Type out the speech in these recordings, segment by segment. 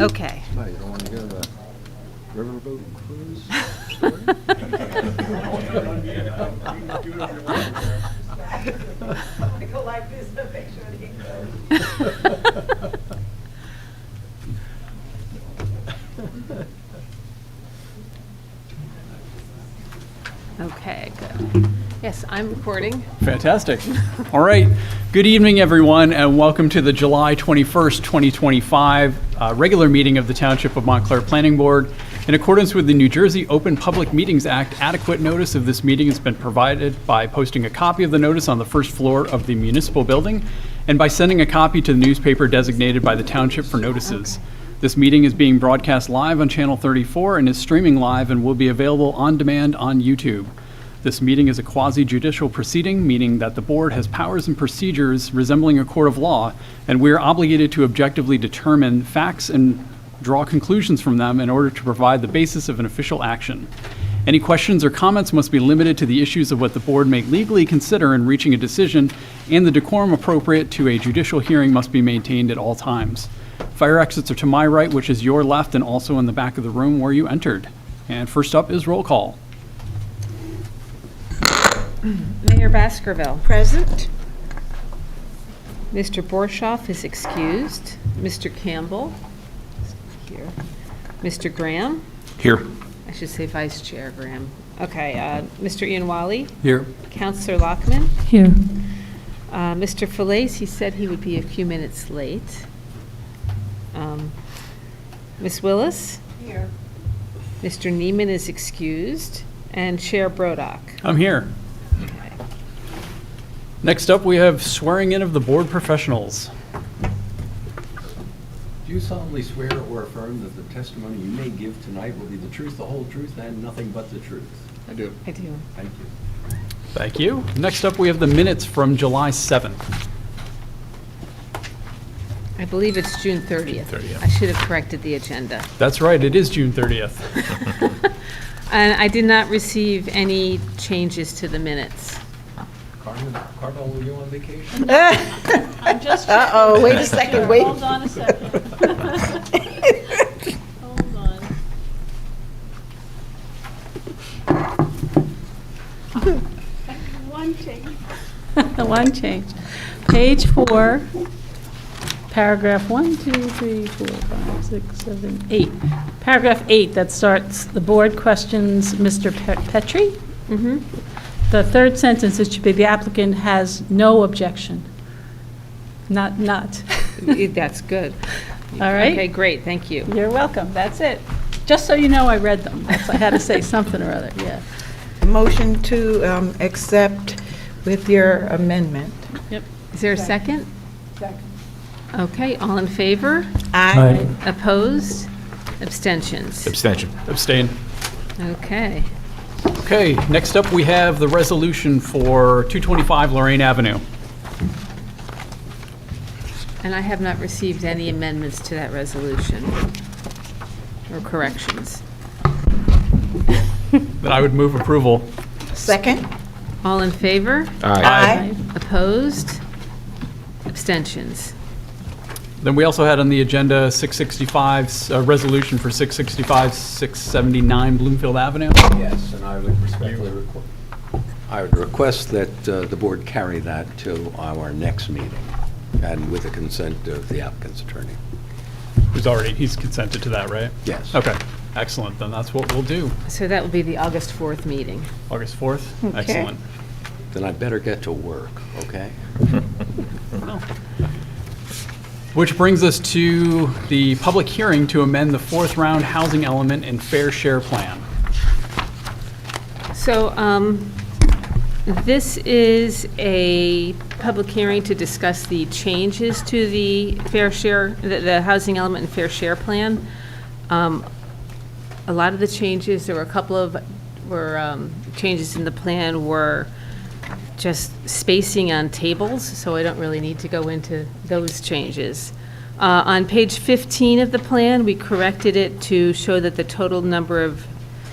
Okay. No, you don't want to hear the riverboat cruise story? Go like this to make sure they go. Okay, good. Yes, I'm recording. Fantastic. All right. Good evening, everyone, and welcome to the July 21st, 2025 regular meeting of the Township of Montclair Planning Board. In accordance with the New Jersey Open Public Meetings Act, adequate notice of this meeting has been provided by posting a copy of the notice on the first floor of the municipal building and by sending a copy to the newspaper designated by the Township for notices. This meeting is being broadcast live on Channel 34 and is streaming live and will be available on demand on YouTube. This meeting is a quasi-judicial proceeding, meaning that the board has powers and procedures resembling a court of law, and we are obligated to objectively determine facts and draw conclusions from them in order to provide the basis of an official action. Any questions or comments must be limited to the issues of what the board may legally consider in reaching a decision, and the decorum appropriate to a judicial hearing must be maintained at all times. Fire exits are to my right, which is your left, and also in the back of the room where you entered. And first up is roll call. Mayor Baskerville. Present. Mr. Borshoff is excused. Mr. Campbell here. Mr. Graham. Here. I should say Vice Chair Graham. Okay, Mr. Ianwali. Here. Councillor Lockman. Here. Mr. Falaise, he said he would be a few minutes late. Ms. Willis. Here. Mr. Neiman is excused. And Chair Brodock. I'm here. Okay. Next up, we have swearing in of the board professionals. Do you solemnly swear or affirm that the testimony you may give tonight will be the truth, the whole truth, and nothing but the truth? I do. I do. Thank you. Thank you. Next up, we have the minutes from July 7th. I believe it's June 30th. 30th. I should have corrected the agenda. That's right, it is June 30th. And I did not receive any changes to the minutes. Carmel, were you on vacation? I'm just checking. Uh-oh, wait a second, wait. Hold on a second. Hold on. One change. One change. Page 4, paragraph 1, 2, 3, 4, 5, 6, 7, 8. Paragraph 8 that starts, the board questions Mr. Petrie. Mm-hmm. The third sentence, it should be the applicant has no objection. Not. That's good. All right? Okay, great, thank you. You're welcome, that's it. Just so you know, I read them. I had to say something or other, yeah. Motion to accept with your amendment. Yep. Is there a second? Second. Okay, all in favor? Aye. Opposed? Abstentions? Abstention. Abstain. Okay. Okay, next up, we have the resolution for 225 Lorraine Avenue. And I have not received any amendments to that resolution or corrections. Then I would move approval. Second. All in favor? Aye. Opposed? Abstentions? Then we also had on the agenda 665's resolution for 665, 679 Bloomfield Avenue. Yes, and I would respectfully request that the board carry that to our next meeting, and with the consent of the applicant's attorney. He's consented to that, right? Yes. Okay, excellent. Then that's what we'll do. So that will be the August 4th meeting. August 4th? Okay. Excellent. Then I better get to work, okay? Which brings us to the public hearing to amend the fourth round housing element and fair share plan. So this is a public hearing to discuss the changes to the fair share, the housing element and fair share plan. A lot of the changes, there were a couple of changes in the plan were just spacing on tables, so I don't really need to go into those changes. On page 15 of the plan, we corrected it to show that the total number of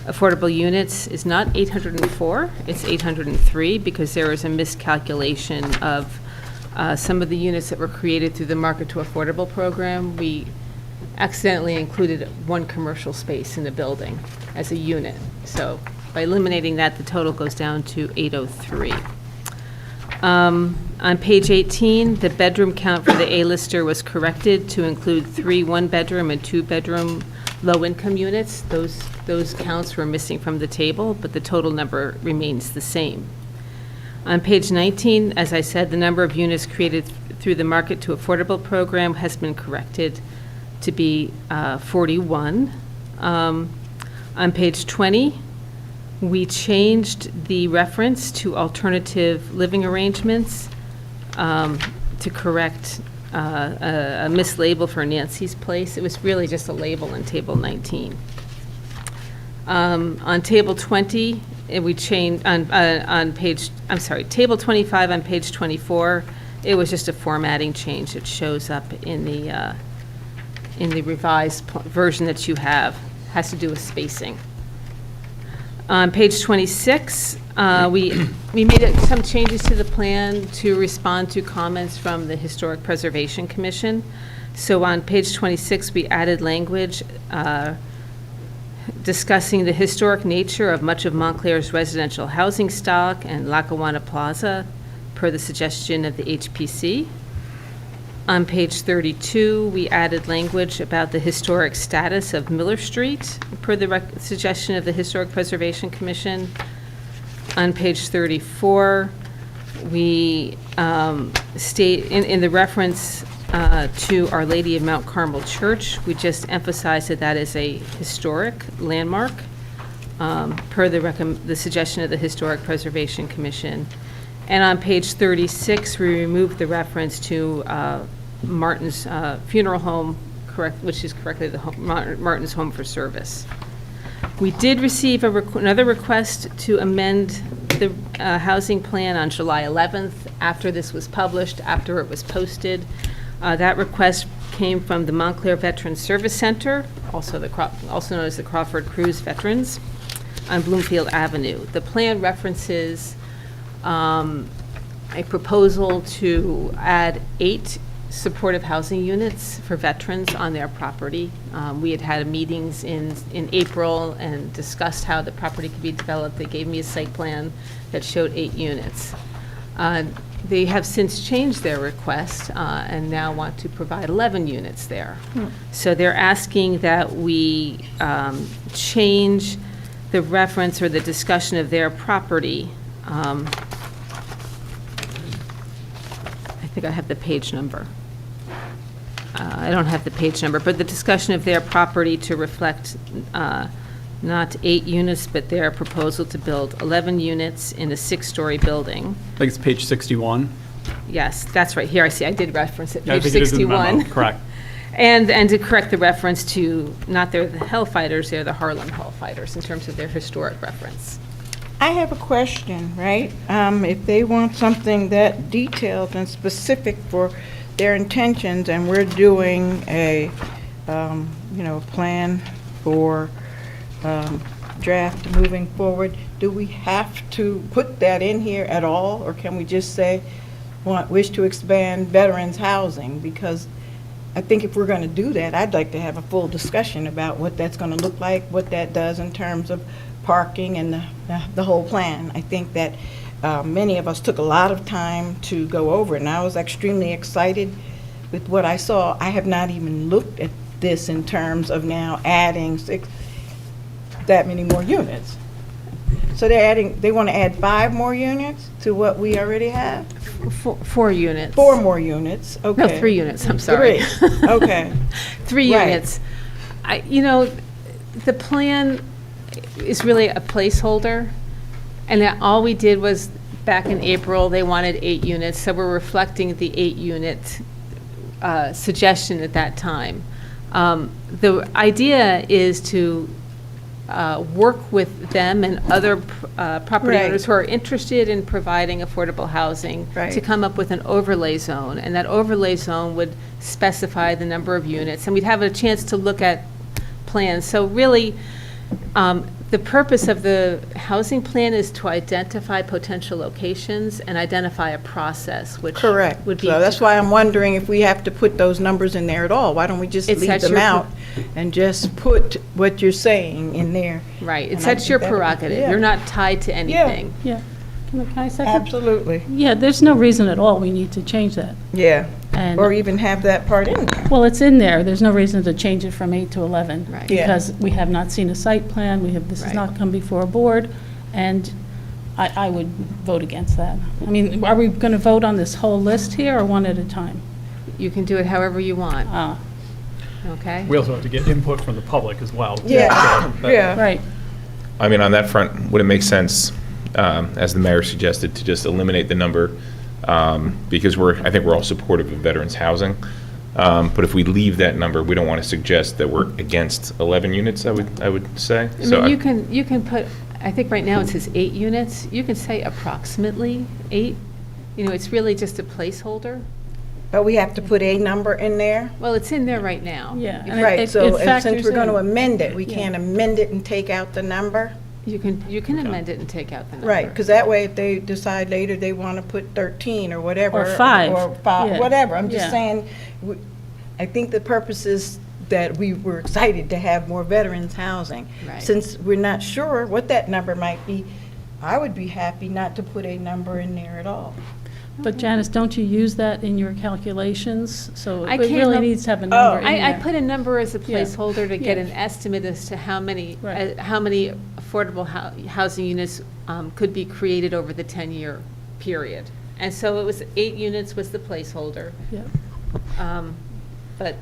affordable units is not 804, it's 803, because there was a miscalculation of some of the units that were created through the Market to Affordable program. We accidentally included one commercial space in the building as a unit. So by eliminating that, the total goes down to 803. On page 18, the bedroom count for the A-lister was corrected to include 3 one-bedroom and 2-bedroom low-income units. Those counts were missing from the table, but the total number remains the same. On page 19, as I said, the number of units created through the Market to Affordable program has been corrected to be 41. On page 20, we changed the reference to alternative living arrangements to correct a mislabel for Nancy's Place. It was really just a label in table 19. On table 20, we changed, table 25 on page 24, it was just a formatting change. It shows up in the revised version that you have. Has to do with spacing. On page 26, we made some changes to the plan to respond to comments from the Historic Preservation Commission. So on page 26, we added language discussing the historic nature of much of Montclair's residential housing stock and Lackawanna Plaza, per the suggestion of the HPC. On page 32, we added language about the historic status of Miller Street, per the suggestion of the Historic Preservation Commission. On page 34, we state, in the reference to Our Lady of Mount Carmel Church, we just emphasized that that is a historic landmark, per the suggestion of the Historic Preservation Commission. And on page 36, we removed the reference to Martin's funeral home, which is correctly the Martin's Home for Service. We did receive another request to amend the housing plan on July 11th, after this was published, after it was posted. That request came from the Montclair Veterans Service Center, also known as the Crawford Cruz Veterans, on Bloomfield Avenue. The plan references a proposal to add 8 supportive housing units for veterans on their property. We had meetings in April and discussed how the property could be developed. They gave me a site plan that showed 8 units. They have since changed their request and now want to provide 11 units there. So they're asking that we change the reference or the discussion of their property. I think I have the page number. I don't have the page number, but the discussion of their property to reflect not 8 units, but their proposal to build 11 units in a 6-story building. I think it's page 61. Yes, that's right. Here I see, I did reference it, Yeah, I page think it is in the memo. 61. Correct. And to correct the reference to, not they're the Hellfighters, they're the Harlem Hellfighters in terms of their historic reference. I have a question, right? If they want something that detailed and specific for their intentions, and we're doing a, plan for draft moving forward, do we have to put that in here at all, or can we just say, wish to expand veterans housing? Because I think if we're going to do that, I'd like to have a full discussion about what that's going to look like, what that does in terms of parking and the whole plan. I think that many of us took a lot of time to go over it, and I was extremely excited with what I saw. I have not even looked at this in terms of now adding that many more units. So they want to add 5 more units to what we already have? 4 units. 4 more units, okay. No, 3 units, I'm sorry. 3, okay. 3 Right. units. The plan is really a placeholder, and that all we did was, back in April, they wanted 8 units, so we're reflecting the 8-unit suggestion at that time. The idea is to work with them and other property Right. owners who are interested in providing affordable housing Right. to come up with an overlay zone, and that overlay zone would specify the number of units, and we'd have a chance to look at plans. So really, The purpose of the housing plan is to identify potential locations and identify a process, which Correct. would be. So that's why I'm wondering if we have to put those numbers in there at all. Why don't we just It's leave at them your out and just put what you're saying in there? Right, And it's I that's think your that would- prerogative. yeah. You're not tied to anything. Yeah. Can I second? Absolutely, Yeah, there's no reason at all we need to change that. yeah. And, Or even have that part in there. well, it's in there. There's no reason to change it from 8 to 11. Right. Yeah. Because we have not seen a site plan, this has Right. not come before a board, and I would vote against that. I mean, are we going to vote on this whole list here, or one at a time? You can do it however you want, okay? We also have to get input from the public as well. Yeah, So that- yeah. Right. I mean, on that front, would it make sense, as the mayor suggested, to just eliminate the number? Because I think we're all supportive of veterans housing. But if we leave that number, we don't want to suggest that we're against 11 units, I would say. I So mean, you can put, I think right now it says 8 units. You can say approximately 8. You know, it's really just a placeholder. But we have to put a number in there? Well, it's in there right now. Yeah. and Right, it so and since factors we're going to in. amend it, we Yeah. can't amend it and take out the number? You can amend it and take out the number. Right, because that way, if they decide later they want to put 13 or whatever. Or 5, Or 5, yeah, whatever. I'm just yeah. saying, I think the purpose is that we were excited to have more veterans housing. Right. Since we're not sure what that number might be, I would be happy not to put a number in there at all. But Janice, don't you use that in your calculations? So I it can't really rem- needs to have a number in there. I put a number as a Yeah. placeholder to get Yeah. an estimate as to how many Right. affordable housing units could be created over the 10-year period. And so it was 8 units was the placeholder. Yeah. But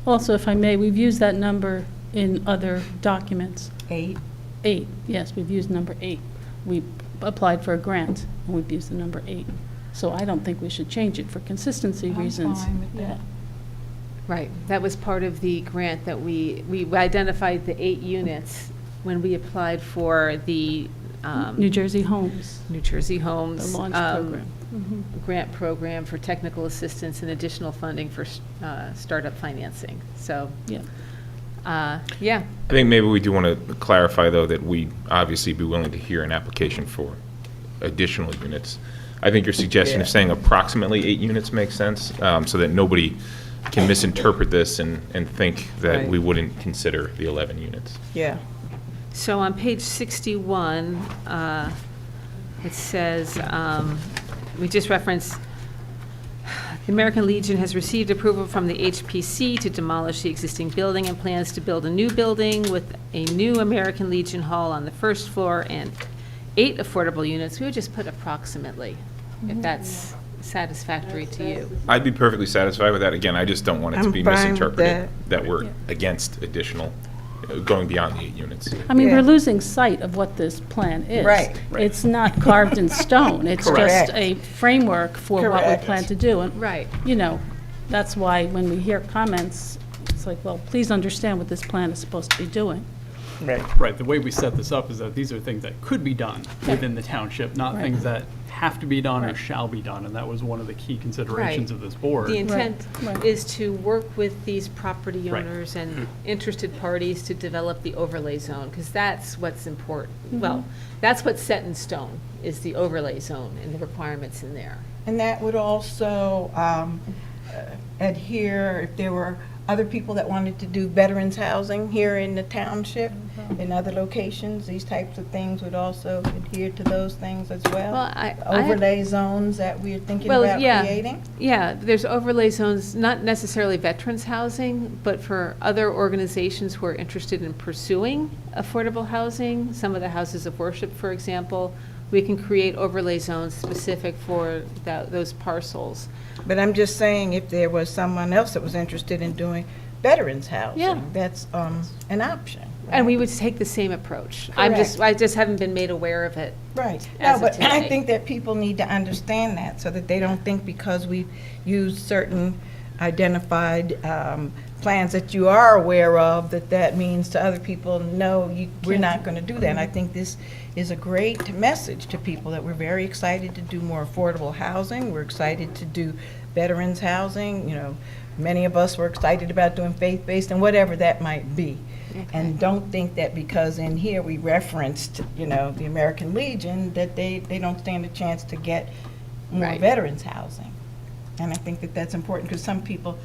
Also, if I may, we've used that number in other documents. 8? 8, yes, we've used number 8. We applied for a grant, and we've used the number 8. So I don't think we should change it for consistency reasons. fine with that. Yeah. Right, that was part of the grant that we identified the 8 units when we applied for the New Jersey Homes, New Jersey Homes. the launch program. Grant program for technical assistance and additional funding for startup financing. So, Yeah. yeah, I think maybe we do want to clarify, though, that we obviously be willing to hear an application for additional units. I think your suggestion of Yeah. saying approximately 8 units makes sense, so that nobody can misinterpret this and think that Right. we wouldn't consider the 11 units. Yeah. so on page 61, it says, we just referenced, the American Legion has received approval from the HPC to demolish the existing building and plans to build a new building with a new American Legion Hall on the first floor and 8 affordable units. We would just put approximately, if that's satisfactory to you. I'd be perfectly satisfied with that. Again, I just don't want it to I'm be fine with misinterpreted that we're Yeah. against additional, going beyond the 8 units. I mean, Yeah. we're losing sight of what this plan is. Right. It's not carved in stone. It's Correct. just a framework for what we Correct. plan to do. And, Right. you know, that's why when we hear comments, it's like, well, please understand what this plan is supposed to be doing. Right. Right, the way we set this up is that these are things that could be done within the township, not Right. things that have to be done or Right. shall be done, and that was one of the key considerations Right. of this board. The intent right. is to work with these property Right. owners and interested parties to develop the overlay zone, because that's what's important. Well, that's what's set in stone, is the overlay zone and the requirements in there. And that would also adhere, if there were other people that wanted to do veterans housing here in the township, in other locations, these types of things would also adhere to those things as well? Well, I- Overlay zones that we're thinking Well, about yeah. creating? Yeah, there's overlay zones, not necessarily veterans housing, but for other organizations who are interested in pursuing affordable housing, some of the houses of worship, for example, we can create overlay zones specific for those parcels. But I'm just saying, if there was someone else that was interested in doing veterans housing, Yeah. that's an option. And we right? would take the same approach. Correct. I just haven't been made aware of it. Right. as No, of but I today. think that people need to understand that, so that they don't think because we use certain identified plans that you are aware of, that means to other people, no, we're not going to do that. And I think this is a great message to people, that we're very excited to do more affordable housing. We're excited to do veterans housing. You know, many of us were excited about doing faith-based and whatever that might be. And don't think that because in here we referenced, you know, the American Legion, that they don't stand a chance to get more Right. veterans housing. And I think that that's important, because some people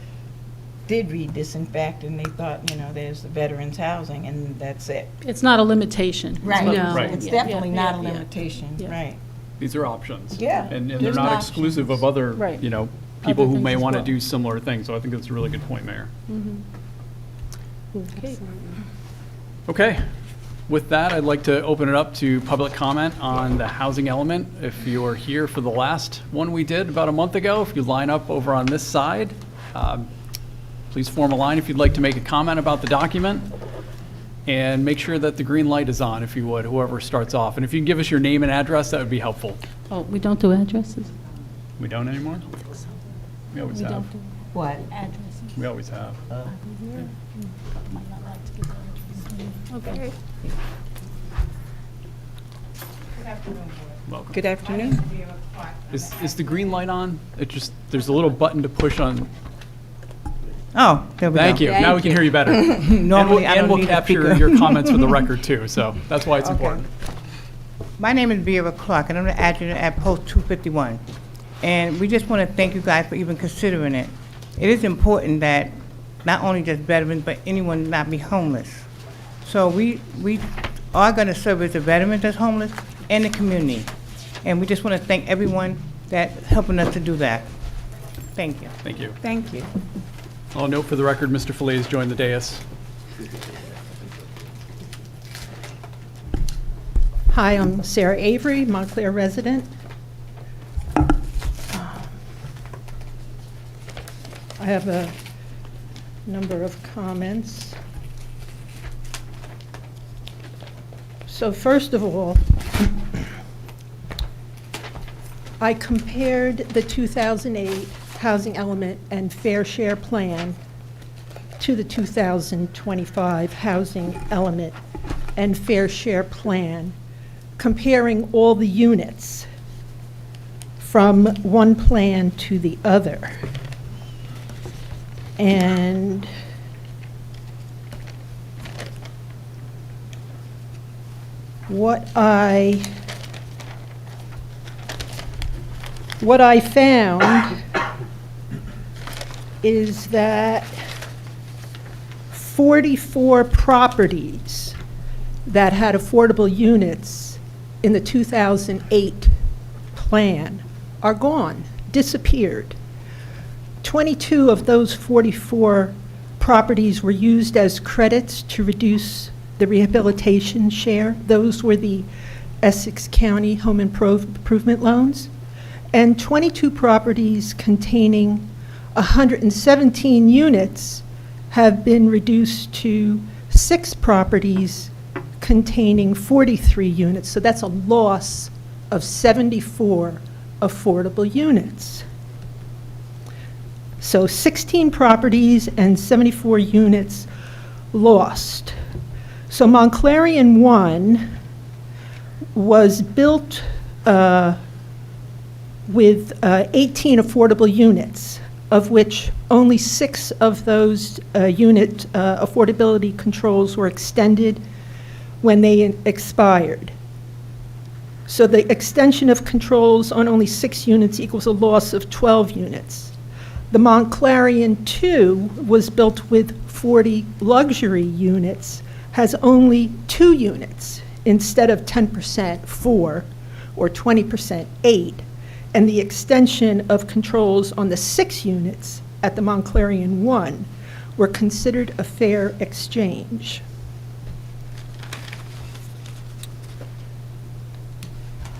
did read this, in fact, and they thought, you know, there's the veterans housing, and that's it. It's not a limitation. is Right. what No. we're Right. saying. It's Yeah, definitely yeah, not a yeah, limitation, Yeah. right. These are options. Yeah, And they're there's not options. exclusive of other, Right. you know, people Other who things may as want to well. do similar things. So I think that's a really good point, Mayor. Okay. Okay. With that, I'd like to open it up to public comment on the housing element. If you are here for the last one we did about a month ago, if you line up over on this side, please form a line if you'd like to make a comment about the document. And make sure that the green light is on, if you would, whoever starts off. And if you can give us your name and address, that would be helpful. Oh, we don't do addresses? We don't anymore? We always We have. don't do What? addresses. We always have. Might not like to give addresses. Okay. Welcome. Good afternoon. Is the green light on? It just, there's a little button to push on. Oh, there we go. Thank you. Now we can hear you better. Normally, I And don't we'll need a capture speaker. your comments for the record, too, so that's why it's Okay. important. My name is Vera Clark, and I'm the adjutant at Post 251. And we just want to thank you guys for even considering it. It is important that not only just veterans, but anyone not be homeless. So we are going to service the veterans that's homeless and the community. And we just want to thank everyone that's helping us to do that. Thank you. Thank you. Thank you. I'll note for the record, Mr. Fillets joined the dais. Hi, I'm Sarah Avery, Montclair resident. I have a number of comments. So first of all, I compared the 2008 Housing Element and Fair Share Plan to the 2025 Housing Element and Fair Share Plan, comparing all the units from one plan to the other. And what I found is that 44 properties that had affordable units in the 2008 plan are gone, disappeared. 22 of those 44 properties were used as credits to reduce the rehabilitation share. Those were the Essex County home improvement loans. And 22 properties containing 117 units have been reduced to 6 properties containing 43 units. So that's a loss of 74 affordable units. So 16 properties and 74 units lost. So Montclair 1 was built with 18 affordable units, of which only 6 of those unit affordability controls were extended when they expired. So the extension of controls on only 6 units equals a loss of 12 units. The Montclair 2 was built with 40 luxury units, has only 2 units instead of 10%, 4, or 20%, 8. And the extension of controls on the 6 units at the Montclair 1 were considered a fair exchange.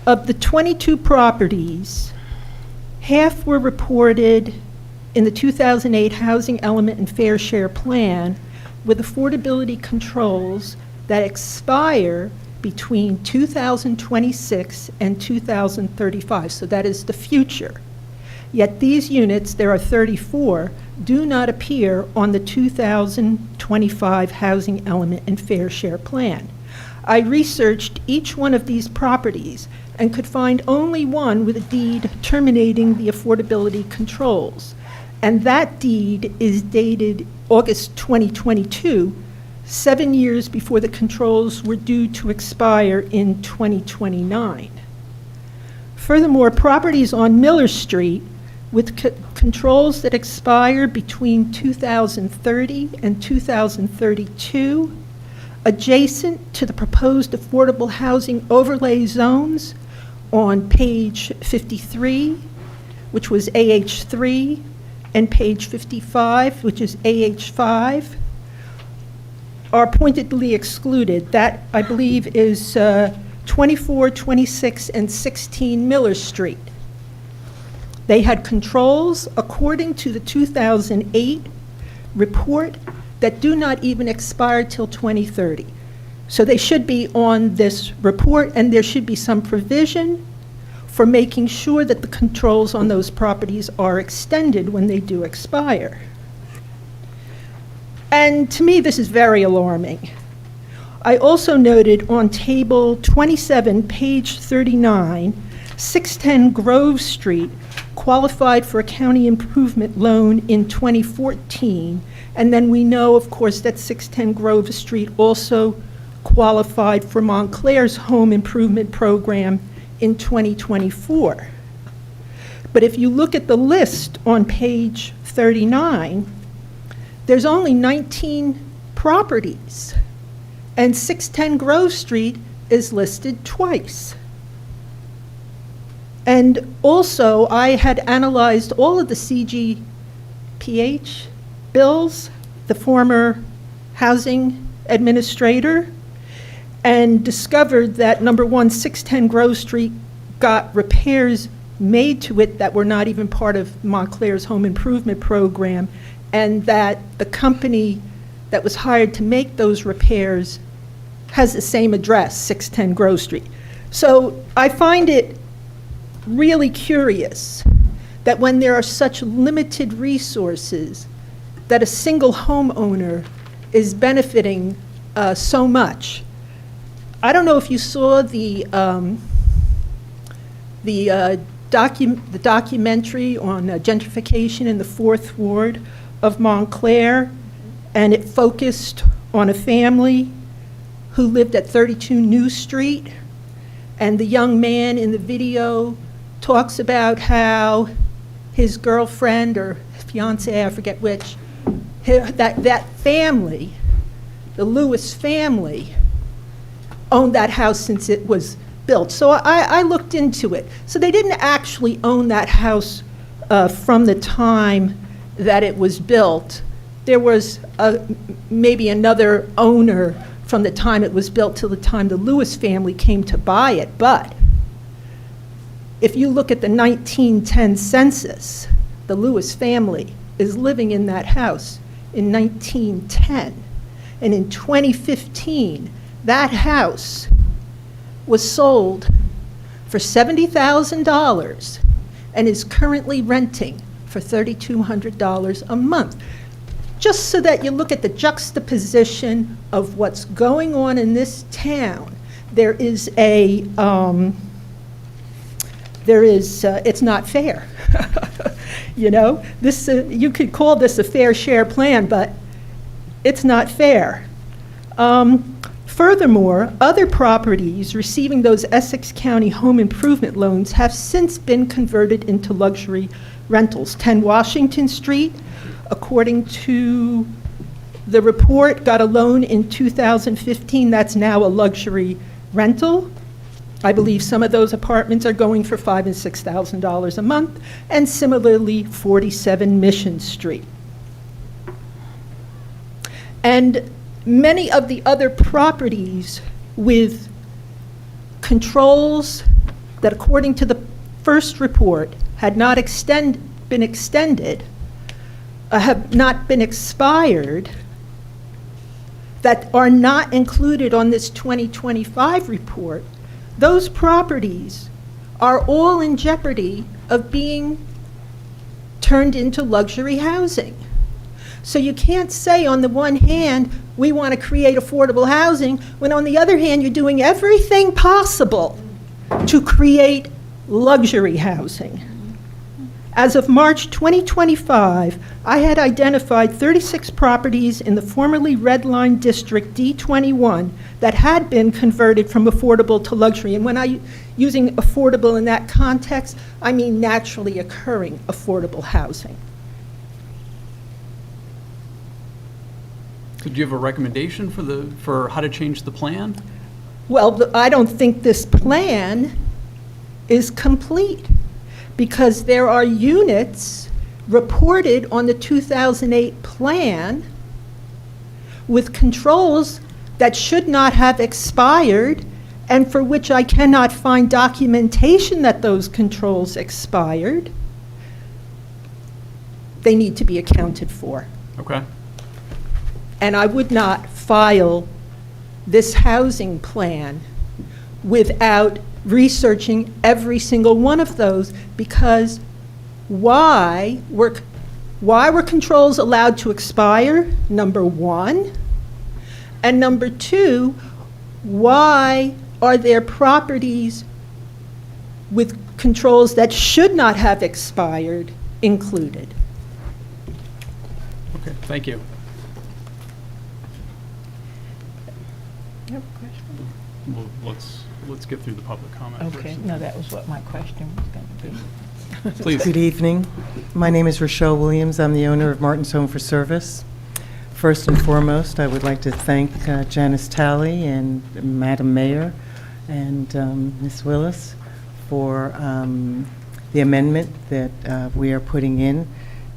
Of the 22 properties, half were reported in the 2008 Housing Element and Fair Share Plan with affordability controls that expire between 2026 and 2035. So that is the future. Yet these units, there are 34, do not appear on the 2025 Housing Element and Fair Share Plan. I researched each one of these properties and could find only one with a deed terminating the affordability controls. And that deed is dated August 2022, 7 years before the controls were due to expire in 2029. Furthermore, properties on Miller Street with controls that expire between 2030 and 2032, adjacent to the proposed affordable housing overlay zones on page 53, which was AH3, and page 55, which is AH5, are pointedly excluded. That, I believe, is 24, 26, and 16 Miller Street. They had controls according to the 2008 report that do not even expire till 2030. So they should be on this report, and there should be some provision for making sure that the controls on those properties are extended when they do expire. And to me, this is very alarming. I also noted on table 27, page 39, 610 Grove Street qualified for a county improvement loan in 2014. And then we know, of course, that 610 Grove Street also qualified for Montclair's home improvement program in 2024. But if you look at the list on page 39, there's only 19 properties, and 610 Grove Street is listed twice. And also, I had analyzed all of the CGPH bills, the former housing administrator, and discovered that, number one, 610 Grove Street got repairs made to it that were not even part of Montclair's home improvement program, and that the company that was hired to make those repairs has the same address, 610 Grove Street. So I find it really curious that when there are such limited resources, that a single homeowner is benefiting so much. I don't know if you saw the documentary on gentrification in the 4th Ward of Montclair, and it focused on a family who lived at 32 New Street, and the young man in the video talks about how his girlfriend or fiance, I forget which, that family, the Lewis family, owned that house since it was built. So I looked into it. So they didn't actually own that house from the time that it was built. There was maybe another owner from the time it was built till the time the Lewis family came to buy it. But if you look at the 1910 census, the Lewis family is living in that house in 1910. And in 2015, that house was sold for $70,000 and is currently renting for $3,200 a month. Just so that you look at the juxtaposition of what's going on in this town, it's not fair. You know, this, you could call this a fair share plan, but it's not fair. Furthermore, other properties receiving those Essex County home improvement loans have since been converted into luxury rentals. 10 Washington Street, according to the report, got a loan in 2015. That's now a luxury rental. I believe some of those apartments are going for $5,000 and $6,000 a month, and similarly, 47 Mission Street. And many of the other properties with controls that, according to the first report, had not been extended, have not been expired, that are not included on this 2025 report, those properties are all in jeopardy of being turned into luxury housing. So you can't say on the one hand, we want to create affordable housing, when on the other hand, you're doing everything possible to create luxury housing. As of March 2025, I had identified 36 properties in the formerly Red Line District D21 that had been converted from affordable to luxury. And when I using affordable in that context, I mean naturally occurring affordable housing. So do you have a recommendation for how to change the plan? Well, I don't think this plan is complete, because there are units reported on the 2008 plan with controls that should not have expired, and for which I cannot find documentation that those controls expired. They need to be accounted for. Okay. And I would not file this housing plan without researching every single one of those, because why were controls allowed to expire, number one? And number two, why are there properties with controls that should not have expired included? Okay, thank you. Well, let's get through the public comment Okay, first. no, that was what my question was going to be. Please. Good evening. My name is Rochelle Williams. I'm the owner of Martin's Home for Service. First and foremost, I would like to thank Janice Talley and Madam Mayor and Ms. Willis for the amendment that we are putting in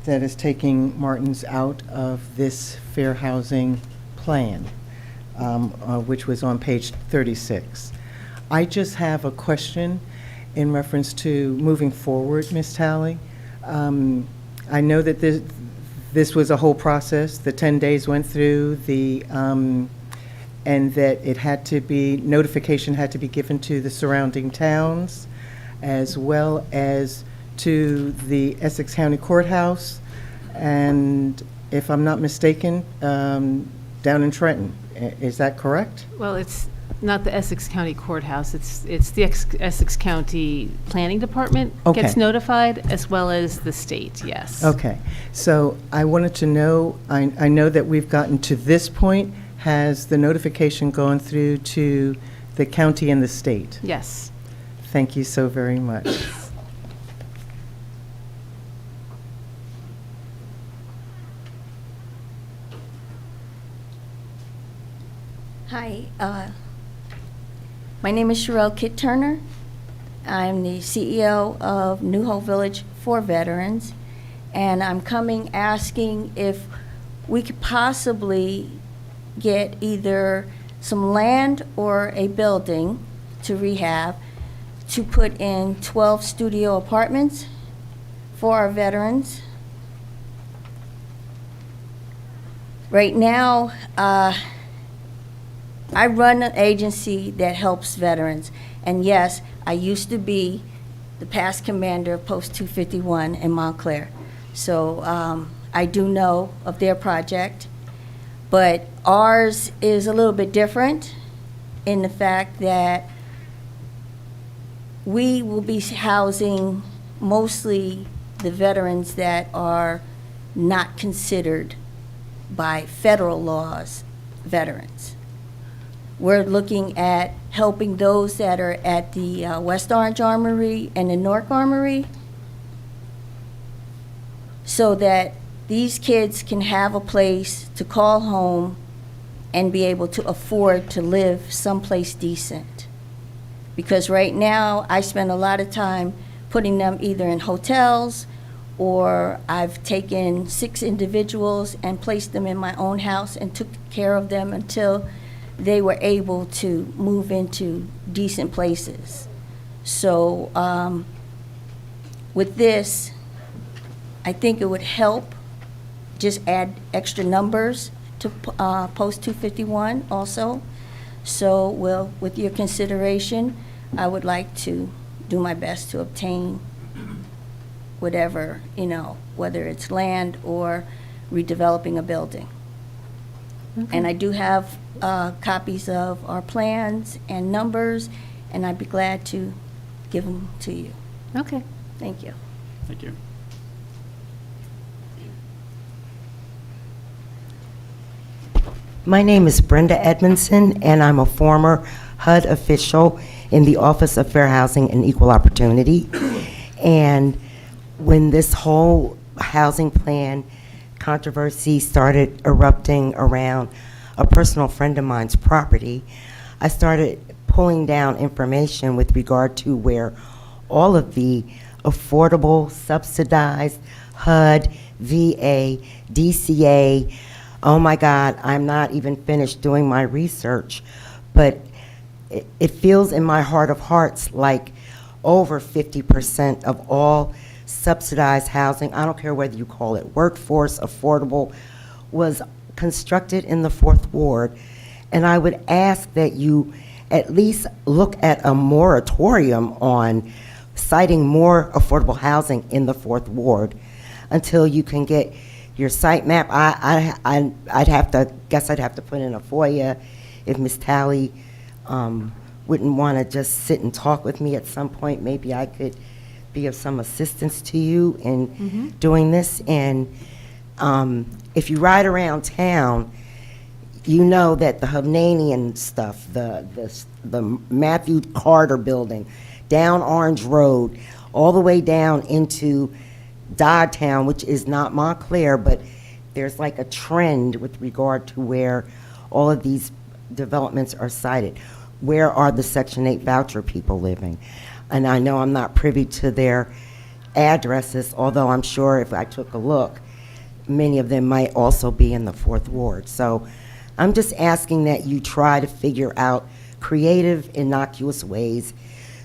that is taking Martin's out of this fair housing plan, which was on page 36. I just have a question in reference to moving forward, Ms. Talley. I know that this was a whole process. The 10 days went through, and that it had to be, notification had to be given to the surrounding towns, as well as to the Essex County Courthouse, and if I'm not mistaken, down in Trenton. Is that correct? Well, it's not the Essex County Courthouse, it's the Essex County Planning Department gets Okay. notified, as well as the state, yes. Okay, so I wanted to know, I know that we've gotten to this point. Has the notification gone through to the county and the state? Yes. Thank you so very much. Hi, my name is Sherelle Kitt Turner. I'm the CEO of New Hope Village for Veterans, and I'm coming asking if we could possibly get either some land or a building to rehab to put in 12 studio apartments for our veterans. Right now, I run an agency that helps veterans, and yes, I used to be the past commander of Post 251 in Montclair. So I do know of their project, but ours is a little bit different in the fact that we will be housing mostly the veterans that are not considered by federal laws veterans. We're looking at helping those that are at the West Orange Armory and the Newark Armory, so that these kids can have a place to call home and be able to afford to live someplace decent. Because right now, I spend a lot of time putting them either in hotels, or I've taken 6 individuals and placed them in my own house and took care of them until they were able to move into decent places. So with this, I think it would help just add extra numbers to Post 251 also. So, well, with your consideration, I would like to do my best to obtain whatever, whether it's land or redeveloping a building. And I do have copies of our plans and numbers, and I'd be glad to give them to you. Okay. Thank you. Thank you. My name is Brenda Edmondson, and I'm a former HUD official in the Office of Fair Housing and Equal Opportunity. And when this whole housing plan controversy started erupting around a personal friend of mine's property, I started pulling down information with regard to where all of the affordable, subsidized HUD, VA, DCA, oh my God, I'm not even finished doing my research, but it feels in my heart of hearts like over 50% of all subsidized housing, I don't care whether you call it workforce, affordable, was constructed in the Fourth Ward. And I would ask that you at least look at a moratorium on citing more affordable housing in the Fourth Ward until you can get your site map. I'd have to put in a FOIA if Ms. Talley wouldn't want to just sit and talk with me at some point. Maybe I could be of some assistance to you in doing this. And if you ride around town, you know that the Hovnanian stuff, the Matthew Carter building, down Orange Road, all the way down into Doddtown, which is not Montclair, but there's like a trend with regard to where all of these developments are sited. Where are the Section 8 voucher people living? And I know I'm not privy to their addresses, although I'm sure if I took a look, many of them might also be in the Fourth Ward. So I'm just asking that you try to figure out creative, innocuous ways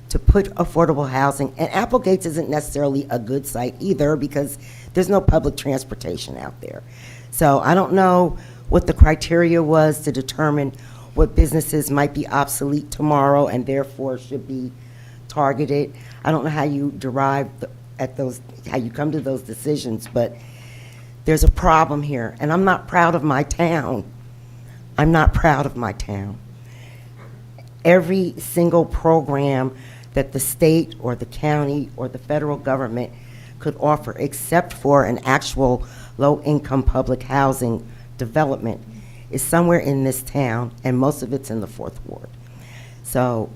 to put affordable housing. And Applegates isn't necessarily a good site either because there's no public transportation out there. So I don't know what the criteria was to determine what businesses might be obsolete tomorrow and therefore should be targeted. I don't know how you derive how you come to those decisions, but there's a problem here. And I'm not proud of my town. I'm not proud of my town. Every single program that the state or the county or the federal government could offer, except for an actual low-income public housing development, is somewhere in this town, and most of it's in the Fourth Ward. So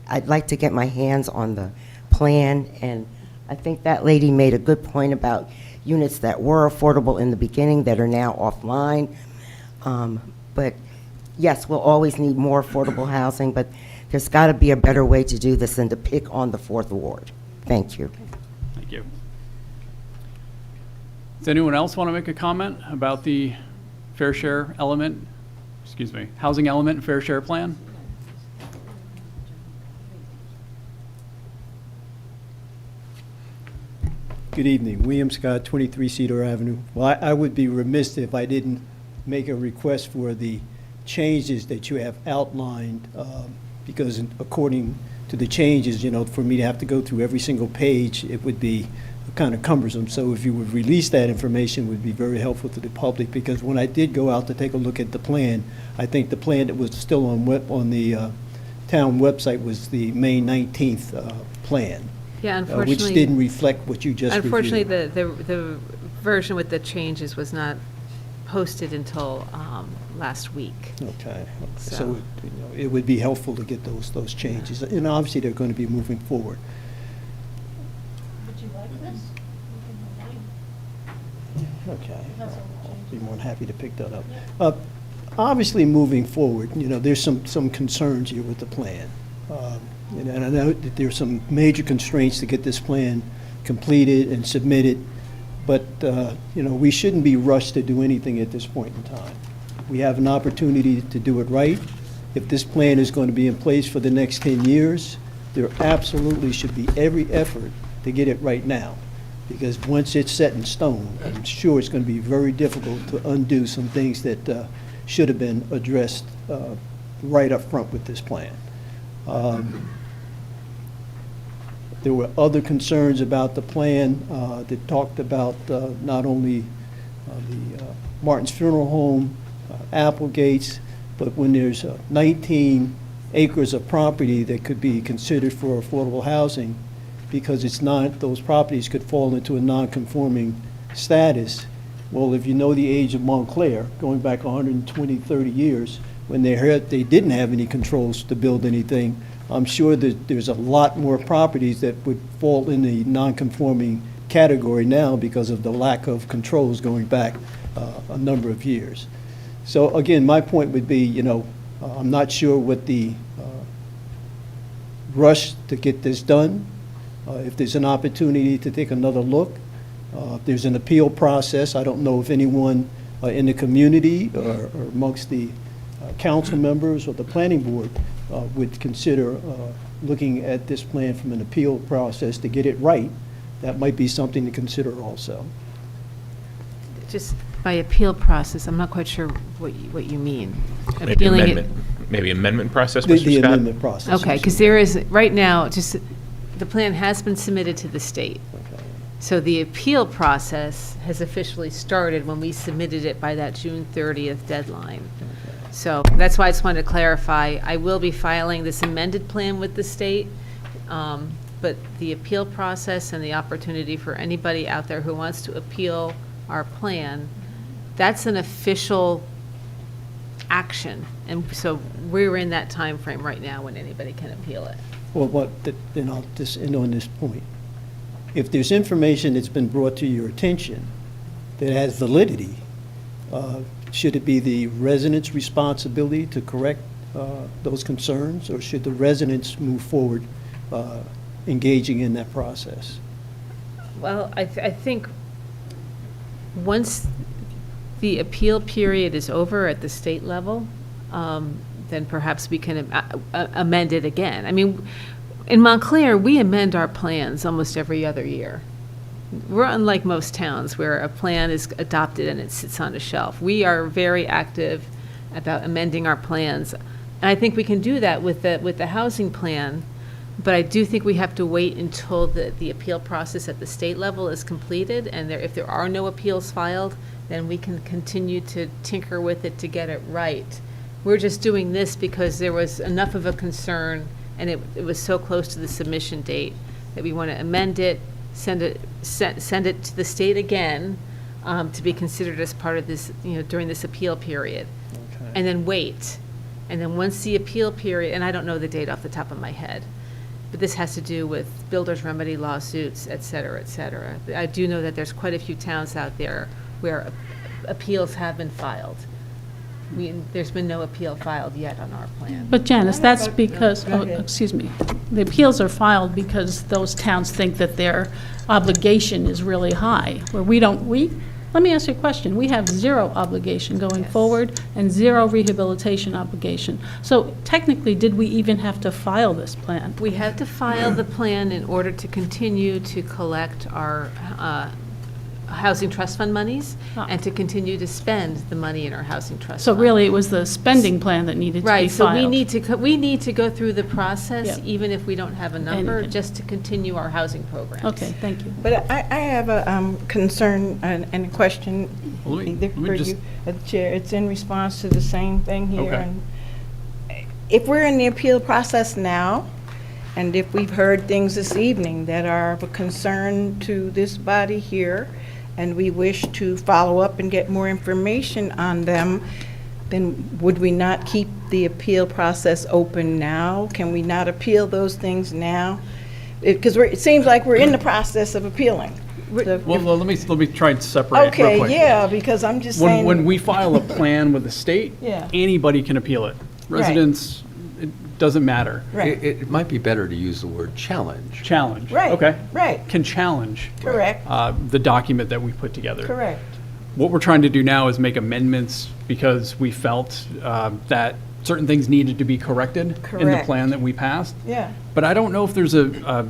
I'd like to get my hands on the plan, and I think that lady made a good point about units that were affordable in the beginning that are now offline. But yes, we'll always need more affordable housing, but there's got to be a better way to do this than to pick on the Fourth Ward. Thank you. Thank you. Does anyone else want to make a comment about the fair share element, housing element and fair share plan? Good evening. William Scott, 23 Cedar Avenue. Well, I would be remiss if I didn't make a request for the changes that you have outlined, because according to the changes, for me to have to go through every single page, it would be kind of cumbersome. So if you would release that information, it would be very helpful to the public, because when I did go out to take a look at the plan, I think the plan that was still on the town website was the May 19th plan. Yeah, unfortunately. Which didn't reflect what you just reviewed. Unfortunately, the version with the changes was not posted until last week. Okay. So it would be helpful to get those changes. And obviously, they're going to be moving forward. Would you like this? Okay. I'll be more than happy to pick that up. Obviously, moving forward, there's some concerns here with the plan. And I know that there's some major constraints to get this plan completed and submitted, but we shouldn't be rushed to do anything at this point in time. We have an opportunity to do it right. If this plan is going to be in place for the next 10 years, there absolutely should be every effort to get it right now, because once it's set in stone, I'm sure it's going to be very difficult to undo some things that should have been addressed right up front with this plan. There were other concerns about the plan that talked about not only the Martin's Funeral Home, Applegates, but when there's 19 acres of property that could be considered for affordable housing, because it's not, those properties could fall into a non-conforming status, Well, if you know the age of Montclair, going back 120, 30 years, when they didn't have any controls to build anything, I'm sure that there's a lot more properties that would fall in the non-conforming category now because of the lack of controls going back a number of years. So again, my point would be, I'm not sure what the rush to get this done. If there's an opportunity to take another look, if there's an appeal process, I don't know if anyone in the community or amongst the council members or the planning board would consider looking at this plan from an appeal process to get it right. That might be something to consider also. Just by appeal process, I'm not quite sure what you mean. Maybe Appealing it- amendment, maybe amendment process, The Mr. Scott? amendment process. Okay, because there is, right now, just, the plan has been submitted to the state. Okay. So the appeal process has officially started when we submitted it by that June 30th deadline. So that's why I just wanted to clarify, I will be filing this amended plan with the state, but the appeal process and the opportunity for anybody out there who wants to appeal our plan, that's an official action. And so we're in that time frame right now when anybody can appeal it. Well, then I'll just end on this point. If there's information that's been brought to your attention that has validity, should it be the residents' responsibility to correct those concerns, or should the residents move forward engaging in that process? Well, I think once the appeal period is over at the state level, then perhaps we can amend it again. I mean, in Montclair, we amend our plans almost every other year. We're unlike most towns where a plan is adopted and it sits on a shelf. We are very active about amending our plans. And I think we can do that with the housing plan, but I do think we have to wait until the appeal process at the state level is completed, and if there are no appeals filed, then we can continue to tinker with it to get it right. We're just doing this because there was enough of a concern, and it was so close to the submission date that we want to amend it, send it to the state again to be considered as part of this, during this appeal period. Okay. And then wait. And then once the appeal period, and I don't know the date off the top of my head, but this has to do with builder's remedy lawsuits, et cetera, et cetera. I do know that there's quite a few towns out there where appeals have been filed. There's been no appeal filed yet on our plan. But Janice, that's Go because, ahead. excuse me, the appeals are filed because those towns think that their obligation is really high, where let me ask you a question. We have zero obligation going Yes. forward and zero rehabilitation obligation. So technically, did we even have to file this plan? We had to file the plan in order to continue to collect our housing trust fund monies and to continue to spend the money in our housing trust So fund. really, it was the spending plan that needed to be Right, so filed. we need to go through the process, Yep. even if we don't have a number, And- just to continue our housing programs. Okay, thank you. But I have a concern and a question, Well, let me- either let me for just- you, Chair. It's in response to the same thing here. Okay. And if we're in the appeal process now, and if we've heard things this evening that are of a concern to this body here, and we wish to follow up and get more information on them, then would we not keep the appeal process open now? Can we not appeal those things now? Because it seems like we're in the process of appealing. So Well, if- let me try and separate real Okay, quick. yeah, because I'm just saying. When we file a plan with the state, Yeah. anybody can appeal it. Right. Residents, it doesn't matter. Right. It might be better to use the word challenge. Challenge. Right, Okay. right. Can challenge Correct, the document that we put together. correct. What we're trying to do now is make amendments because we felt that certain things needed to be corrected in the Correct. plan that we passed. Yeah, But I don't know if there's a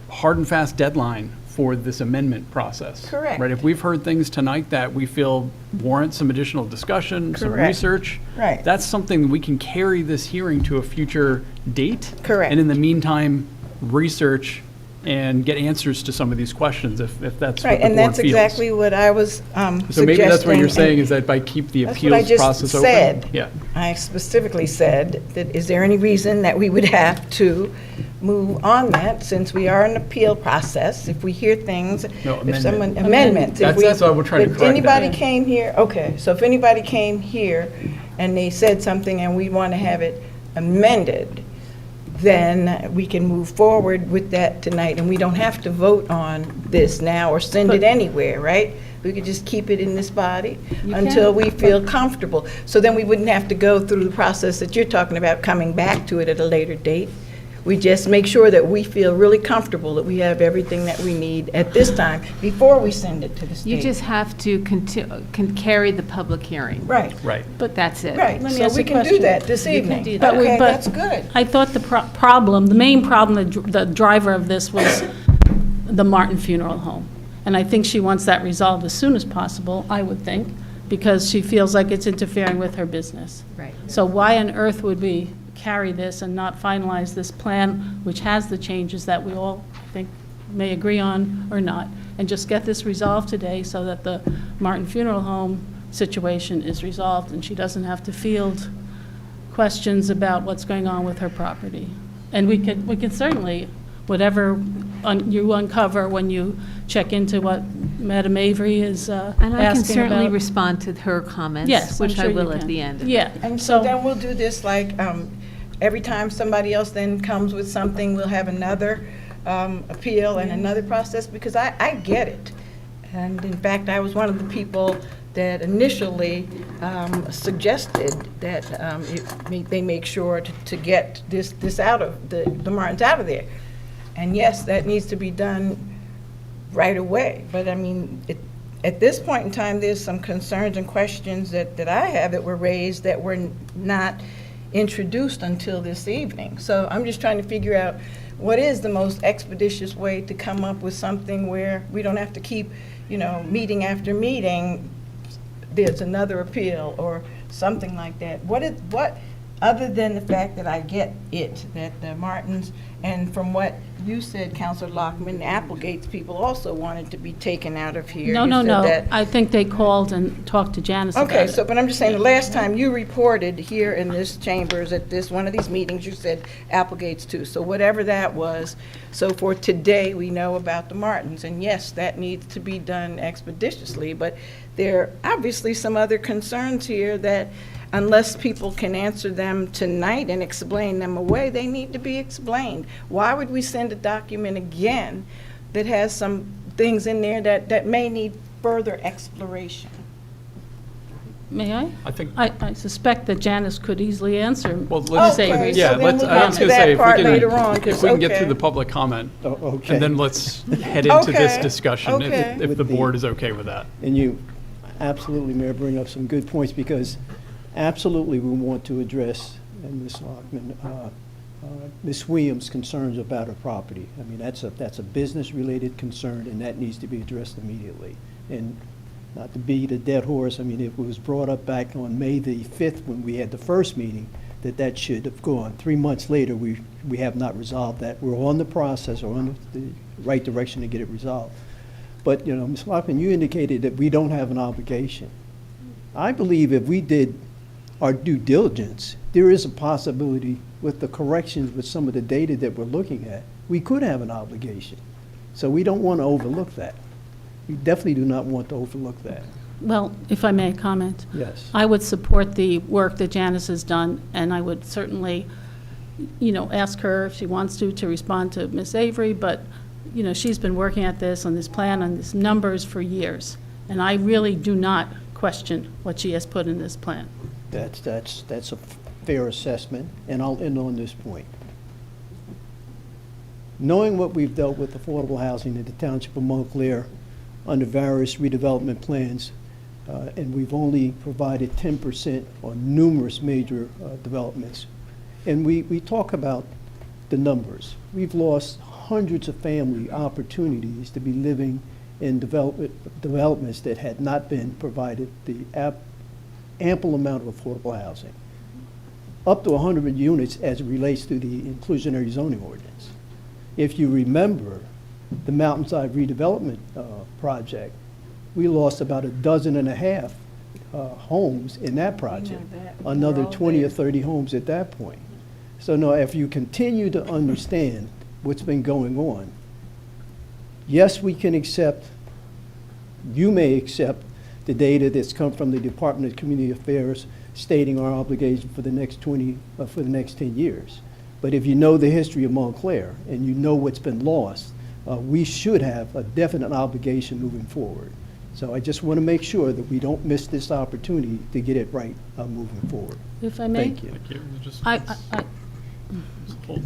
hard and fast deadline for this amendment process. Correct. Right, if we've heard things tonight that we feel warrant some additional discussion, some Correct. research. Right. That's something we can carry this hearing to a future date. Correct. And in the meantime, research and get answers to some of these questions if that's what Right, the and board that's feels. exactly what I was suggesting. So maybe that's what you're saying, and is that by keep the that's what I appeals just process open? said. Yeah. I specifically said that, is there any reason that we would have to move on that, since we are in an appeal process? If we hear things, No, if amendment. someone, amendments. if we- That's what we're trying to If correct anybody that. came here, okay, so if anybody came here and they said something and we want to have it amended, then we can move forward with that tonight, and we don't have to vote on this now or send it anywhere, right? We could just keep it in this body until we feel comfortable. So then we wouldn't have to go through the process that you're talking about, coming back to it at a later date. We just make sure that we feel really comfortable that we have everything that we need at this time before we send it to the state. You just have to carry the public hearing. Right, Right. But that's it. right. Let me So ask we a can do question. that this You can evening. do that. Okay, But that's good. I thought the main problem, the driver of this was the Martin Funeral Home. And I think she wants that resolved as soon as possible, I would think, because she feels like it's interfering with her business. Right. So why on earth would we carry this and not finalize this plan, which has the changes that we all, I think, may agree on or not, and just get this resolved today so that the Martin Funeral Home situation is resolved and she doesn't have to field questions about what's going on with her property. And we could certainly, whatever you uncover when you check into what Madam Avery is asking about. And I can certainly respond to her comments. Yes, I'm which I sure you will at can. the end. Yeah. And so then we'll do this like, every time somebody else then comes with something, we'll have another appeal and another process, because I get it. And in fact, I was one of the people that initially suggested that they make sure to get this out of, the Martins out of there. And yes, that needs to be done right away. But I mean, at this point in time, there's some concerns and questions that I have that were raised that were not introduced until this evening. So I'm just trying to figure out what is the most expeditious way to come up with something where we don't have to keep, meeting after meeting, there's another appeal or something like that. What, other than the fact that I get it, that the Martins, and from what you said, Councilor Lockman, the Applegate's people also wanted to be taken out of here. No, You no, said no. that. I think they called and talked to Janice about Okay, it. so, but I'm just saying, the last time you reported here in this chambers at one of these meetings, you said Applegate's too. So whatever that was, so for today, we know about the Martins. And yes, that needs to be done expeditiously, but there are obviously some other concerns here that unless people can answer them tonight and explain them away, they need to be explained. Why would we send a document again that has some things in there that may need further exploration? May I? I think, I suspect that Janice could easily answer. well, let's, Ms. Okay, Avery's. yeah, so then let's, we'll I get was to going to that say, if part we later can, on, if 'cause- we can get okay. through the public comment, Oh, okay. and then let's head into this Okay, discussion, okay. if the board is okay with that. And you absolutely, Mayor, bring up some good points, because absolutely we want to address, and Ms. Lockman, Ms. Williams' concerns about her property. I mean, that's a business-related concern, and that needs to be addressed immediately. And not to beat a dead horse, I mean, it was brought up back on May the 5th when we had the first meeting, that should have gone. 3 months later, we have not resolved that. We're on the process, or on the right direction to get it resolved. But, Ms. Lockman, you indicated that we don't have an obligation. I believe if we did our due diligence, there is a possibility with the corrections with some of the data that we're looking at, we could have an obligation. So we don't want to overlook that. We definitely do not want to overlook that. Well, if I may comment. Yes. I would support the work that Janice has done, and I would certainly, ask her if she wants to respond to Ms. Avery, but, she's been working at this, on this plan, on these numbers for years, and I really do not question what she has put in this plan. That's a fair assessment, and I'll end on this point. Knowing what we've dealt with affordable housing in the Township of Montclair under various redevelopment plans, and we've only provided 10% on numerous major developments. And we talk about the numbers. We've lost hundreds of family opportunities to be living in developments that had not been provided the ample amount of affordable housing, up to 100 units as it relates to the inclusionary zoning ordinance. If you remember, the Mountainside redevelopment project, we lost about 12.5 homes in that project. Another 20 or 30 homes at that point. So now, if you continue to understand what's been going on, yes, we can accept, you may accept the data that's come from the Department of Community Affairs stating our obligation for the next 10 years. But if you know the history of Montclair and you know what's been lost, we should have a definite obligation moving forward. So I just want to make sure that we don't miss this opportunity to get it right moving forward. If I may? Thank you. Thank you. Just- I, Hold.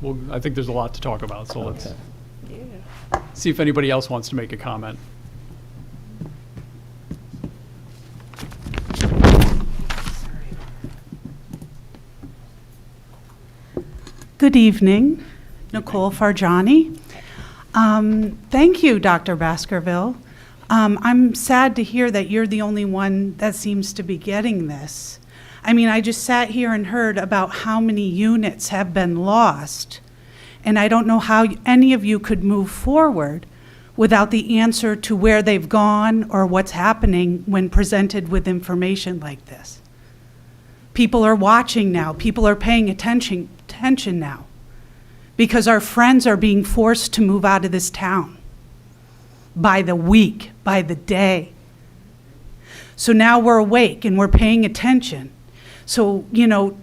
Well, I think there's a lot to talk about, so let's Okay. see if anybody else wants to make a comment. Good evening, Nicole Farjani. Thank you, Dr. Baskerville. I'm sad to hear that you're the only one that seems to be getting this. I mean, I just sat here and heard about how many units have been lost, and I don't know how any of you could move forward without the answer to where they've gone or what's happening when presented with information like this. People are watching now. People are paying attention now because our friends are being forced to move out of this town by the week, by the day. So now we're awake and we're paying attention. So,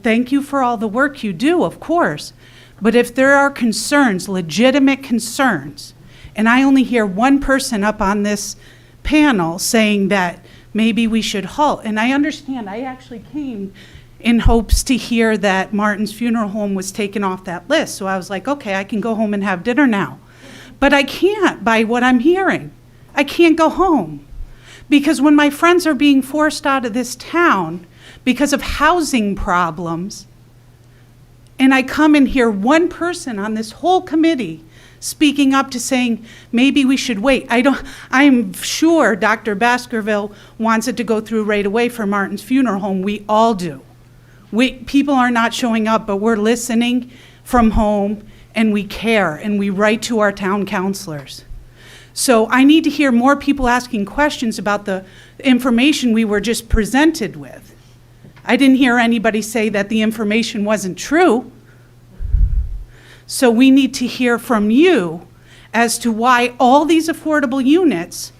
thank you for all the work you do, of course. But if there are concerns, legitimate concerns, and I only hear one person up on this panel saying that maybe we should halt, and I understand, I actually came in hopes to hear that Martin's Funeral Home was taken off that list. So I was like, okay, I can go home and have dinner now. But I can't by what I'm hearing. I can't go home. Because when my friends are being forced out of this town because of housing problems, and I come and hear one person on this whole committee speaking up to saying, maybe we should wait. I'm sure Dr. Baskerville wants it to go through right away for Martin's Funeral Home. We all do. People are not showing up, but we're listening from home, and we care, and we write to our town councilors. So I need to hear more people asking questions about the information we were just presented with. I didn't hear anybody say that the information wasn't true. So we need to hear from you as to why all these affordable units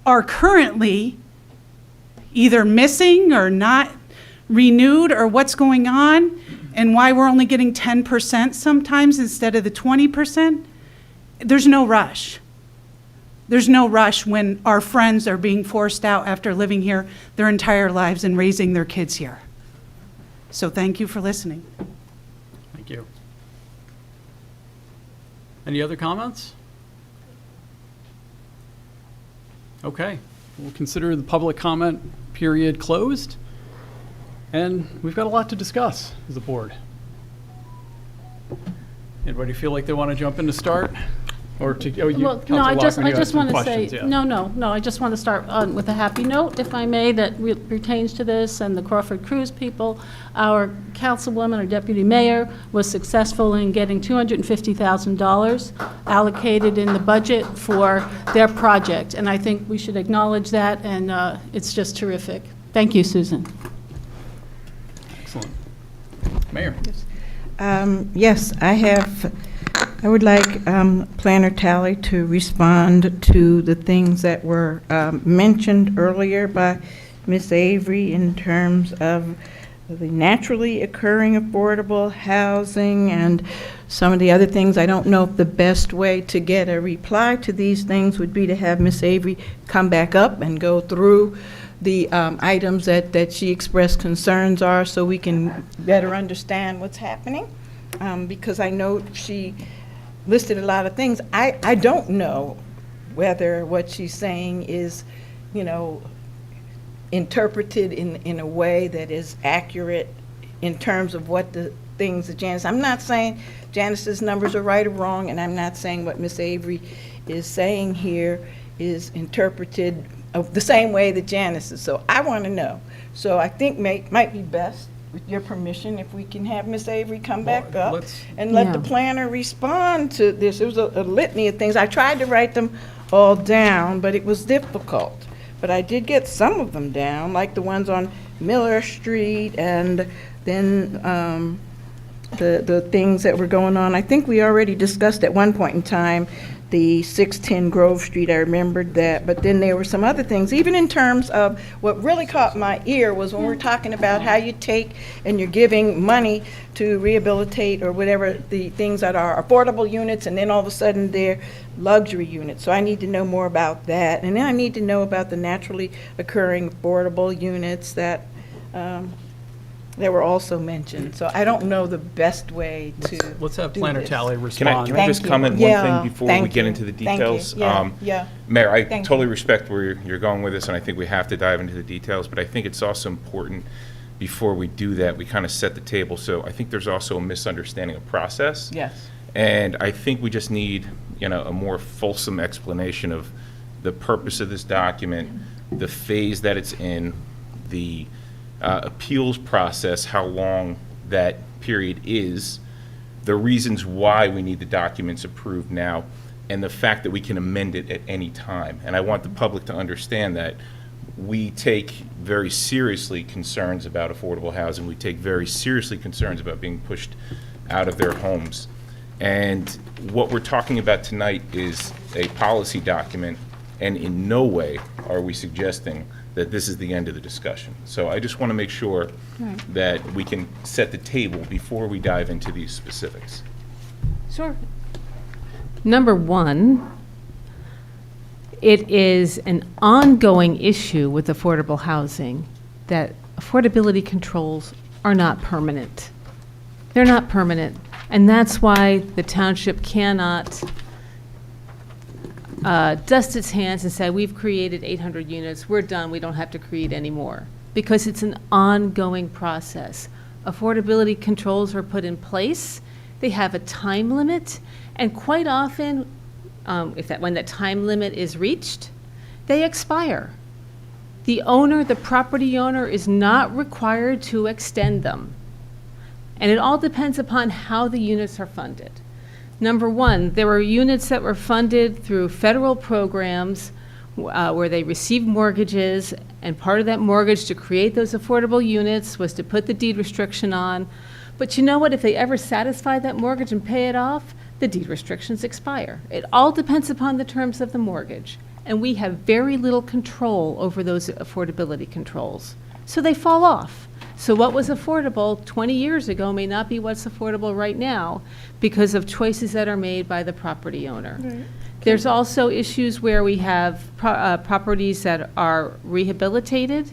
are currently either missing or not renewed, or what's going on, and why we're only getting 10% sometimes instead of the 20%. There's no rush. There's no rush when our friends are being forced out after living here their entire lives and raising their kids here. So thank you for listening. Thank you. Any other comments? Okay, we'll consider the public comment period closed. And we've got a lot to discuss as a board. Anybody feel like they want to jump in to start? Or to, Well, no, Councilor I just Lockman, you had some want to say, questions, yeah. no, I just want to start with a happy note, if I may, that pertains to this and the Crawford Cruise people. Our councilwoman, our deputy mayor, was successful in getting $250,000 allocated in the budget for their project, and I think we should acknowledge that, and it's just terrific. Thank you, Susan. Excellent. Mayor. Yes, I would like Planner Talley to respond to the things that were mentioned earlier by Ms. Avery in terms of the naturally occurring affordable housing and some of the other things. I don't know if the best way to get a reply to these things would be to have Ms. Avery come back up and go through the items that she expressed concerns are, so we can better understand what's happening. Because I know she listed a lot of things. I don't know whether what she's saying is, interpreted in a way that is accurate in terms of what the things that Janice, I'm not saying Janice's numbers are right or wrong, and I'm not saying what Ms. Avery is saying here is interpreted of the same way that Janice is. So I want to know. So I think might be best with your permission, if we can have Miss Avery come back Well, up let's- and let the Yeah. planner respond to this. It was a litany of things. I tried to write them all down, but it was difficult. But I did get some of them down, like the ones on Miller Street, and then the things that were going on. I think we already discussed at one point in time the 610 Grove Street. I remembered that. But then there were some other things, even in terms of what really caught my ear was when we're talking about how you take and you're giving money to rehabilitate or whatever the things that are affordable units, and then all of a sudden they're luxury units. So I need to know more about that. And then I need to know about the naturally occurring affordable units that were also mentioned. So I don't know the best way to Let's have do Planner this. Tally Can I respond. just Thank you. comment Yeah, one thing before we thank get you. into the Thank you. details? Yeah. Mayor, I Thank totally you. respect where you're going with this, and I think we have to dive into the details, but I think it's also important, before we do that, we kind of set the table. So I think there's also a misunderstanding of process. Yes. And I think we just need, a more fulsome explanation of the purpose of this document, the phase that it's in, the appeals process, how long that period is, the reasons why we need the documents approved now, and the fact that we can amend it at any time. And I want the public to understand that we take very seriously concerns about affordable housing. We take very seriously concerns about being pushed out of their homes. And what we're talking about tonight is a policy document, and in no way are we suggesting that this is the end of the discussion. So I just want to make sure that we can set the table before we dive into these specifics. Sure. Number one, it is an ongoing issue with affordable housing that affordability controls are not permanent. They're not permanent. And that's why the township cannot dust its hands and say, we've created 800 units, we're done, we don't have to create any more. Because it's an ongoing process. Affordability controls are put in place, they have a time limit, and quite often, when that time limit is reached, they expire. The owner, the property owner, is not required to extend them. And it all depends upon how the units are funded. Number one, there were units that were funded through federal programs where they received mortgages, and part of that mortgage to create those affordable units was to put the deed restriction on. But you know what? If they ever satisfy that mortgage and pay it off, the deed restrictions expire. It all depends upon the terms of the mortgage. And we have very little control over those affordability controls. So they fall off. So what was affordable 20 years ago may not be what's affordable right now because of choices that are made by the property owner. Right. There's also issues where we have properties that are rehabilitated.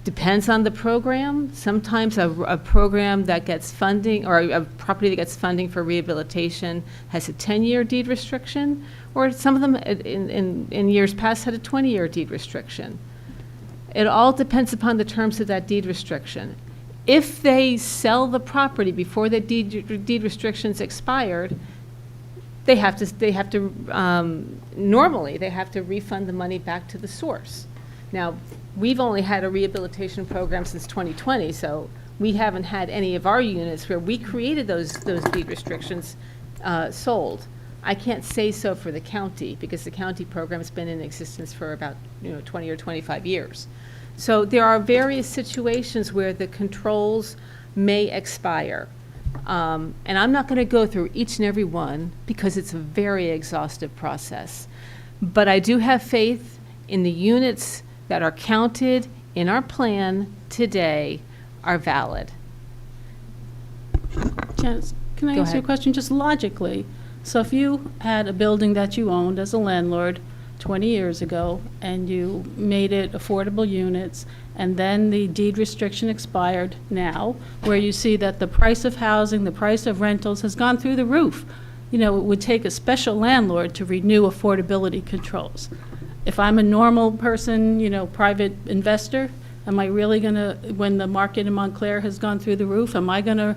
Depends on the program. Sometimes a program that gets funding, or a property that gets funding for rehabilitation has a 10-year deed restriction, or some of them in years past had a 20-year deed restriction. It all depends upon the terms of that deed restriction. If they sell the property before the deed restrictions expired, normally they have to refund the money back to the source. Now, we've only had a rehabilitation program since 2020, so we haven't had any of our units where we created those deed restrictions sold. I can't say so for the county because the county program's been in existence for about 20 or 25 years. So there are various situations where the controls may expire. And I'm not going to go through each and every one because it's a very exhaustive process. But I do have faith in the units that are counted in our plan today are valid. Janice, can I Go ask you a ahead. question, just logically? So if you had a building that you owned as a landlord 20 years ago, and you made it affordable units, and then the deed restriction expired now, where you see that the price of housing, the price of rentals has gone through the roof, it would take a special landlord to renew affordability controls. If I'm a normal person, private investor, am I really going to, when the market in Montclair has gone through the roof, am I going to,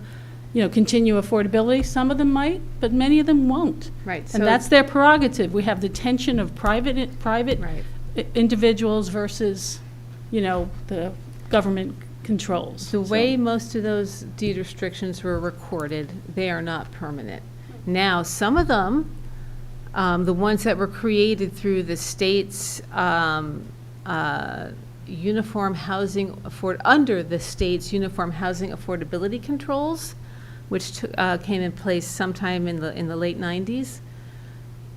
continue affordability? Some of them might, but many of them won't. Right. And So that's their prerogative. We have the tension of private Right. individuals versus, the government controls. The way most of those deed restrictions were recorded, they are not permanent. Now, some of them, the ones that were created through the state's uniform housing under the state's uniform housing affordability controls, which came in place sometime in the late 90s.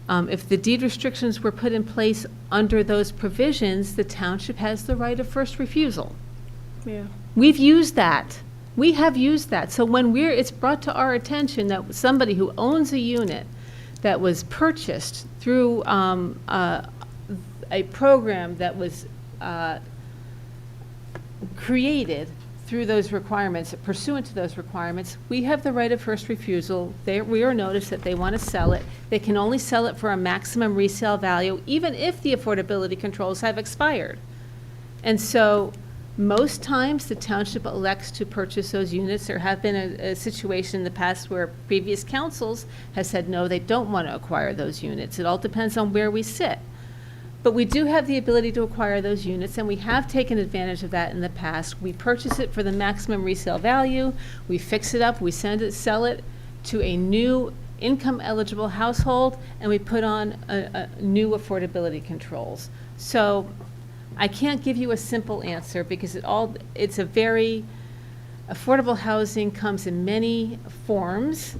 If the deed restrictions were put in place under those provisions, the township has the right of first refusal. Yeah. We've used that. We have used that. So when it's brought to our attention that somebody who owns a unit that was purchased through a program that was created through those requirements, pursuant to those requirements, we have the right of first refusal. We are noticed that they want to sell it. They can only sell it for a maximum resale value, even if the affordability controls have expired. And so most times, the township elects to purchase those units. There have been a situation in the past where previous councils have said, no, they don't want to acquire those units. It all depends on where we sit. But we do have the ability to acquire those units, and we have taken advantage of that in the past. We purchase it for the maximum resale value, we fix it up, we sell it to a new income-eligible household, and we put on a new affordability controls. So I can't give you a simple answer because it's a very, affordable housing comes in many forms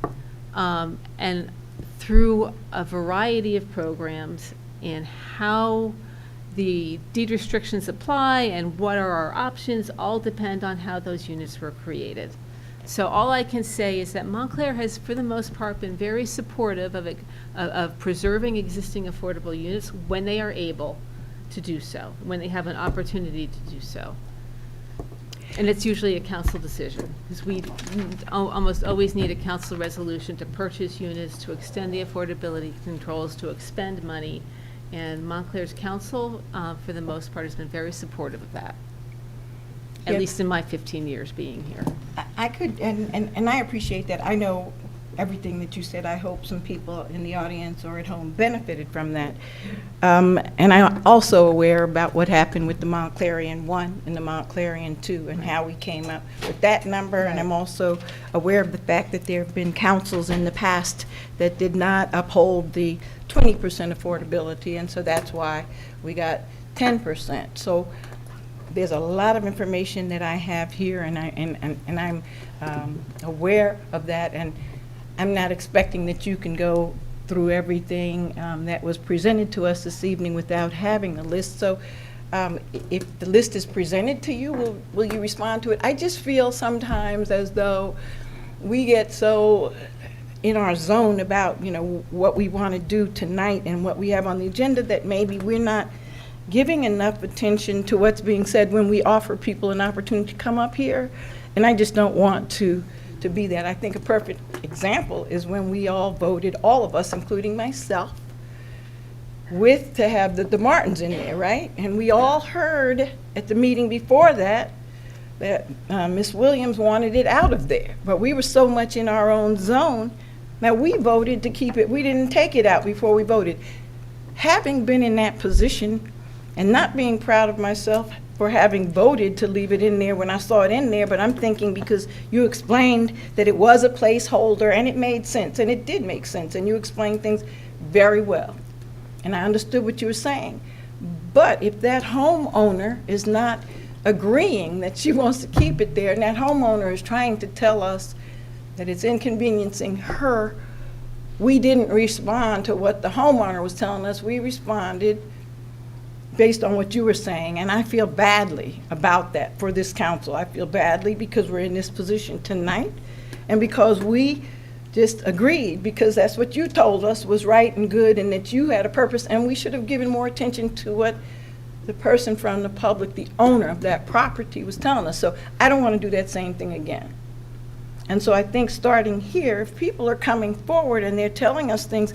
and through a variety of programs, and how the deed restrictions apply and what are our options all depend on how those units were created. So all I can say is that Montclair has, for the most part, been very supportive of preserving existing affordable units when they are able to do so, when they have an opportunity to do so. And it's usually a council decision, because we almost always need a council resolution to purchase units, to extend the affordability controls, to expend money. And Montclair's council, for the most part, has been very supportive of that, at least in my 15 years being here. I could, and I appreciate that. I know everything that you said. I hope some people in the audience or at home benefited from that. And I'm also aware about what happened with the Montclarian 1 and the Montclarian 2 and how we came up with that number. And I'm also aware of the fact that there have been councils in the past that did not uphold the 20% affordability, and so that's why we got 10%. So there's a lot of information that I have here, and I'm aware of that, and I'm not expecting that you can go through everything that was presented to us this evening without having a list. So if the list is presented to you, will you respond to it? I just feel sometimes as though we get so in our zone about, what we want to do tonight and what we have on the agenda that maybe we're not giving enough attention to what's being said when we offer people an opportunity to come up here. And I just don't want to be that. I think a perfect example is when we all voted, all of us, including myself, to have the Martins in there, right? And we all heard at the meeting before that Ms. Williams wanted it out of there. But we were so much in our own zone that we voted to keep it. We didn't take it out before we voted. Having been in that position and not being proud of myself for having voted to leave it in there when I saw it in there, but I'm thinking because you explained that it was a placeholder and it made sense, and it did make sense, and you explained things very well. And I understood what you were saying. But if that homeowner is not agreeing that she wants to keep it there, and that homeowner is trying to tell us that it's inconveniencing her, we didn't respond to what the homeowner was telling us. We responded based on what you were saying, and I feel badly about that for this council. I feel badly because we're in this position tonight, and because we just agreed, because that's what you told us was right and good, and that you had a purpose, and we should have given more attention to what the person from the public, the owner of that property, was telling us. So I don't want to do that same thing again. And so I think starting here, if people are coming forward and they're telling us things,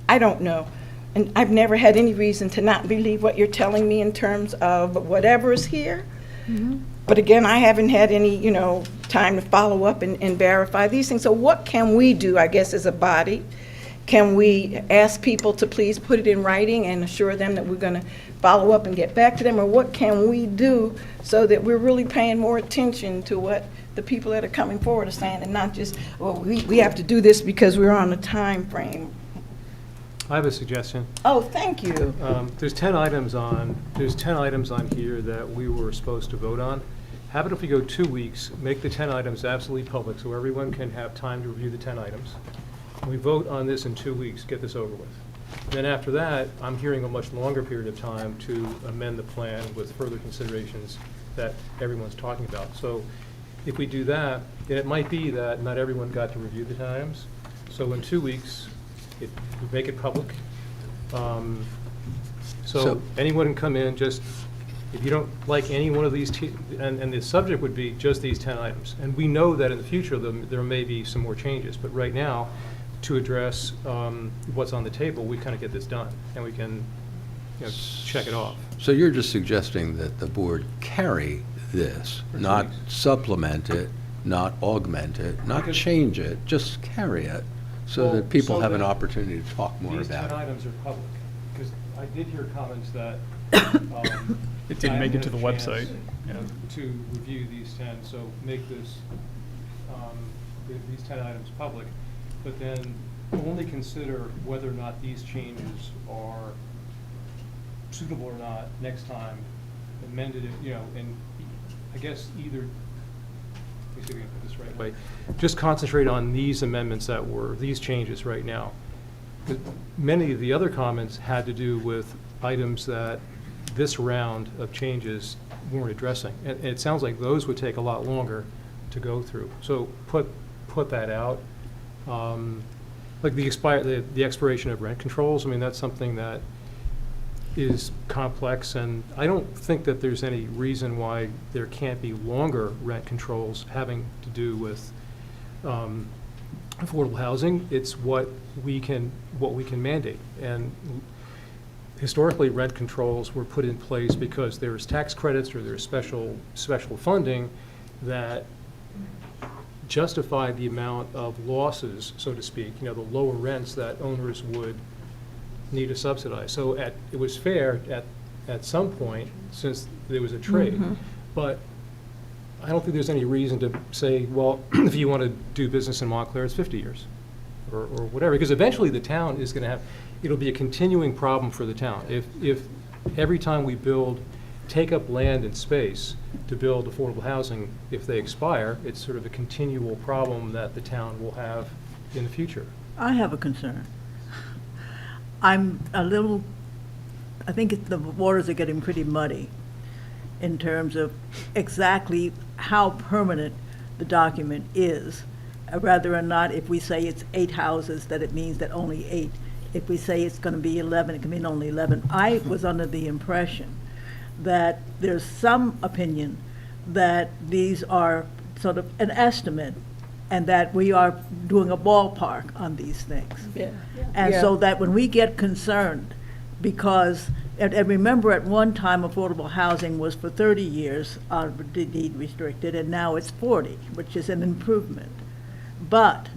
I don't know. And I've never had any reason to not believe what you're telling me in terms of whatever is here. Mm-hmm. But again, I haven't had any, time to follow up and verify these things. So what can we do, I guess, as a body, can we ask people to please put it in writing and assure them that we're going to follow up and get back to them? Or what can we do so that we're really paying more attention to what the people that are coming forward are saying, and not just, well, we have to do this because we're on a time frame? I have a suggestion. Oh, thank you. There's 10 items on here that we were supposed to vote on. Have it if we go 2 weeks, make the 10 items absolutely public so everyone can have time to review the 10 items. We vote on this in 2 weeks, get this over with. Then after that, I'm hearing a much longer period of time to amend the plan with further considerations that everyone's talking about. So if we do that, then it might be that not everyone got to review the 10 items. So in 2 weeks, we make it public. So anyone can come in, just, if you don't like any one of these, and the subject would be just these 10 items. And we know that in the future, there may be some more changes. But right now, to address what's on the table, we kind of get this done, and we can, check it off. So you're just suggesting that the board carry this, not supplement it, not augment it, not change it, just carry it, so that people have an opportunity to talk more These 10 about it. items are public, because I did hear comments that It didn't make it to the website. to review these 10, so make this, these 10 items public, but then only consider whether or not these changes are suitable or not next time, amended it, and I guess either, let me see if I can put this right way, just concentrate on these amendments that were, these changes right now. Many of the other comments had to do with items that this round of changes weren't addressing. And it sounds like those would take a lot longer to go through. So put that out. Like the expiration of rent controls, I mean, that's something that is complex, and I don't think that there's any reason why there can't be longer rent controls having to do with affordable housing. It's what we can mandate. And historically, rent controls were put in place because there's tax credits or there's special funding that justify the amount of losses, so to speak, the lower rents that owners would need to subsidize. So it was fair at some point, since there was a trade. But I don't think there's any reason to say, well, if you want to do business in Montclair, it's 50 years or whatever, because eventually the town is going to have, it'll be a continuing problem for the town. If every time we take up land and space to build affordable housing, if they expire, it's sort of a continual problem that the town will have in the future. I have a concern. I think the waters are getting pretty muddy in terms of exactly how permanent the document is, rather or not if we say it's 8 houses, that it means that only 8. If we say it's going to be 11, it can mean only 11. I was under the impression that there's some opinion that these are sort of an estimate and that we are doing a ballpark on these things. Yeah. And so that when we get concerned, because, and remember at one time affordable housing was for 30 years, deed restricted, and now it's 40, which is an improvement. But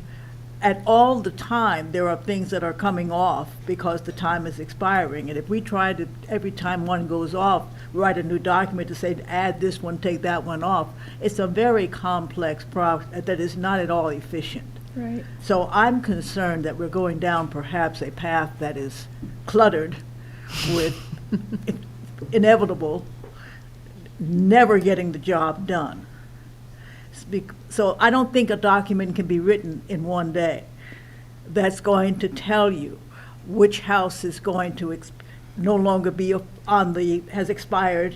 at all the time, there are things that are coming off because the time is expiring. And if we try to, every time one goes off, write a new document to say, add this one, take that one off, it's a very complex process that is not at all efficient. Right. So I'm concerned that we're going down perhaps a path that is cluttered with inevitable, never getting the job done. So I don't think a document can be written in one day that's going to tell you which house is going to no longer be has expired,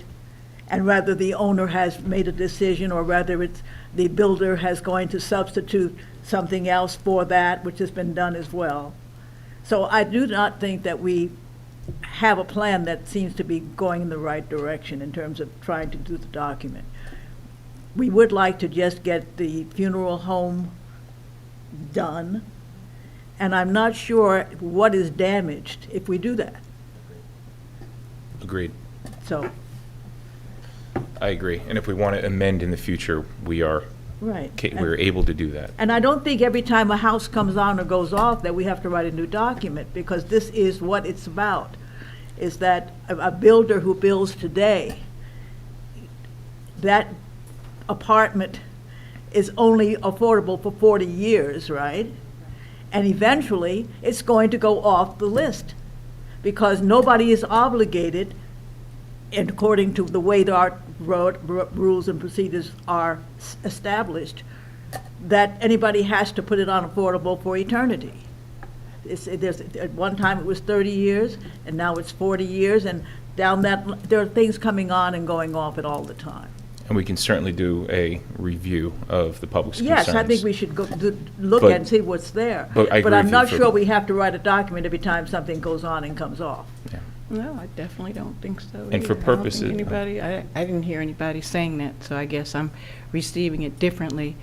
and rather the owner has made a decision, or rather it's the builder has going to substitute something else for that, which has been done as well. So I do not think that we have a plan that seems to be going in the right direction in terms of trying to do the document. We would like to just get the funeral home done, and I'm not sure what is damaged if we do that. Agreed. So, I agree. And if we want to amend in the future, we are Right. we're able to do that. And I don't think every time a house comes on or goes off that we have to write a new document, because this is what it's about, is that a builder who builds today, that apartment is only affordable for 40 years, right? And eventually, it's going to go off the list, because nobody is obligated, and according to the way our rules and procedures are established, that anybody has to put it on affordable for eternity. At one time, it was 30 years, and now it's 40 years, and there are things coming on and going off it all the time. And we can certainly do a review of the public's concerns. Yes, I think we should look But- at and see what's there. but I agree I'm with not you sure for- we have to write a document every time something goes on and comes off. No, I definitely don't think so. And for either. purposes- I didn't hear anybody saying that, so I guess I'm receiving it differently.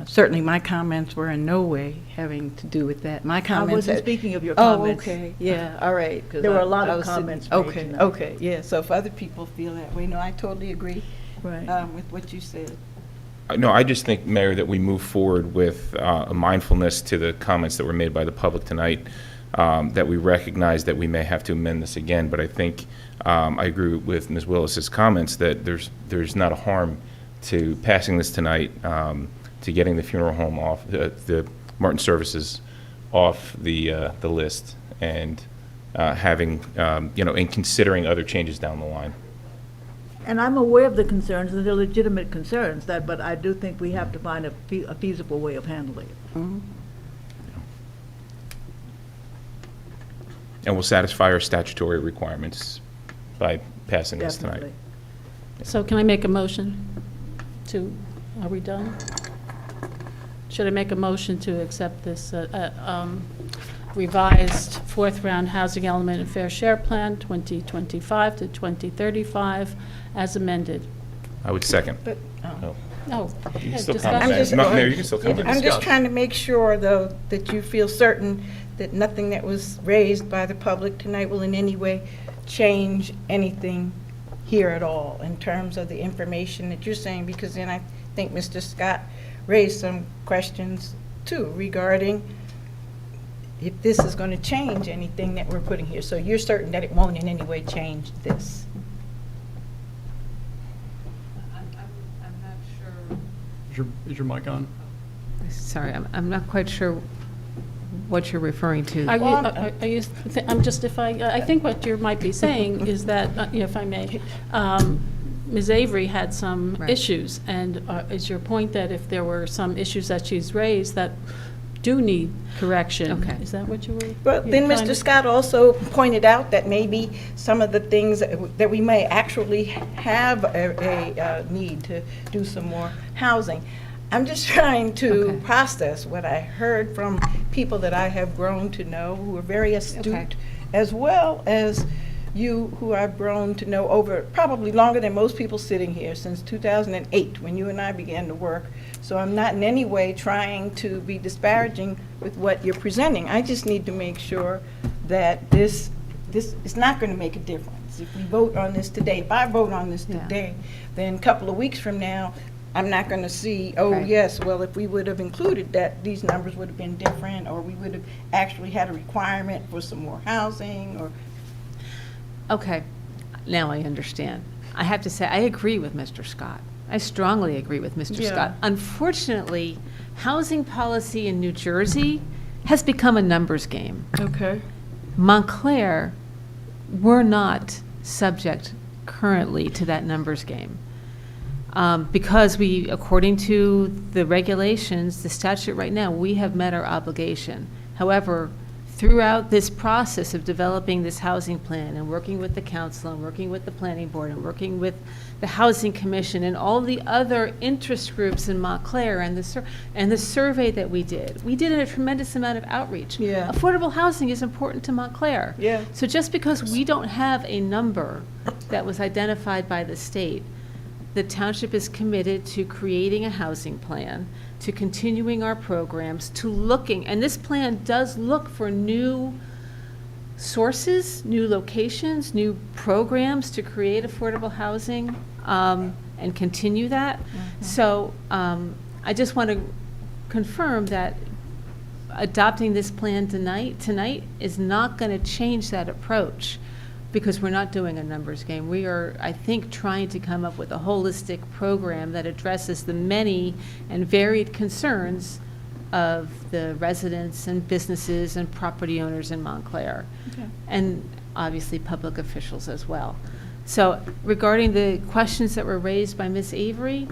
Certainly, my comments were in no way having to do with that. My I comments. wasn't speaking of your comments. Oh, okay, yeah, all right. 'cause There were a I- lot I of was sitting- comments made Okay, tonight. okay, yeah, so if other people feel that way, no, I totally agree Right. with what you said. No, I just think, Mayor, that we move forward with a mindfulness to the comments that were made by the public tonight, that we recognize that we may have to amend this again, but I think I agree with Ms. Willis's comments that there's not a harm to passing this tonight, to getting the funeral home off, the Martin Services off the list, and having, and considering other changes down the line. And I'm aware of the concerns, and they're legitimate concerns, but I do think we have to find a feasible way of handling it. And we'll satisfy our statutory requirements by passing this tonight. Definitely. So can I make a motion are we done? Should I make a motion to accept this revised fourth-round housing element and fair share plan, 2025 to 2035, as amended? I would second. But, Oh, You can yeah, still discussion. comment. No, Mayor, you can still comment. I'm just trying to make sure, though, that you feel certain that nothing that was raised by the public tonight will in any way change anything here at all in terms of the information that you're saying, because then I think Mr. Scott raised some questions too regarding if this is going to change anything that we're putting here. So you're certain that it won't in any way change this? I'm not sure. Is your mic on? Sorry, I'm not quite sure what you're referring to. I think what you might be saying is that, if I may, Ms. Avery had some Right. issues, and is your point that if there were some issues that she's raised that do need correction? Okay. Is that what you were? Well, then you're Mr. trying to- Scott also pointed out that maybe some of the things that we may actually have a need to do some more housing. I'm just trying to Okay. process what I heard from people that I have grown to know, who are very astute, Okay. as well as you, who I've grown to know over probably longer than most people sitting here, since 2008, when you and I began to work. So I'm not in any way trying to be disparaging with what you're presenting. I just need to make sure that this is not going to make a difference. If we vote on this today, if I vote on this Yeah. today, then a couple of weeks from now, I'm not going to see, oh, Right. yes, well, if we would have included that, these numbers would have been different, or we would have actually had a requirement for some more housing, or Okay, now I understand. I have to say, I agree with Mr. Scott. I strongly agree with Mr. Yeah. Scott. Unfortunately, housing policy in New Jersey has become a numbers game. Okay. Montclair, we're not subject currently to that numbers game. Because we, according to the regulations, the statute right now, we have met our obligation. However, throughout this process of developing this housing plan and working with the council and working with the planning board and working with the housing commission and all the other interest groups in Montclair and the survey that we did a tremendous amount of outreach. Yeah. Affordable housing is important to Montclair. Yeah. So just because we don't have a number that was identified by the state, the township is committed to creating a housing plan, to continuing our programs, to looking, and this plan does look for new sources, new locations, new programs to create affordable housing, and continue that. So I'm I just want to confirm that adopting this plan tonight is not going to change that approach, because we're not doing a numbers game. We are, I think, trying to come up with a holistic program that addresses the many and varied concerns of the residents and businesses and property owners in Montclair. Okay. And obviously public officials as well. So regarding the questions that were raised by Ms. Avery,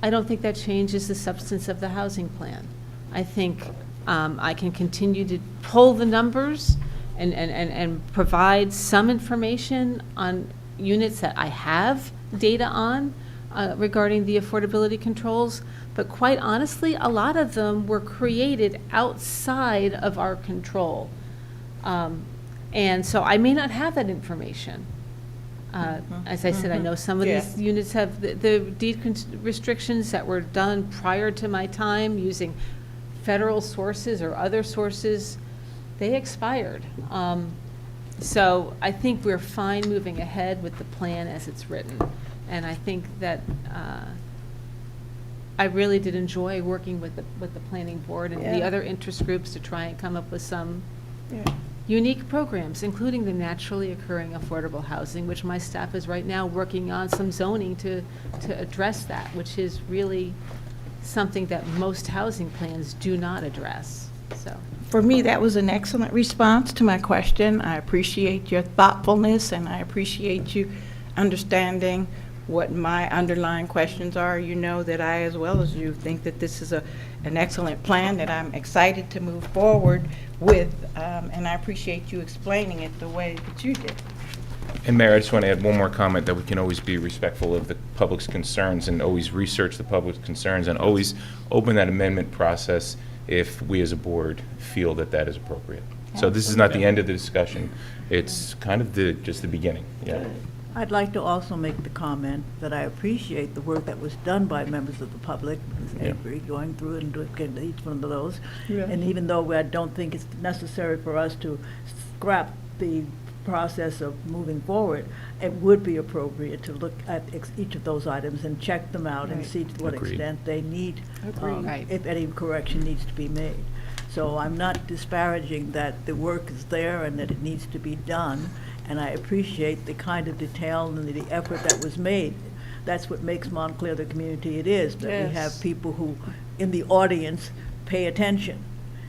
I don't think that changes the substance of the housing plan. I think I can continue to pull the numbers and provide some information on units that I have data on regarding the affordability controls, but quite honestly, a lot of them were created outside of our control. And so I may not have that information. As I said, I know some of these units have the deed restrictions that were done prior to my time using federal sources or other sources. They expired. So I think we're fine moving ahead with the plan as it's written. And I think that I really did enjoy working with the planning board and the other interest groups to try and come up with some unique programs, including the naturally occurring affordable housing, which my staff is right now working on some zoning to address that, which is really something that most housing plans do not address. So. For me, that was an excellent response to my question. I appreciate your thoughtfulness, and I appreciate you understanding what my underlying questions are. You know that I, as well as you, think that this is an excellent plan that I'm excited to move forward with, and I appreciate you explaining it the way that you did. And Mayor, I just want to add one more comment, that we can always be respectful of the public's concerns and always research the public's concerns and always open that amendment process if we as a board feel that that is appropriate. So this is not the end of the discussion. It's kind of just the beginning. Yeah. I'd like to also make the comment that I appreciate the work that was done by members of the public, Ms. Avery, going through and looking at each one of those. Yeah. And even though I don't think it's necessary for us to scrap the process of moving forward, it would be appropriate to look at each of those items and check them out and see to what Agreed. extent they need, Right. if any correction needs to be made. So I'm not disparaging that the work is there and that it needs to be done, and I appreciate the kind of detail and the effort that was made. That's what makes Montclair the community it is, that we have people who, in the audience, pay attention,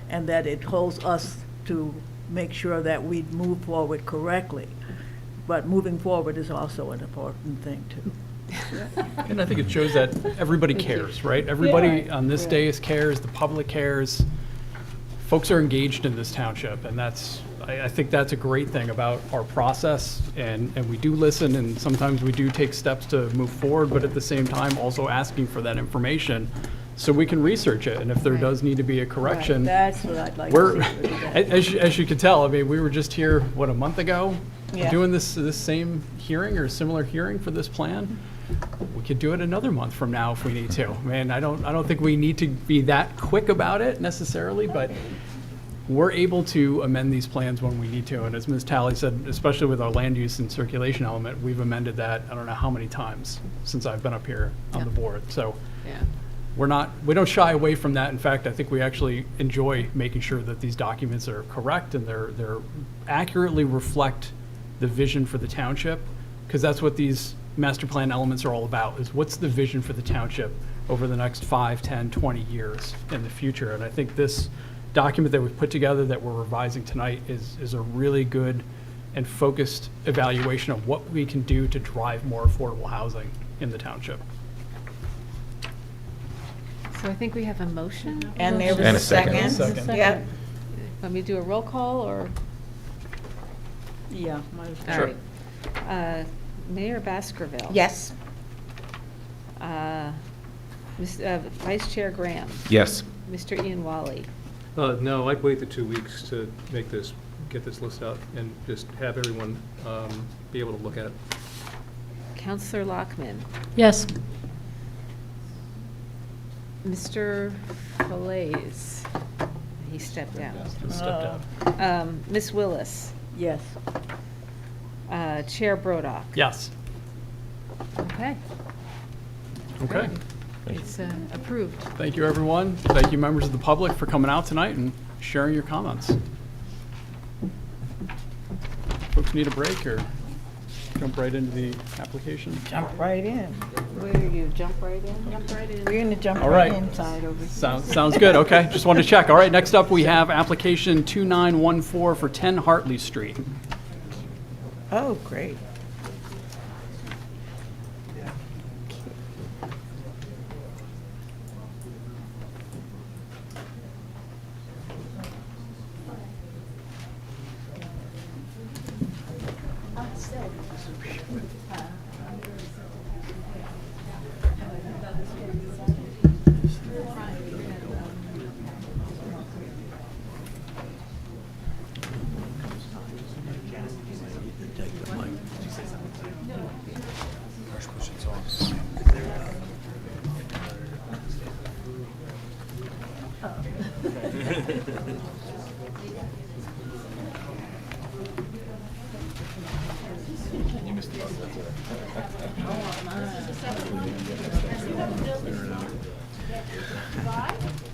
and that it holds us to make sure that we move forward correctly. But moving forward is also an important thing, too. And I think it shows that everybody cares, right? Everybody on this dais cares, the public cares. Folks are engaged in this township, and I think that's a great thing about our process, and we do listen, and sometimes we do take steps to move forward, but at the same time, also asking for that information so we can research it, and if there does need to be a correction. That's what I'd like to see. As you can tell, I mean, we were just here, what, a month ago? Yeah. Doing this same hearing or similar hearing for this plan. We could do it another month from now if we need to. Man, I don't think we need to be that quick about it necessarily, but we're able to amend these plans when we need to. And as Ms. Talley said, especially with our land use and circulation element, we've amended that I don't know how many times since I've been up here on the board. So we don't shy away from that. In fact, I think we actually enjoy making sure that these documents are correct and they're accurately reflect the vision for the township, because that's what these master plan elements are all about, is what's the vision for the township over the next 5, 10, 20 years in the future. And I think this document that we've put together that we're revising tonight is a really good and focused evaluation of what we can do to drive more affordable housing in the township. So I think we have a motion. And there was And a a second. second. Second. Yep. Let me do a roll call, or? Yeah. All right. Mayor Baskerville. Yes. Vice Chair Graham. Yes. Mr. Ian Wally. No, I'd wait the 2 weeks to get this list out and just have everyone be able to look at it. Counselor Lockman. Yes. Mr. Falaise. He stepped out. Stepped out. Ms. Willis. Yes. Chair Brodock. Yes. Okay. Okay. It's approved. Thank you, everyone. Thank you, members of the public, for coming out tonight and sharing your comments. Folks need a break or jump right into the application? Jump right in. Where are you? Jump right in? Jump right in. We're in the jump All right right. inside over here. Sounds good. Okay, just wanted to check. All right, next up we have application 2914 for 10 Hartley Street. Oh, great.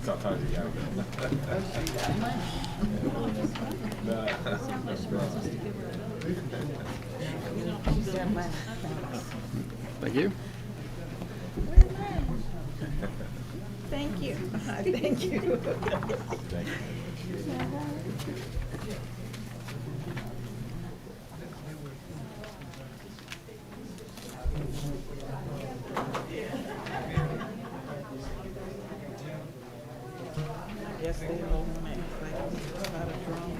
Sometimes you gotta Thank you. Thank you. Thank you. Yes, they all make like not a drum.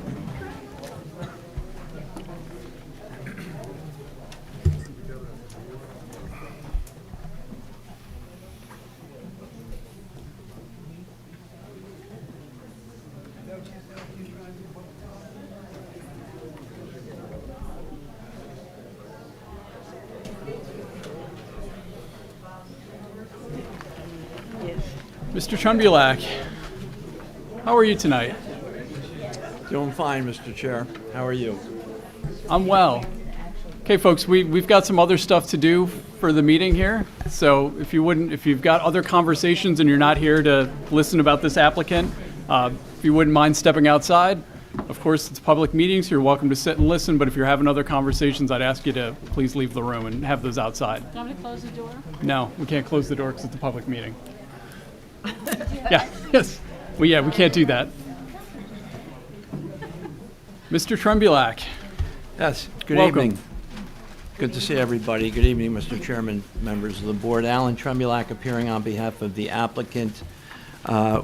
Mr. Chunbulak, how are you tonight? Doing fine, Mr. Chair. How are you? I'm well. Okay, folks, we've got some other stuff to do for the meeting here. So if you've got other conversations and you're not here to listen about this applicant, if you wouldn't mind stepping outside. Of course, it's a public meeting, so you're welcome to sit and listen, but if you're having other conversations, I'd ask you to please leave the room and have those outside. Do you want me to close the door? No, we can't close the door because it's a public meeting. Yeah, yes. Well, yeah, we can't do that. Mr. Trembulak. Yes, good Welcome. evening. Good to see everybody. Good evening, Mr. Chairman, members of the board. Alan Trembulak appearing on behalf of the applicant,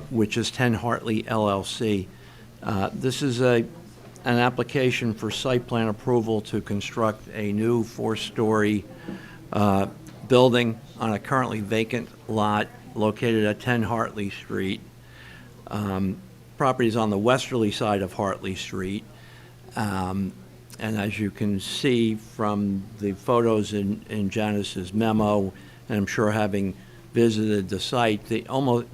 which is 10 Hartley LLC. This is an application for site plan approval to construct a new 4-story building on a currently vacant lot located at 10 Hartley Street. Property is on the westerly side of Hartley Street. And as you can see from the photos in Janice's memo, and I'm sure having visited the site,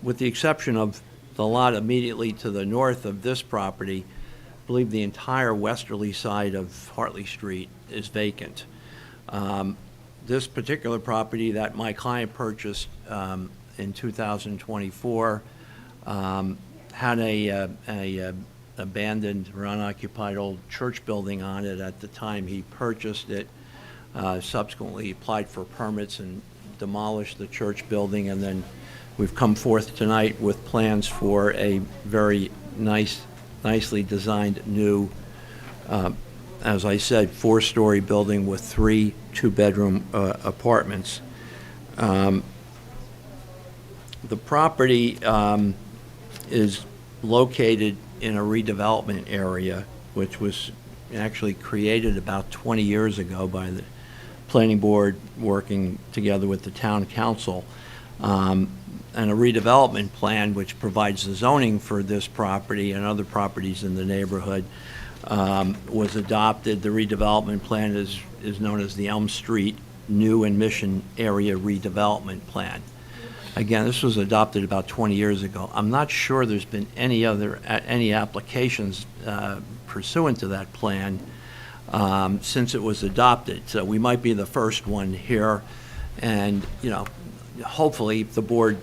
with the exception of the lot immediately to the north of this property, I believe the entire westerly side of Hartley Street is vacant. This particular property that my client purchased in 2024 had a abandoned or unoccupied old church building on it at the time he purchased it. Subsequently applied for permits and demolished the church building, and then we've come forth tonight with plans for a very nicely designed new, as I said, 4-story building with 3 2-bedroom apartments. The property is located in a redevelopment area, which was actually created about 20 years ago by the planning board working together with the town council. And a redevelopment plan which provides the zoning for this property and other properties in the neighborhood was adopted. The redevelopment plan is known as the Elm Street New and Mission Area Redevelopment Plan. Again, this was adopted about 20 years ago. I'm not sure there's been any applications pursuant to that plan since it was adopted. So we might be the first one here. And, hopefully, if the board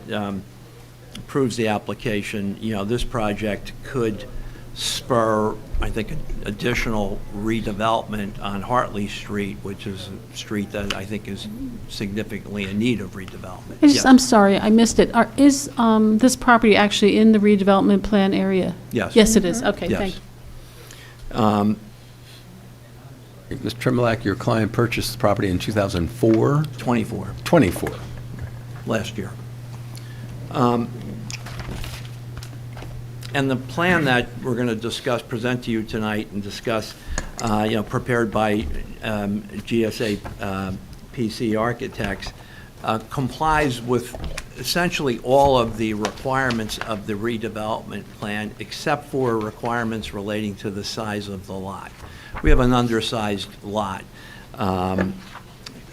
approves the application, this project could spur, I think, additional redevelopment on Hartley Street, which is a street that I think is significantly in need of redevelopment. Yes. I'm sorry, I missed it. Is this property actually in the redevelopment plan area? Yes. Yes, it is. Okay, Yes. thank you. Mr. Trimmelak, your client purchased the property in 2004? 24. 24. Last year. And the plan that we're going to discuss, present to you tonight and discuss, prepared by GSA PC Architects, complies with essentially all of the requirements of the redevelopment plan, except for requirements relating to the size of the lot. We have an undersized lot. Our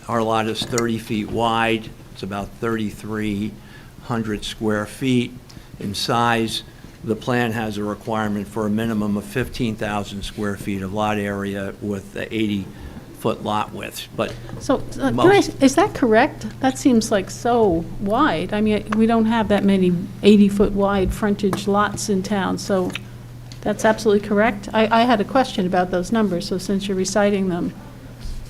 lot is 30 feet wide. It's about 3,300 square feet in size. The plan has a requirement for a minimum of 15,000 square feet of lot area with 80-foot lot width. But So, is that correct? That seems like so wide. I mean, we don't have that many 80-foot wide frontage lots in town, so that's absolutely correct? I had a question about those numbers, so since you're reciting them.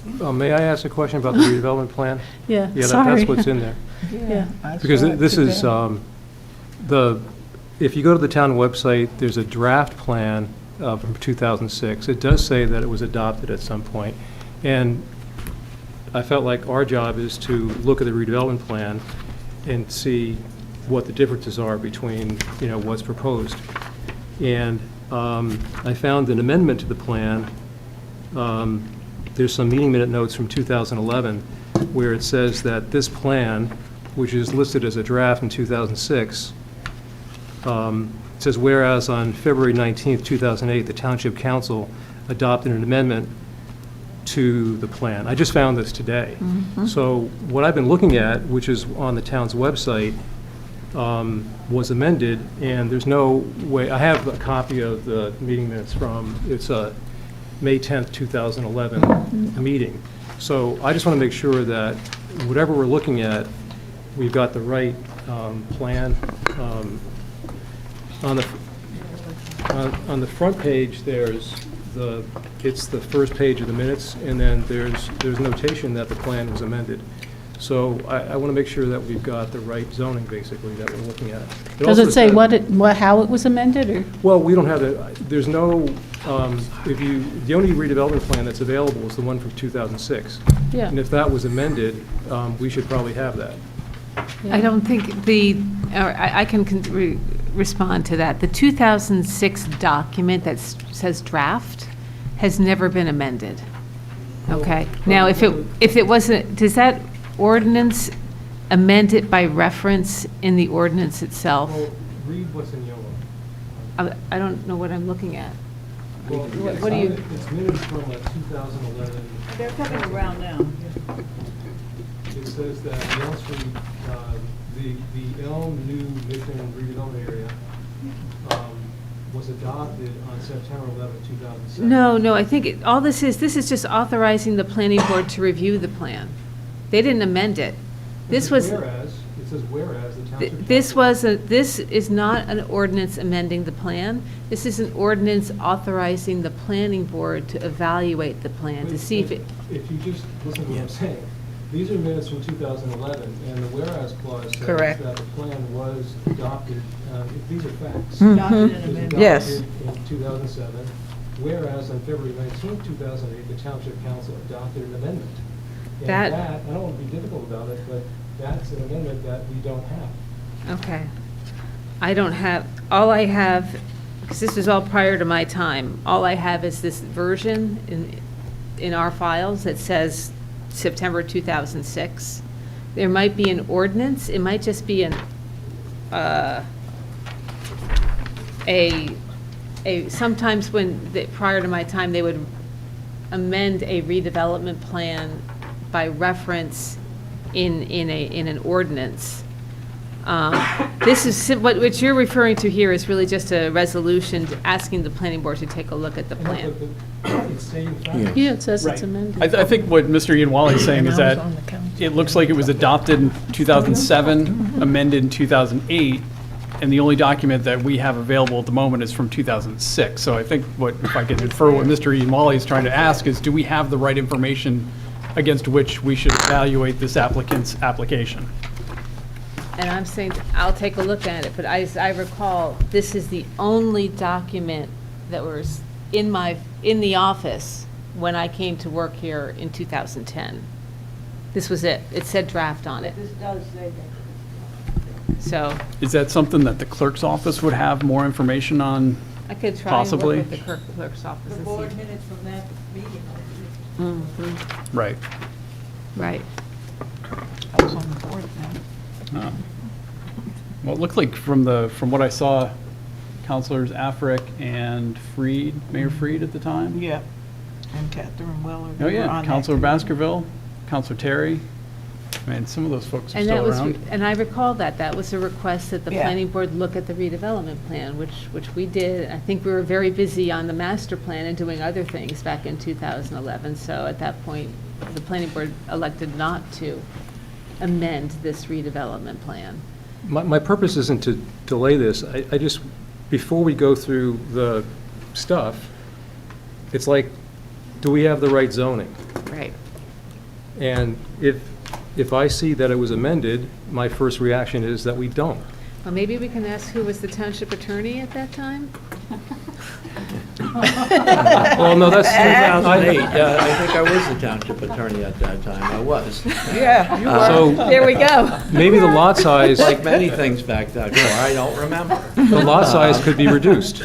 May I ask a question about the redevelopment plan? Yeah, Yeah, sorry. that's what's in there. Yeah. Because this is, if you go to the town website, there's a draft plan from 2006. It does say that it was adopted at some point. And I felt like our job is to look at the redevelopment plan and see what the differences are between, what's proposed. And I found an amendment to the plan. There's some meeting minute notes from 2011 where it says that this plan, which is listed as a draft in 2006, it says, whereas on February 19th, 2008, the Township Council adopted an amendment to the plan. I just found this today. So what I've been looking at, which is on the town's website, was amended, and there's no way, I have a copy of the meeting minutes from, it's a May 10th, 2011 meeting. So I just want to make sure that whatever we're looking at, we've got the right plan. On the front page, it's the first page of the minutes, and then there's notation that the plan was amended. So I want to make sure that we've got the right zoning, basically, that we're looking at. Does it say how it was amended, or? Well, we don't have there's no, the only redevelopment plan that's available is the one from 2006. Yeah. And if that was amended, we should probably have that. I don't think I can respond to that. The 2006 document that says draft has never been amended. Okay? Now, if it wasn't, does that ordinance amend it by reference in the ordinance itself? Well, read what's in yellow. I don't know what I'm looking at. Well, What do you? It's minutes from 2011. They're coming around now. It says that the Elm Street, the Elm New Mission redevelopment area was adopted on September 11, 2007. No, I think all this is just authorizing the planning board to review the plan. They didn't amend it. This was. Whereas, it says whereas the township. This is not an ordinance amending the plan. This is an ordinance authorizing the planning board to evaluate the plan, to see if it. If you just listen to what I'm saying, these are minutes from 2011, and the whereas clause says Correct. that the plan was adopted, these are facts. Adopted and It was amended. Yes. adopted in 2007, whereas on February 19, 2008, the Township Council adopted an amendment. And That- I don't want to be difficult about it, but that's an amendment that we don't have. Okay. I don't have, all I have, because this was all prior to my time, all I have is this version in our files that says September 2006. There might be an ordinance, it might just be sometimes prior to my time, they would amend a redevelopment plan by reference in an ordinance. This is, what you're referring to here is really just a resolution asking the planning board to take a look at the plan. Yeah, it says it's Right. amended. I think what Mr. Ianwali is saying is that it looks like it was adopted in 2007, amended in 2008, and the only document that we have available at the moment is from 2006. So I think if I can infer what Mr. Ianwali is trying to ask is, do we have the right information against which we should evaluate this applicant's application? And I'm saying, I'll take a look at it, but as I recall, this is the only document that was in the office when I came to work here in 2010. This was it. It said draft on it. This does say that. So Is that something that the clerk's office would have more information on? I could try Possibly. and work with the clerk's office The and board see. minutes from that meeting. Mhm. Right. Right. I was on the board then. Oh. Well, it looked like from what I saw, Councilors Afric and Freed, Mayor Freed at the time. Yeah, and Catherine Weller. Oh, yeah, Councilor Baskerville, Councilor Terry. Man, some of those folks are And that still was, around. and I recall that was a request that the Yeah. planning board look at the redevelopment plan, which we did. I think we were very busy on the master plan and doing other things back in 2011. So at that point, the planning board elected not to amend this redevelopment plan. My purpose isn't to delay this. I just, before we go through the stuff, it's like, do we have the right zoning? Right. And if I see that it was amended, my first reaction is that we don't. Well, maybe we can ask who was the township attorney at that time? Well, no, that's. 2008, yeah, I think I was the township attorney at that time, I was. Yeah, you So- were. There we go. Maybe the lot size, Like many things back then, I don't remember. the lot size could be reduced.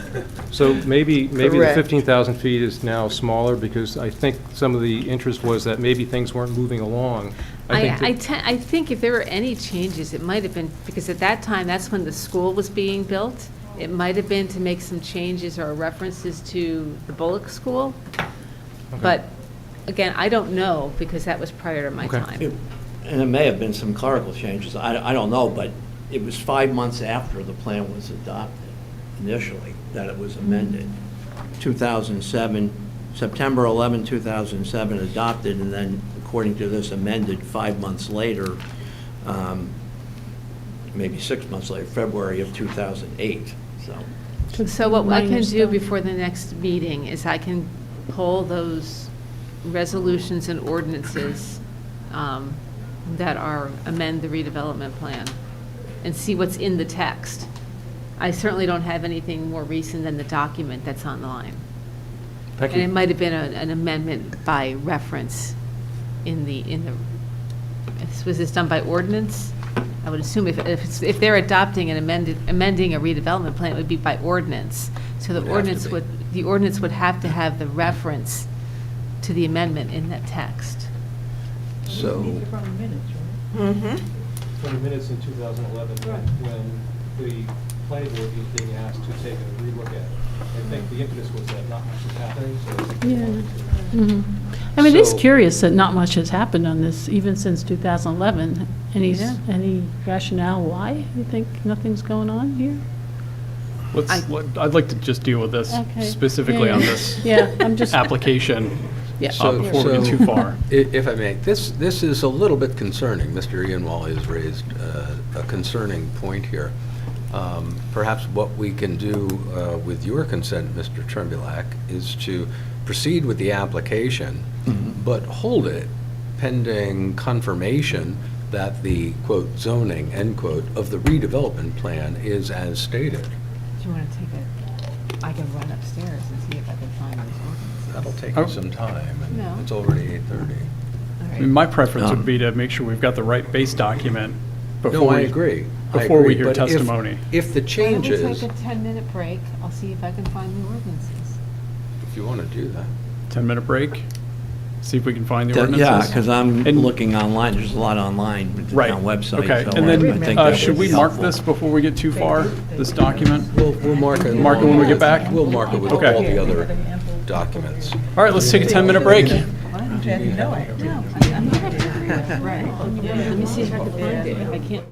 So maybe the Correct. 15,000 feet is now smaller, because I think some of the interest was that maybe things weren't moving along. I think if there were any changes, it might have been, because at that time, that's when the school was being built. It might have been to make some changes or references to the Bullock School. But again, I don't know, because that was prior to my Okay. time. And it may have been some clerical changes, I don't know, but it was 5 months after the plan was adopted initially that it was amended. 2007, September 11, 2007 adopted, and then according to this amended 5 months later, maybe 6 months later, February of 2008, so. So what I can Minus do the- before the next meeting is I can pull those resolutions and ordinances that are amend the redevelopment plan and see what's in the text. I certainly don't have anything more recent than the document that's online. Thank And it you. might have been an amendment by reference in the, was this done by ordinance? I would assume if they're adopting and amending a redevelopment plan, it would be by ordinance. So the Would have to ordinance be. the ordinance would have to have the reference to the amendment in that text. So, From the minutes, right? Mm-hmm. From the minutes in 2011, when the planning board was being asked to take a relook at it. I think the impetus was that not much was happening, so I think they Yeah. wanted to. Mhm. I mean, it's So- curious that not much has happened on this, even since 2011. Yeah. Any rationale why you think nothing's going on here? I'd like to just deal with this Okay. specifically Yeah, on yeah. this Yeah, I'm just, application yeah. before we get too far. If I may, this is a little bit concerning. Mr. Ianwali has raised a concerning point here. Perhaps what we can do with your consent, Mr. Trembulac, is to proceed with the application, but hold it pending confirmation that the, quote, zoning, end quote, of the redevelopment plan is as stated. Do you want to take it? I can run upstairs and see if I can find those ordinances. That'll take Oh. you some time, No. and it's already 8:30. All I mean, my preference would be to make sure we've got the right base document No, before I we, agree. before we hear But if- testimony. If the Why don't changes, we take a 10-minute break? I'll see if I can find the ordinances. if you want to do that. 10-minute break, see if we can find the ordinances. Yeah, because I'm And- looking online, there's a lot online with the Right, town website. okay. so And I then, think that should would we be mark helpful. this before we get too far, this document? We'll mark it. Mark it when we get back? We'll mark it with all Okay. the other documents. All right, let's take a 10-minute break. No, I'm not. Right. Let me see if I can find it. If I can't.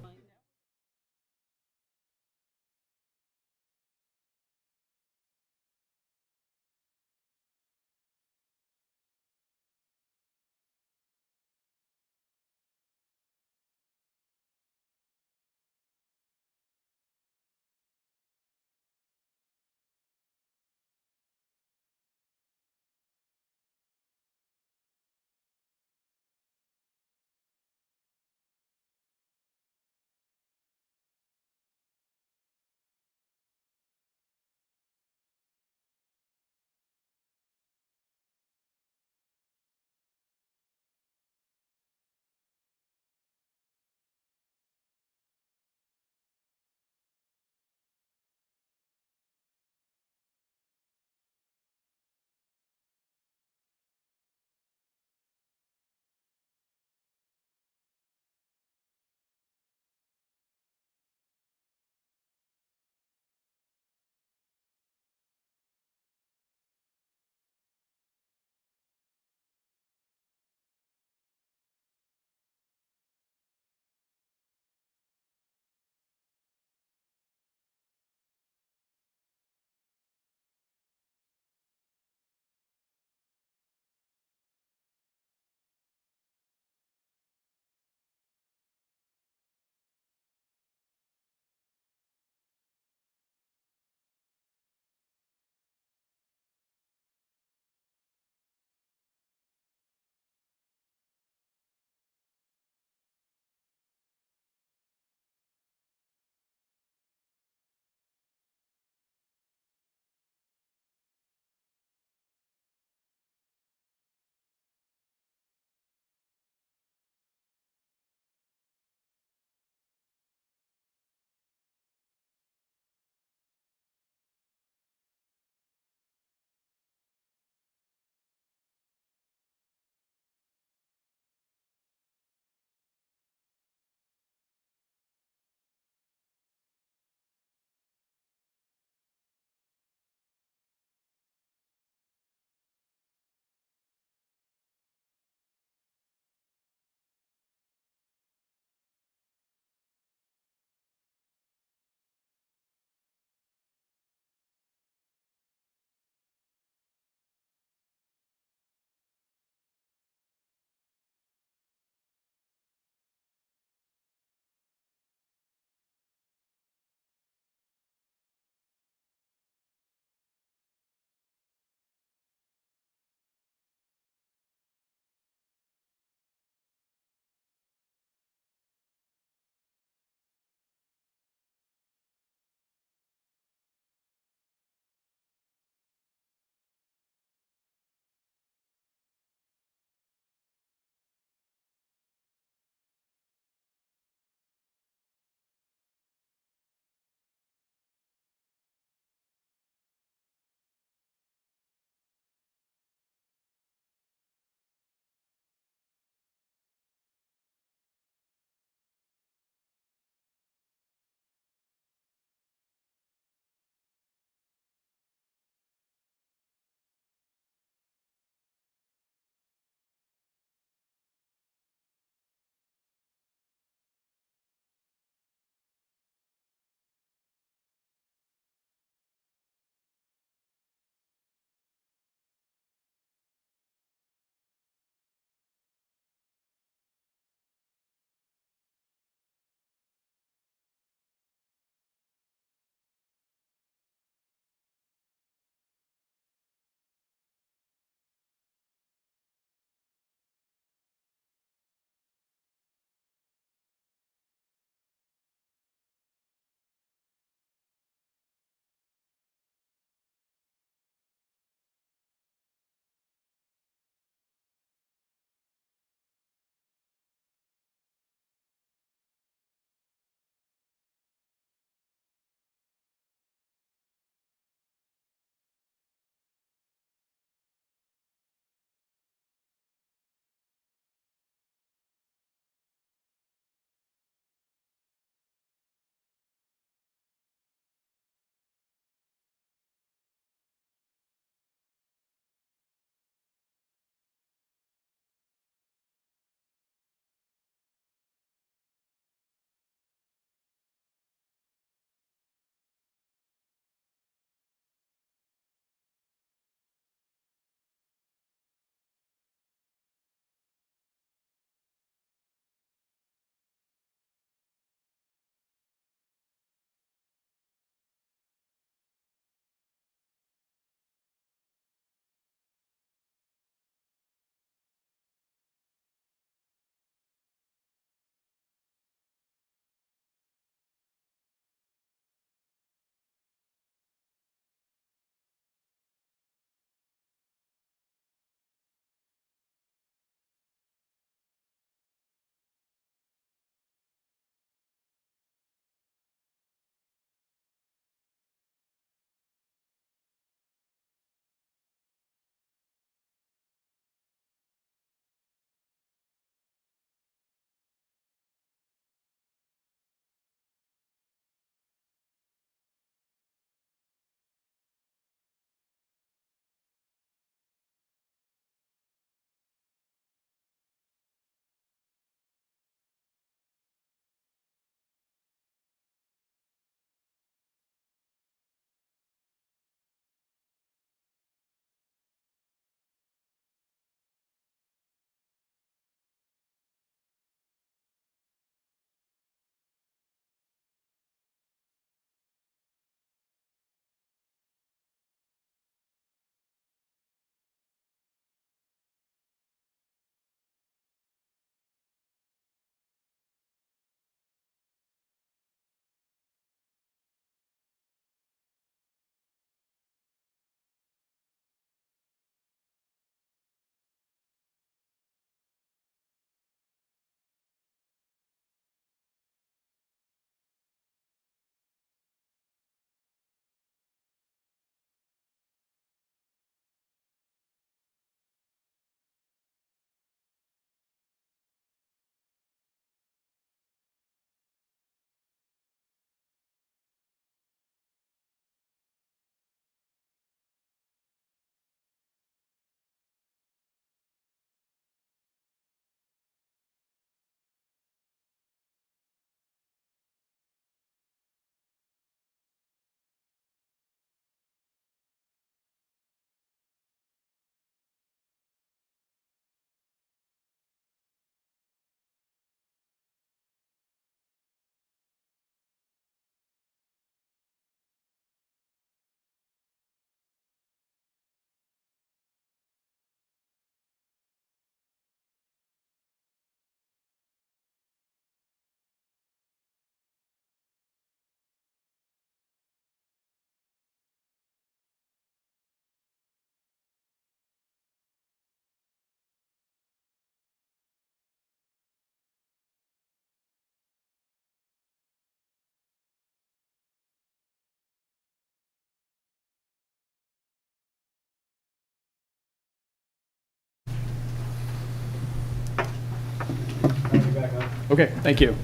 Okay, thank you.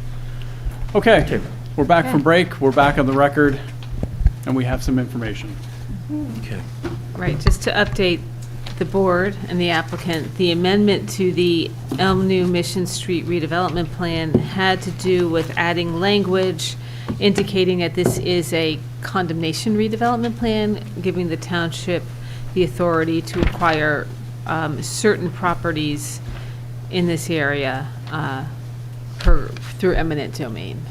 Okay, we're back from break, we're back on the record, and we have some information. Okay. Right, just to update the board and the applicant, the amendment to the Elm New Mission Street redevelopment plan had to do with adding language indicating that this is a condemnation redevelopment plan, giving the township the authority to acquire certain properties in this area through eminent domain.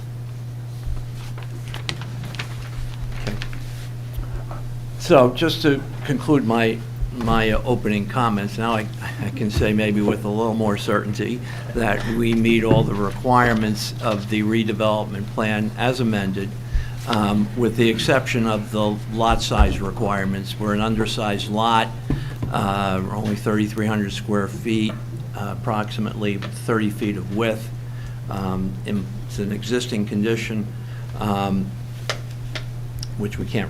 So just to conclude my opening comments, now I can say maybe with a little more certainty that we meet all the requirements of the redevelopment plan as amended, with the exception of the lot size requirements. We're an undersized lot, we're only 3,300 square feet, approximately 30 feet of width. It's an existing condition, which we can't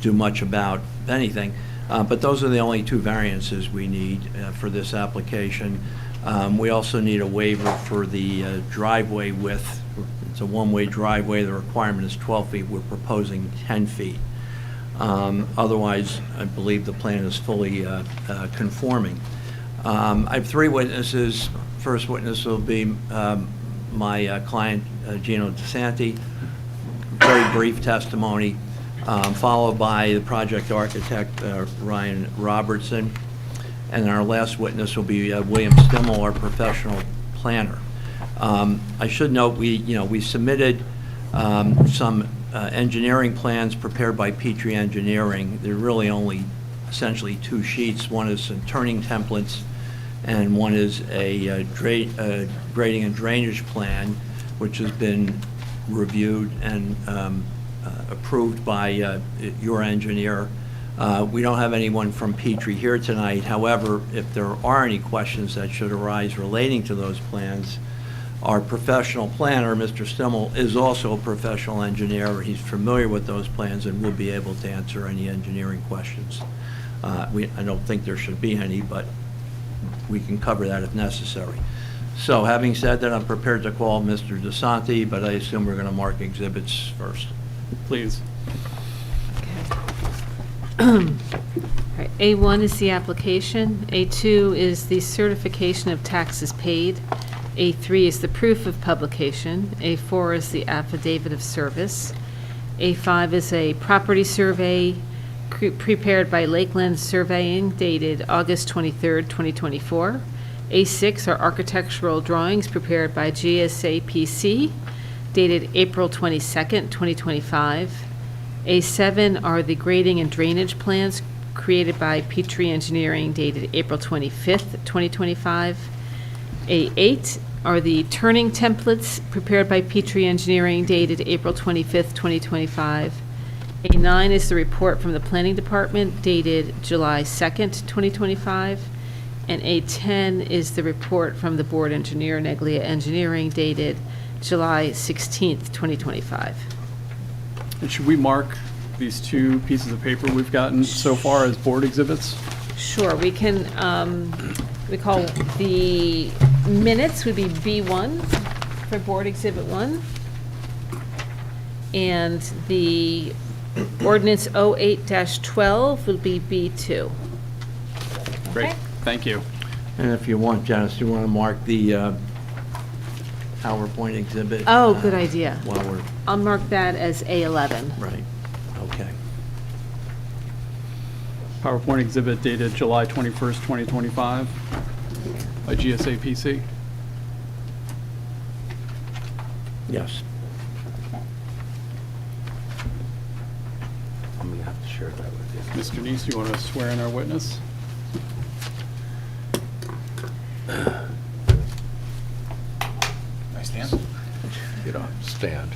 do much about anything. But those are the only two variances we need for this application. We also need a waiver for the driveway width. It's a one-way driveway. The requirement is 12 feet. We're proposing 10 feet. Otherwise, I believe the plan is fully conforming. I have three witnesses. First witness will be my client, Eugenio DeSanti. Very brief testimony. Followed by the project architect, Ryan Robertson. And our last witness will be William Stimmel, our professional planner. I should note, we submitted some engineering plans prepared by Petrie Engineering. They're really only essentially two sheets. One is some turning templates, and one is a grading and drainage plan, which has been reviewed and approved by your engineer. We don't have anyone from Petrie here tonight. However, if there are any questions that should arise relating to those plans, our professional planner, Mr. Stimmel, is also a professional engineer. He's familiar with those plans and will be able to answer any engineering questions. I don't think there should be any, but we can cover that if necessary. So having said that, I'm prepared to call Mr. DeSanti, but I assume we're going to mark exhibits first. Please. All right, A1 is the application. A2 is the certification of taxes paid. A3 is the proof of publication. A4 is the affidavit of service. A5 is a property survey prepared by Lakeland Surveying dated August 23rd, 2024. A6 are architectural drawings prepared by GSA PC dated April 22nd, 2025. A7 are the grading and drainage plans created by Petrie Engineering dated April 25th, 2025. A8 are the turning templates prepared by Petrie Engineering dated April 25th, 2025. A9 is the report from the Planning Department dated July 2nd, 2025. And A10 is the report from the Board Engineer, Neglia Engineering, dated July 16th, 2025. And should we mark these two pieces of paper we've gotten so far as board exhibits? Sure, we can, we call the minutes would be B1 for Board Exhibit 1. And the ordinance 08-12 will be B2. Great, thank you. And if you want, Janice, you want to mark the PowerPoint exhibit? Oh, good idea. While we're, I'll mark that as A11. right, okay. PowerPoint exhibit dated July 21st, 2025 by GSA PC. Yes. I'm going to have to share that with you. Mr. Neese, you want to swear in our witness? I stand? Get up, stand.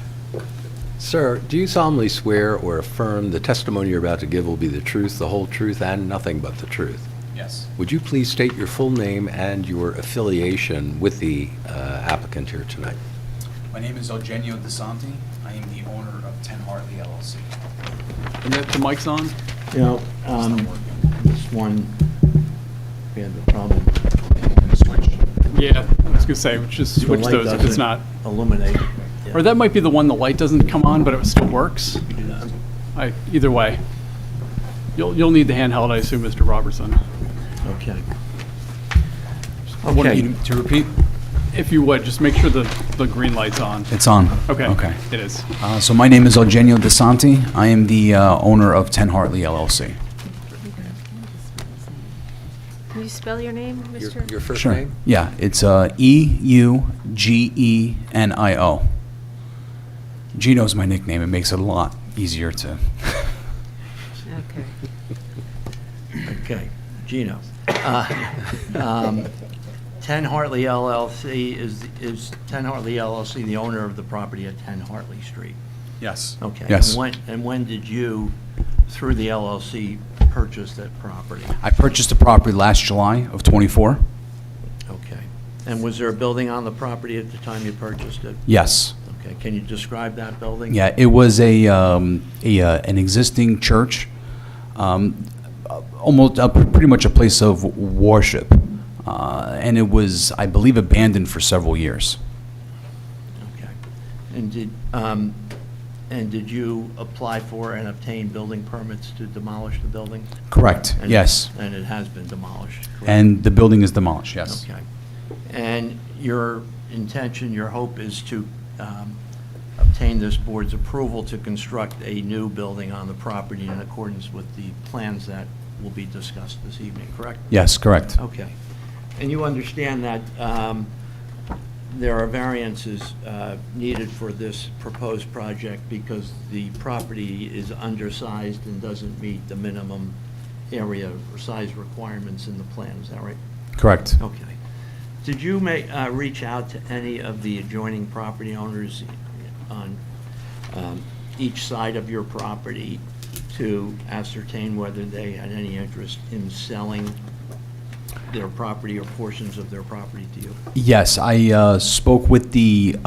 Sir, do you solemnly swear or affirm the testimony you're about to give will be the truth, the whole truth, and nothing but the truth? Yes. Would you please state your full name and your affiliation with the applicant here tonight? My name is Eugenio DeSanti. I am the owner of 10 Hartley LLC. And the mic's on? You know, this one, we had the problem. Yeah, I was gonna say, just The switch light those if it's doesn't not. Illuminate. Or that might be the one the light doesn't come on, but it still works. Either way. You'll need the handheld, I assume, Mr. Robertson. Okay. Want Okay. me to repeat? If you would, just make sure the green light's on. It's on. Okay. Okay. It is. So my name is Eugenio DeSanti. I am the owner of 10 Hartley LLC. Can you spell your name, Mr.? Your first Sure. name? Yeah, it's Eugenio. Gino's my nickname. It makes it a lot easier to. Okay. Okay, Gino. 10 Hartley LLC, is 10 Hartley LLC the owner of the property at 10 Hartley Street? Yes. Okay. Yes. And when did you, through the LLC, purchase that property? I purchased the property last July of '24. Okay. And was there a building on the property at the time you purchased it? Yes. Okay, can you describe that building? Yeah, it was an existing church, almost pretty much a place of worship, and it was, I believe, abandoned for several years. Okay. And did you apply for and obtain building permits to demolish the building? Correct. And- Yes. And it has been demolished, correct? And the building is demolished. Yes. Okay. And your intention, your hope is to obtain this board's approval to construct a new building on the property in accordance with the plans that will be discussed this evening, correct? Yes. Correct. Okay. And you understand that there are variances needed for this proposed project because the property is undersized and doesn't meet the minimum area or size requirements in the plan, is that right? Correct. Okay. Did you reach out to any of the adjoining property owners on each side of your property to ascertain whether they had any interest in selling their property or portions of their property to you? Yes, I spoke with the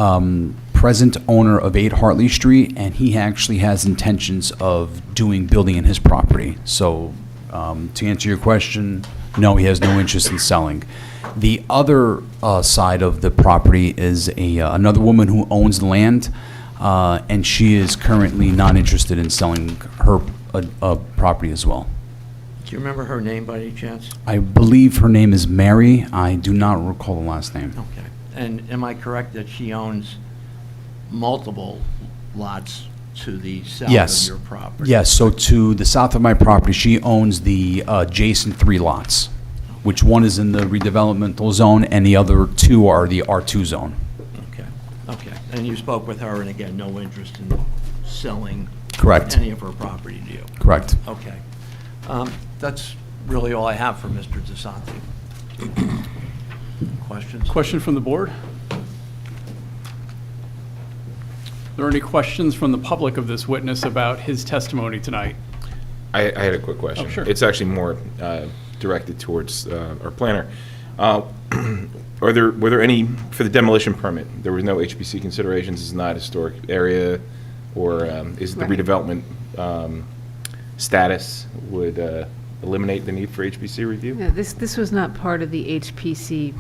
present owner of 8 Hartley Street, and he actually has intentions of building in his property. So, to answer your question, no, he has no interest in selling. The other side of the property is another woman who owns the land, and she is currently not interested in selling her property as well. Do you remember her name by any chance? I believe her name is Mary. I do not recall the last name. Okay. And am I correct that she owns multiple lots to the south of your property? Yes, so to the south of my property, she owns the adjacent 3 lots, which one is in the redevelopmental zone and the other 2 are the R2 zone. Okay, okay. And you spoke with her, and again, no interest in selling Correct. any of her property to you? Correct. Okay. That's really all I have for Mr. DeSanti. Questions? Question from the board? Are there any questions from the public of this witness about his testimony tonight? I had a quick question. Oh, sure. It's actually more directed towards our planner. Were there any, for the demolition permit, there was no HPC considerations, it's not a historic area, or is the Right. redevelopment status would eliminate the need for HPC review? No, this was not part of the HPC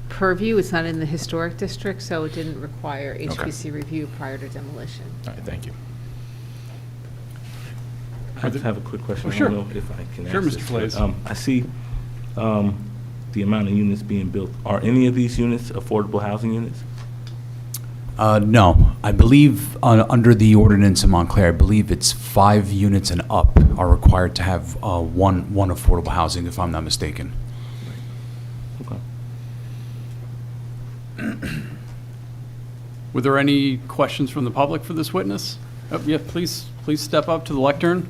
purview. It's not in the historic district, so it didn't require HPC review prior to demolition. All right, thank you. I just have a quick question. Oh, sure. I don't know if I can Sure, ask Mr. this, Flays. but, I see the amount of units being built. Are any of these units affordable housing units? No, I believe under the ordinance in Montclair, I believe it's 5 units and up are required to have one affordable housing, if I'm not mistaken. Okay. Were there any questions from the public for this witness? Oh, yeah, please step up to the lectern.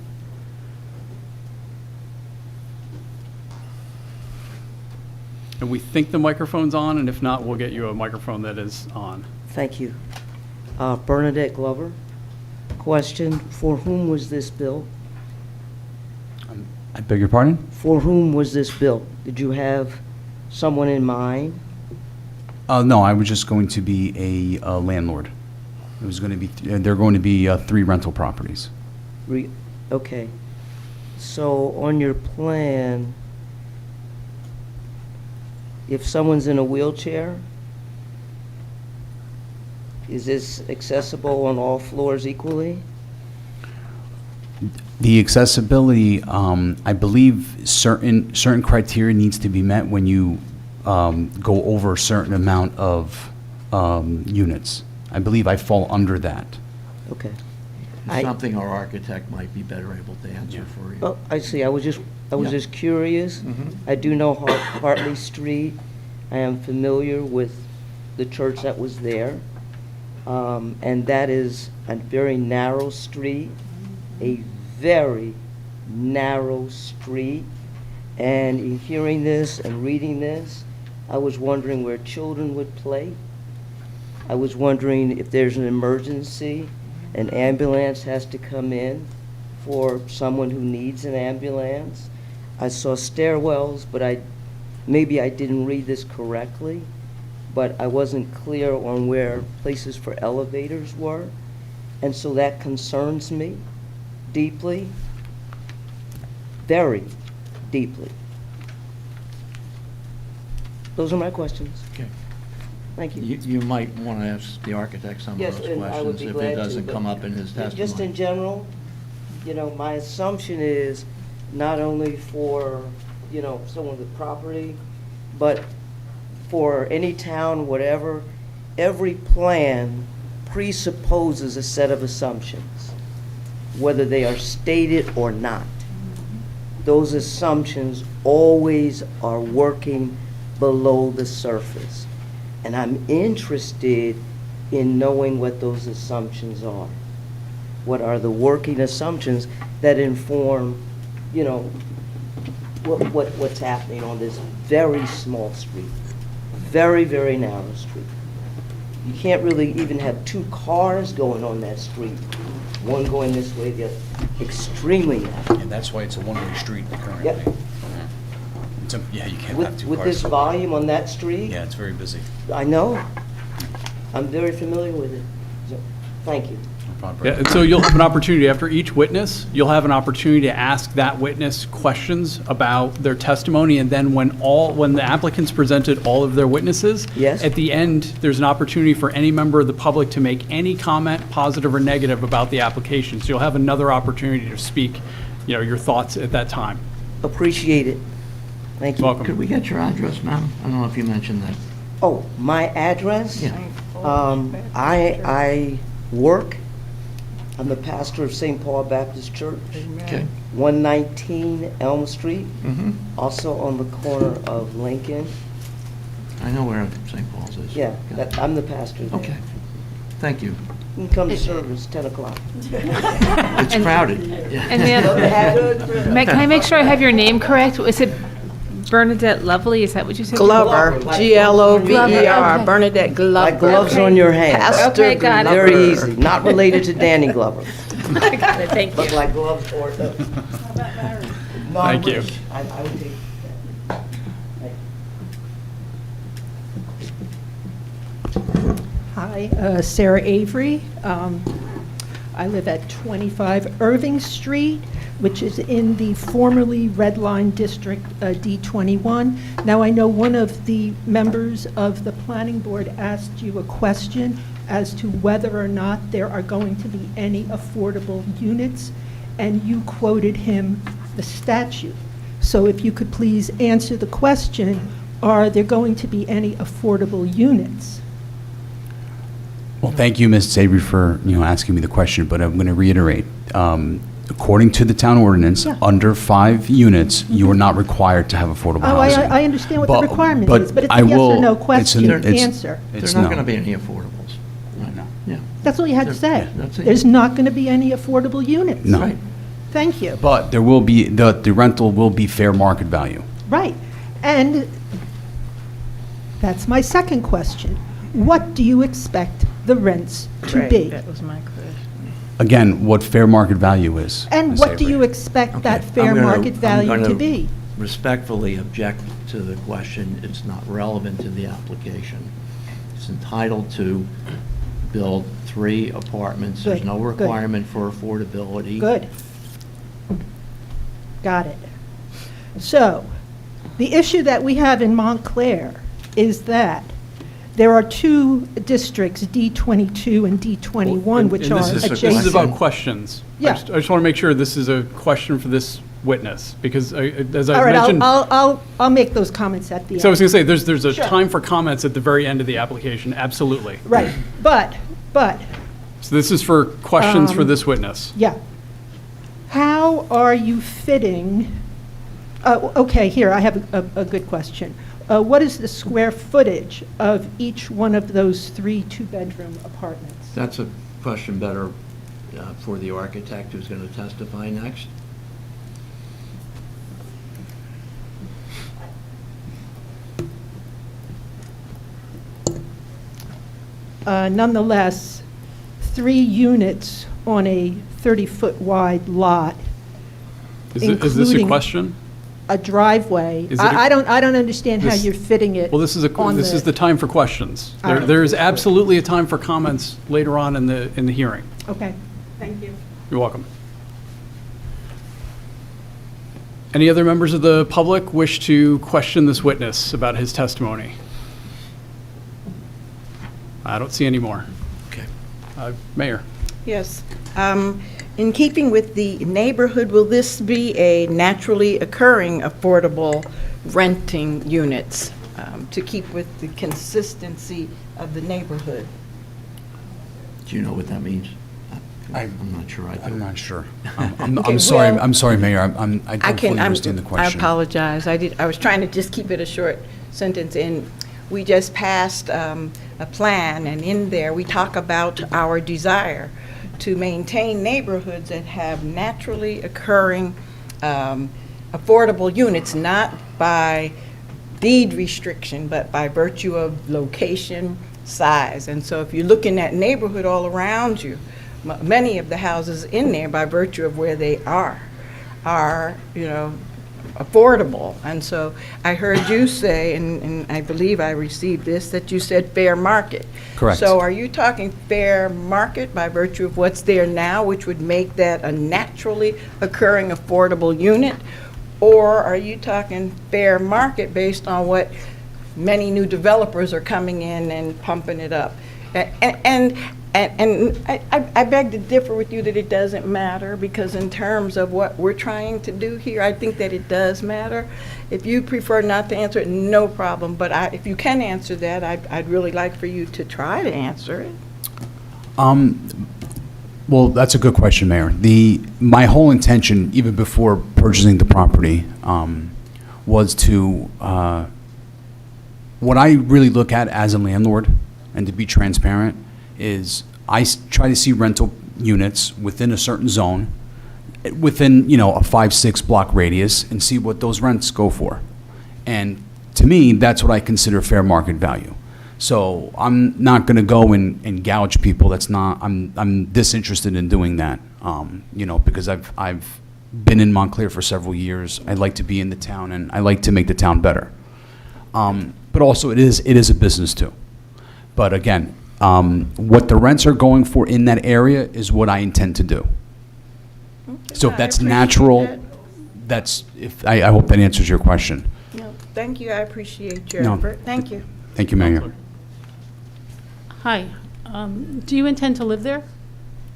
And we think the microphone's on, and if not, we'll get you a microphone that is on. Thank you. Bernadette Glover. Question, for whom was this built? I beg your pardon? For whom was this built? Did you have someone in mind? No, I was just going to be a landlord. It was going to be, there are going to be 3 rental properties. Okay. So on your plan, if someone's in a wheelchair, is this accessible on all floors equally? The accessibility, I believe certain criteria needs to be met when you go over a certain amount of units. I believe I fall under that. Okay. Something our architect might be better able to answer for you. Oh, I see. I was just curious. Mhm. I do know Hartley Street. I am familiar with the church that was there. And that is a very narrow street, a very narrow street. And in hearing this and reading this, I was wondering where children would play. I was wondering if there's an emergency, an ambulance has to come in for someone who needs an ambulance. I saw stairwells, but maybe I didn't read this correctly, but I wasn't clear on where places for elevators were. And so that concerns me deeply, very deeply. Those are my questions. Okay. Thank you. You might want to ask the architect some of Yes, those and I would questions be if glad it to, doesn't but come up in his testimony. Just in general, my assumption is not only for, someone with property, but for any town, whatever, every plan presupposes a set of assumptions, whether they are stated or not. Those assumptions always are working below the surface. And I'm interested in knowing what those assumptions are. What are the working assumptions that inform, what's happening on this very small street, very, very narrow street. You can't really even have two cars going on that street, one going this way, the other, extremely narrow. And that's why it's a one-way street currently. Yep. Yeah, you can't have two With cars. this volume on that street? Yeah, it's very busy. I know. I'm very familiar with it. So, thank you. Yeah, and so you'll have an opportunity, after each witness, you'll have an opportunity to ask that witness questions about their testimony, and then when the applicants presented all of their witnesses, Yes. at the end, there's an opportunity for any member of the public to make any comment, positive or negative, about the application. So you'll have another opportunity to speak, your thoughts at that time. Appreciate it. Thank you. Welcome. Could we get your address, ma'am? I don't know if you mentioned that. Oh, my address? Yeah. I work. I'm the pastor of St. Paul Baptist Church. Okay. 119 Elm Street, Mm-hmm. also on the corner of Lincoln. I know where St. Paul's is. Yeah, I'm the pastor there. Okay. Thank you. You can come to service, 10 o'clock. It's crowded. Yeah. And can I make sure I have your name correct? Is it Bernadette Lovely? Is that what you said? Glover, Glover, okay. Bernadette Glover. Like gloves on your hands. Pastor Okay, got it. Very Glover. easy. Not related to Danny Glover, I got it, thank but you. like gloves or no. Thank you. I would take that. Hi, Sarah Avery. I live at 25 Irving Street, which is in the formerly Red Line District, D21. Now, I know one of the members of the planning board asked you a question as to whether or not there are going to be any affordable units, and you quoted him the statute. So if you could please answer the question, are there going to be any affordable units? Well, thank you, Ms. Avery, for, asking me the question, but I'm going to reiterate. According to the town ordinance, Yeah. under 5 units, you are not required to have affordable Oh, housing. I understand what the requirement is, but it's I a yes or will- no it's question, an- it's- answer. it's There's not no. going to be any affordables. No. Yeah. That's all you had to say. Yeah, that's it. There's not going to be any affordable units. No. Right. Thank you. But there will be, the rental will be fair market value. Right. And that's my second question. What do you expect the rents to be? That was my question. Again, what fair market value is. And Ms. what do Avery. you expect that Okay. fair I'm gonna- market value I'm to gonna be? Respectfully object to the question. It's not relevant to the application. It's entitled to build 3 apartments. There's Good, no good. requirement for affordability. Good. Got it. So, The issue that we have in Montclair is that there are two districts, D22 and D21, which are adjacent. This is about questions. Yeah. I just want to make sure this is a question for this witness, because as All I right, mentioned. I'll make those comments at the end. So I was going to say, there's a Sure. time for comments at the very end of the application, absolutely. Right, but, So this is for questions for this witness. yeah. How are you fitting, okay, here, I have a good question. What is the square footage of each one of those 3 two-bedroom apartments? That's a question better for the architect who's going to testify next. Nonetheless, 3 units on a 30-foot wide lot, Is this a including question? a driveway. Is it a- I don't understand how This- you're fitting it. Well, this is the time for questions. There is absolutely a time for comments later on in the hearing. Okay, thank you. You're welcome. Any other members of the public wish to question this witness about his testimony? I don't see any more. Okay. Mayor? Yes. In keeping with the neighborhood, will this be a naturally occurring affordable renting units to keep with the consistency of the neighborhood? Do you know what that means? I'm not sure I do. I'm not sure. Okay, I'm sorry, well, I'm sorry, Mayor, I don't fully understand the question. I apologize. I was trying to just keep it a short sentence. And we just passed a plan, and in there, we talk about our desire to maintain neighborhoods that have naturally occurring affordable units, not by deed restriction, but by virtue of location, size. And so if you're looking at neighborhood all around you, many of the houses in there, by virtue of where they are, affordable. And so I heard you say, and I believe I received this, that you said fair market. Correct. So are you talking fair market by virtue of what's there now, which would make that a naturally occurring affordable unit? Or are you talking fair market based on what many new developers are coming in and pumping it up? And I beg to differ with you that it doesn't matter, because in terms of what we're trying to do here, I think that it does matter. If you prefer not to answer it, no problem, but if you can answer that, I'd really like for you to try to answer it. Well, that's a good question, Mayor. My whole intention, even before purchasing the property, was to, what I really look at as a landlord, and to be transparent, is I try to see rental units within a certain zone, within, a 5-6 block radius, and see what those rents go for. And to me, that's what I consider fair market value. So I'm not going to go and gouge people. I'm disinterested in doing that, because I've been in Montclair for several years. I like to be in the town, and I like to make the town better. But also, it is a business too. But again, what the rents are going for in that area is what I intend to do. So if that's natural, I hope that answers your question. No, thank you, I appreciate your No. effort. Thank you. Thank you, Mayor. Hi. Do you intend to live there?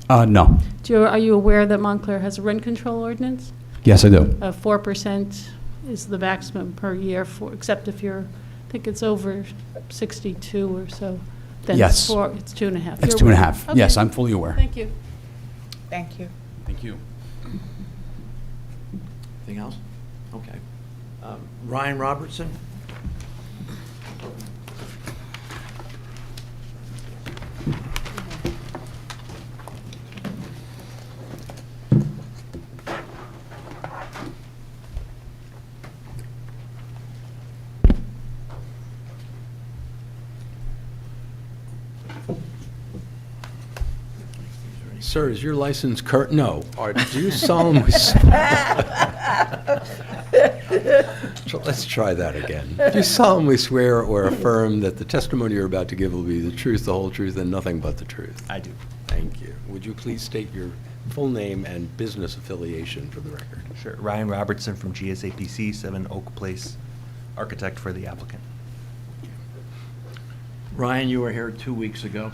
No. Are you aware that Montclair has a rent control ordinance? Yes, I do. 4% is the maximum per year, except if I think it's over 62 or so. Then Yes. it's 2.5. It's You're 2.5. aware. Yes, Okay. I'm fully aware. Thank you. Thank you. Thank you. Anything else? Okay. Ryan Robertson? Sir, is your license current? No. Do you solemnly? Let's try that again. Do you solemnly swear or affirm that the testimony you're about to give will be the truth, the whole truth, and nothing but the truth? I do. Thank you. Would you please state your full name and business affiliation for the record? Sure. Ryan Robertson from GSAPC, 7 Oak Place, architect for the applicant. Ryan, you were here 3 weeks ago,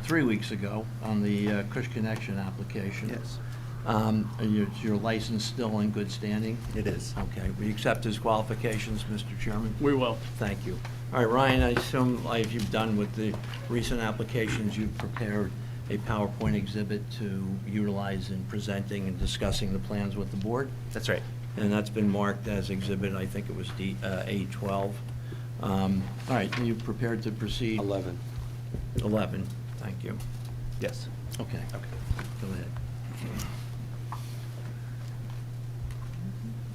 on the Kush Connection application. Yes. Is your license still in good standing? It is. Okay. We accept his qualifications, Mr. Chairman? We will. Thank you. All right, Ryan, I assume, like you've done with the recent applications, you've prepared a PowerPoint exhibit to utilize in presenting and discussing the plans with the board? That's right. And that's been marked as exhibit, I think it was A12. All right, are you prepared to proceed? 11. 11, thank you. Yes. Okay. Go ahead.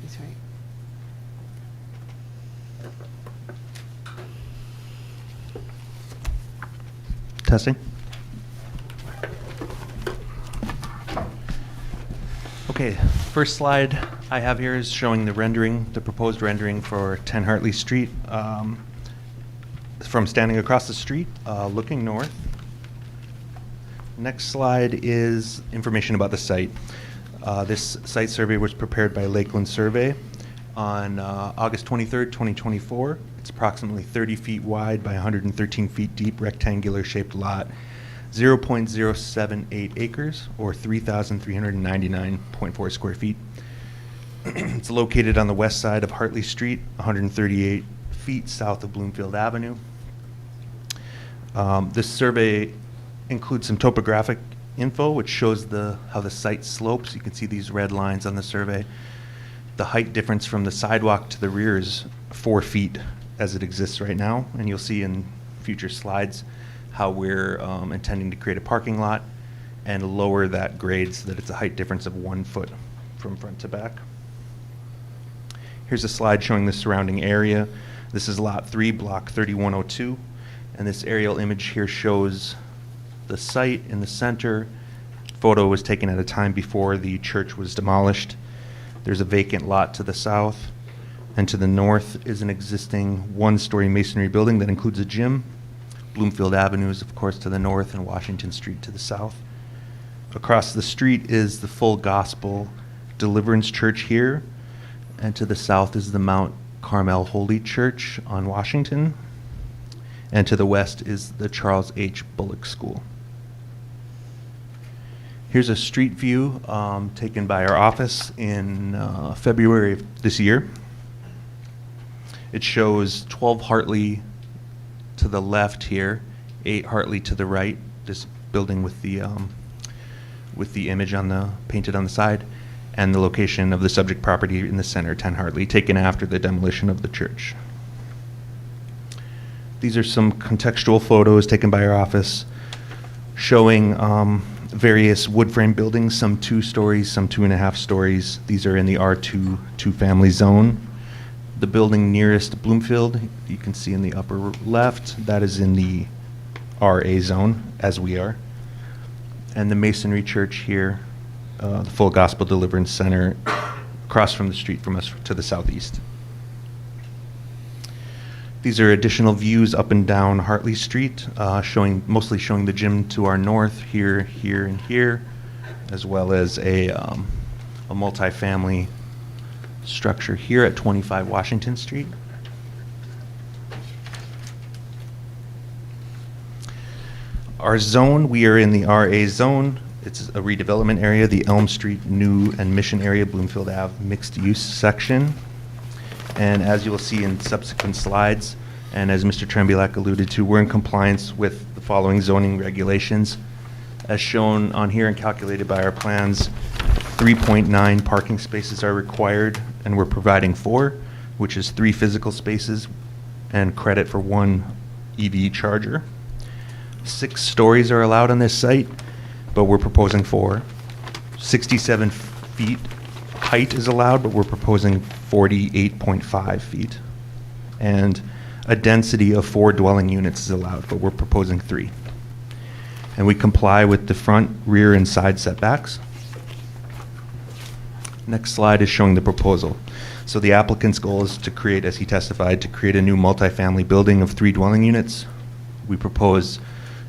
That's right. Testing. Okay, first slide I have here is showing the rendering, the proposed rendering for 10 Hartley Street. From standing across the street, looking north. Next slide is information about the site. This site survey was prepared by Lakeland Survey on August 23rd, 2024. It's approximately 30 feet wide by 113 feet deep, rectangular shaped lot, 0.078 acres, or 3,399.4 square feet. It's located on the west side of Hartley Street, 138 feet south of Bloomfield Avenue. This survey includes some topographic info, which shows how the site slopes. You can see these red lines on the survey. The height difference from the sidewalk to the rear is 4 feet as it exists right now, and you'll see in future slides how we're intending to create a parking lot and lower that grade so that it's a height difference of 1 foot from front to back. Here's a slide showing the surrounding area. This is Lot 3, Block 3102, and this aerial image here shows the site in the center. Photo was taken at a time before the church was demolished. There's a vacant lot to the south, and to the north is an existing one-story masonry building that includes a gym. Bloomfield Avenue is, of course, to the north, and Washington Street to the south. Across the street is the Full Gospel Deliverance Church here, and to the south is the Mount Carmel Holy Church on Washington, and to the west is the Charles H. Bullock School. Here's a street view taken by our office in February of this year. It shows 12 Hartley to the left here, 8 Hartley to the right, this building with the image painted on the side, and the location of the subject property in the center, 10 Hartley, taken after the demolition of the church. These are some contextual photos taken by our office showing various wood frame buildings, some 2 stories, some 2.5 stories. These are in the R2 two-family zone. The building nearest Bloomfield, you can see in the upper left, that is in the RA zone, as we are. And the Masonry Church here, the Full Gospel Deliverance Center, across from the street from us to the southeast. These are additional views up and down Hartley Street, mostly showing the gym to our north, here, here, and here, as well as a multifamily structure here at 25 Washington Street. Our zone, we are in the RA zone. It's a redevelopment area, the Elm Street New and Mission area, Bloomfield Ave mixed use section. And as you will see in subsequent slides, and as Mr. Tremblak alluded to, we're in compliance with the following zoning regulations. As shown on here and calculated by our plans, 3.9 parking spaces are required, and we're providing 4, which is 3 physical spaces and credit for 1 EV charger. 6 stories are allowed on this site, but we're proposing 4. 67 feet height is allowed, but we're proposing 48.5 feet. And a density of 4 dwelling units is allowed, but we're proposing 3. And we comply with the front, rear, and side setbacks. Next slide is showing the proposal. So the applicant's goal is to create, as he testified, to create a new multifamily building of 3 dwelling units. We propose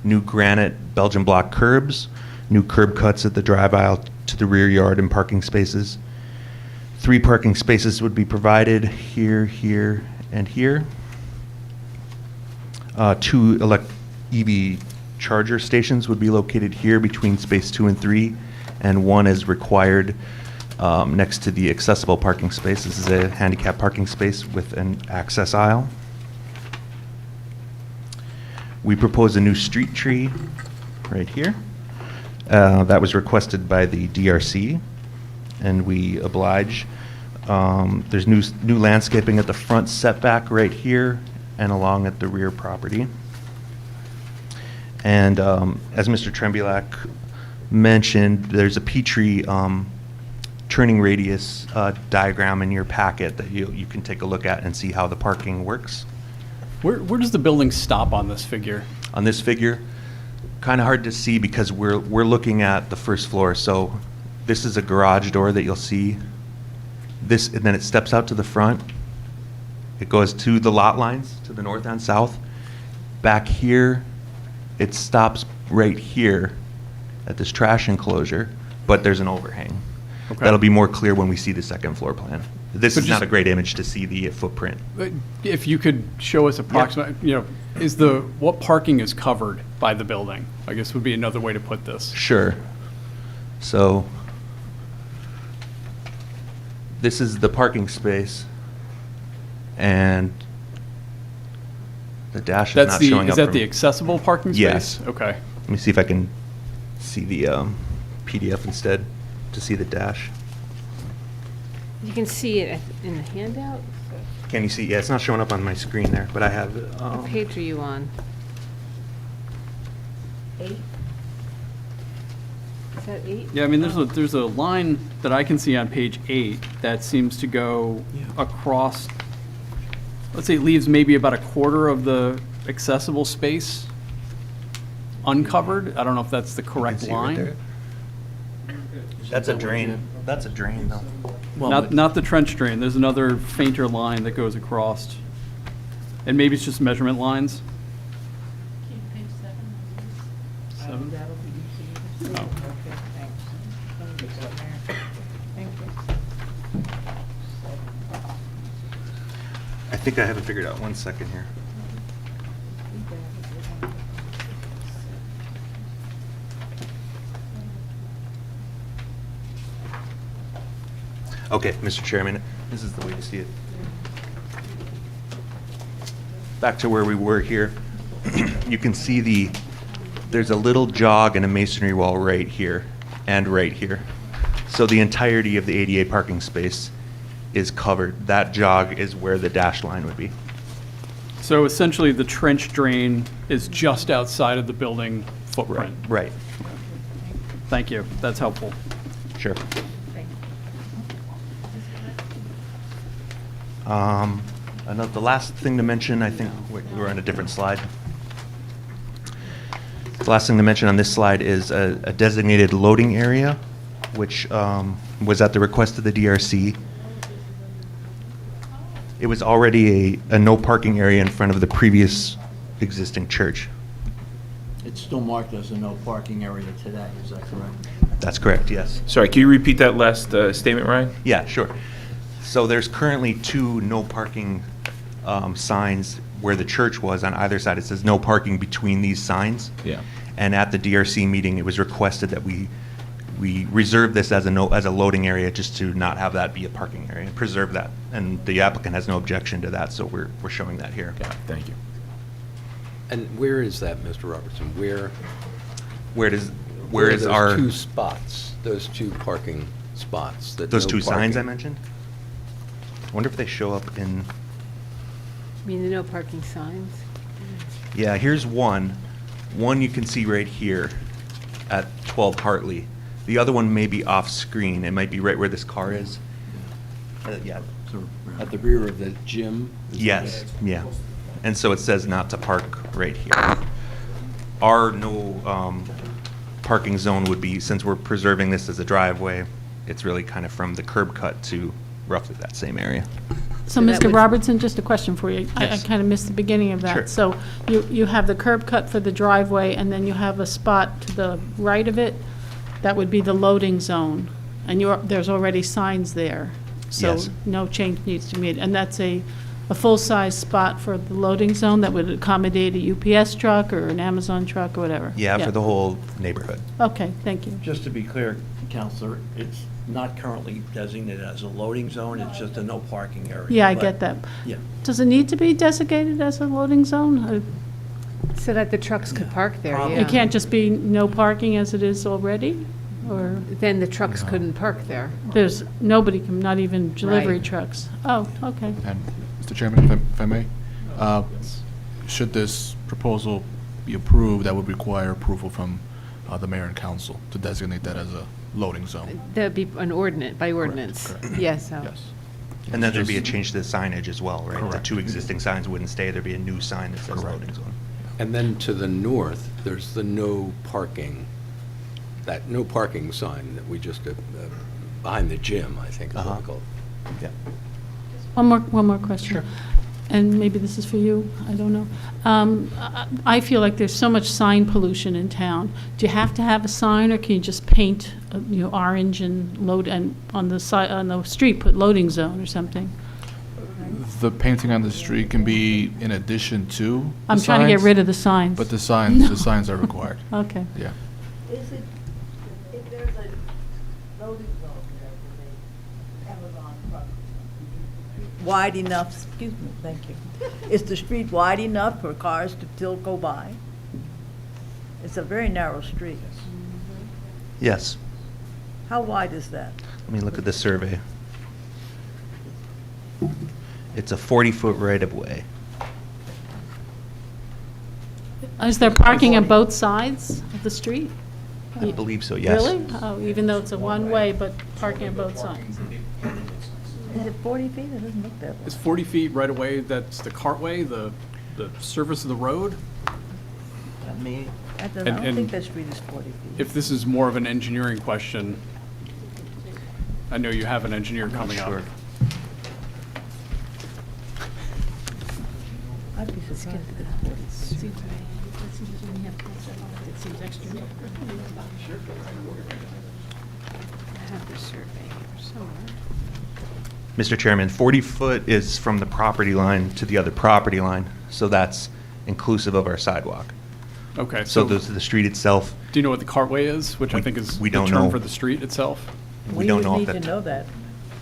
new granite Belgian block curbs, new curb cuts at the drive aisle to the rear yard and parking spaces. 3 parking spaces would be provided here, here, and here. 2 EV charger stations would be located here between space 2 and 3, and one is required next to the accessible parking space. This is a handicap parking space with an access aisle. We propose a new street tree right here. That was requested by the DRC, and we oblige. There's new landscaping at the front setback right here and along at the rear property. And as Mr. Trembulac mentioned, there's a Petrie turning radius diagram in your packet that you can take a look at and see how the parking works. Where does the building stop on this figure? On this figure, kind of hard to see because we're looking at the first floor. So this is a garage door that you'll see. This, and then it steps out to the front. It goes to the lot lines to the north and south. Back here, it stops right here at this trash enclosure, but there's an overhang. Okay. That'll be more clear when we see the second floor plan. This But is not just- a great image to see the footprint. If you could show us approximate, what parking is covered by the building? I guess would be another way to put this. Sure. So this is the parking space, and the dash is not showing up. Is that from- the accessible parking space? Yes. Okay. Let me see if I can see the PDF instead to see the dash. You can see it in the handout. Can you see? Yeah, it's not showing up on my screen there, but I have. What page are you on? 8? Is that 8? Yeah, I mean, there's a line that I can see on page 8 that seems to go across, let's say it leaves maybe about a quarter of the accessible space uncovered. I don't know if that's the correct see right line. there. That's a drain. That's a drain, though. Not the trench drain. There's another fainter line that goes across. And maybe it's just measurement lines. Seven? Oh. I think I have it figured out. 1 second here. Okay, Mr. Chairman, this is the way to see it. Back to where we were here. You can see there's a little jog and a masonry wall right here and right here. So the entirety of the ADA parking space is covered. That jog is where the dash line would be. So essentially, the trench drain is just outside of the building footprint. Right. Thank you. That's helpful. Sure. The last thing to mention, I think we're on a different slide. The last thing to mention on this slide is a designated loading area, which was at the request of the DRC. It was already a no parking area in front of the previous existing church. It's still marked as a no parking area today, is that correct? That's correct, yes. Sorry, can you repeat that last statement, Ryan? Yeah, sure. So there's currently 2 no parking signs where the church was on either side. It says no parking between these signs. Yeah. And at the DRC meeting, it was requested that we reserve this as a loading area just to not have that be a parking area, preserve that. And the applicant has no objection to that, so we're showing that here. Got it, thank you. And where is that, Mr. Robertson? Where is those our 2 spots, those 2 parking spots? those 2 signs I mentioned? I wonder if they show up in. You mean the no parking signs? Yeah, here's one. One you can see right here at 12 Hartley. The other one may be off screen. It might be right where this car is. Yeah. At the rear of the gym? Yes, yeah. And so it says not to park right here. Our no parking zone would be, since we're preserving this as a driveway, it's really kind of from the curb cut to roughly that same area. So, that Mr. would- Robertson, just a question for you. I Yes. kind of missed the beginning of that. Sure. So you have the curb cut for the driveway, and then you have a spot to the right of it, that would be the loading zone, and there's already signs there. So Yes. no change needs to be made, and that's a a full-size spot for the loading zone that would accommodate a UPS truck or an Amazon truck or whatever? Yeah, for the whole neighborhood. Okay, thank you. Just to be clear, Counselor, it's not currently designated as a loading zone, it's just a no parking area. Yeah, I But- get that. Yeah. Does it need to be designated as a loading zone? So that the trucks could park there, yeah. It can't just be no parking as it is already? Or Then the trucks couldn't park there. there's, nobody can, not even delivery Right. trucks? Oh, okay. And, Mr. Chairman, if I may, should this proposal be approved, that would require approval from the mayor and council to designate that as a loading zone. That'd be an ordinance, by ordinance. correct. Yes, so. Yes. And then there'd be a change to the signage as well, right? The Correct. two existing signs wouldn't stay, there'd be a new sign that says Correct. loading zone. And then to the north, there's the no parking, that no parking sign that we just, behind the gym, I think is what we call it. Yeah. One more question. And maybe this is for you, I don't know. I feel like there's so much sign pollution in town. Do you have to have a sign, or can you just paint, orange and load, and on the side, on the street, put loading zone or something? The painting on the street can be in addition to the I'm trying to get signs, rid of the signs. But the signs are required. Okay. Yeah. Is it, if there's a loading zone there for the Amazon truck, wide enough, excuse me, thank you. Is the street wide enough for cars to still go by? It's a very narrow street. Yes. How wide is that? Let me look at the survey. It's a 40-foot right-of-way. Is there parking on both sides of the street? I believe so, yes. Really? Oh, even though it's a one-way, but parking on both sides? Is it 40 feet? It doesn't look that way. It's 40 feet right away, that's the cartway, the surface of the road. I mean, I don't And- think that street is 40 feet. If this is more of an engineering question, I know you have an engineer coming up. Sure. I'd be surprised if it's 40 feet. I have the survey here somewhere. Mr. Chairman, 40-foot is from the property line to the other property line, so that's inclusive of our sidewalk. Okay, So so the street itself, do you know what the cartway is, which I think is we the don't term know. for the street itself? we don't know if We would that... need to know that.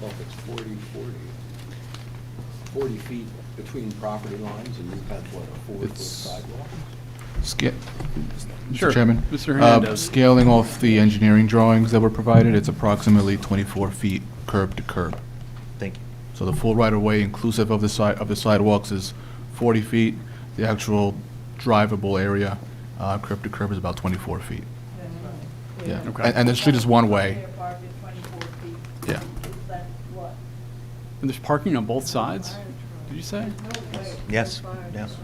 Well, if it's 40 feet between property lines, and you've got, what, a 4-foot It's- sidewalk? Sure. Mr. Chairman? Mr. Hernandez. Scaling off the engineering drawings that were provided, it's approximately 24 feet curb to curb. Thank you. So the full right-of-way inclusive of the sidewalks is 40 feet. The actual drivable area, curb to curb, is about 24 feet. Yeah. Okay. And the street is one way. Yeah. And there's parking on both sides, did you say? Yes, yes.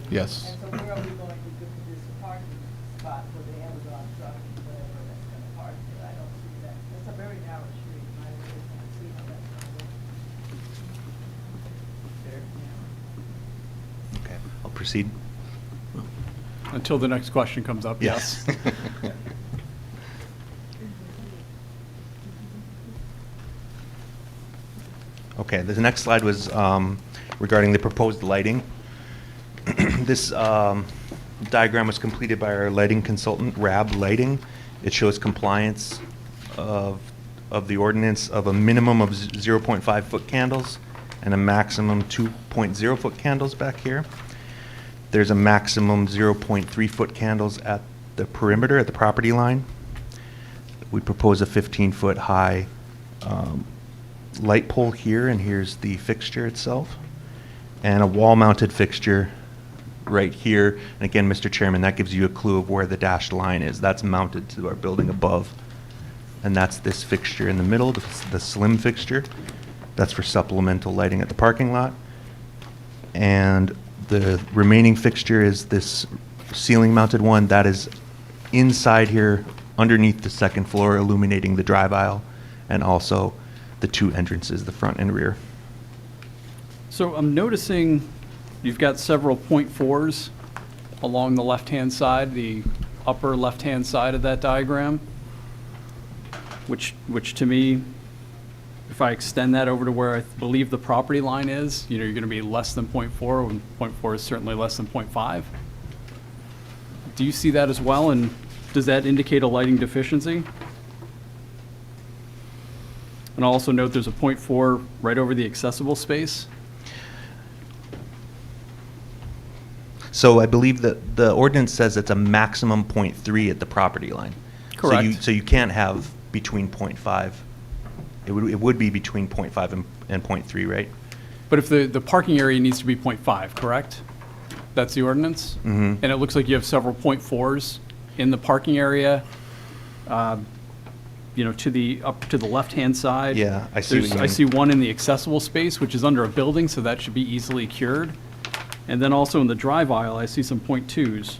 Yes. And so where are we going to put this parking spot for the Amazon truck, whatever that's going to park there? I don't see that. It's a very narrow street, and I really can't see how that's going to work. Okay, I'll proceed. Until the next question comes up, yes. Okay, the next slide was regarding the proposed lighting. This diagram was completed by our lighting consultant, RAB Lighting. It shows compliance of the ordinance of a minimum of 0.5-foot candles and a maximum 2.0-foot candles back here. There's a maximum 0.3-foot candles at the perimeter, at the property line. We propose a 15-foot high light pole here, and here's the fixture itself, and a wall-mounted fixture right here. And again, Mr. Chairman, that gives you a clue of where the dashed line is. That's mounted to our building above, and that's this fixture in the middle, the slim fixture. That's for supplemental lighting at the parking lot. And the remaining fixture is this ceiling-mounted one that is inside here, underneath the second floor, illuminating the drive aisle, and also the two entrances, the front and rear. So I'm noticing you've got several .4s along the left-hand side, the upper left-hand side of that diagram, which to me if I extend that over to where I believe the property line is, you're going to be less than 0.4, when 0.4 is certainly less than 0.5. Do you see that as well, and does that indicate a lighting deficiency? And I'll also note there's a 0.4 right over the accessible space. So I believe that the ordinance says it's a maximum 0.3 at the property line. Correct. So you can't have between 0.5. It would be between 0.5 and 0.3, right? But if the parking area needs to be 0.5, correct? That's the ordinance? Mhm. And it looks like you have several 0.4s in the parking area, up to the left-hand side. Yeah, I see what you I mean. see one in the accessible space, which is under a building, so that should be easily cured. And then also in the drive aisle, I see some 0.2s.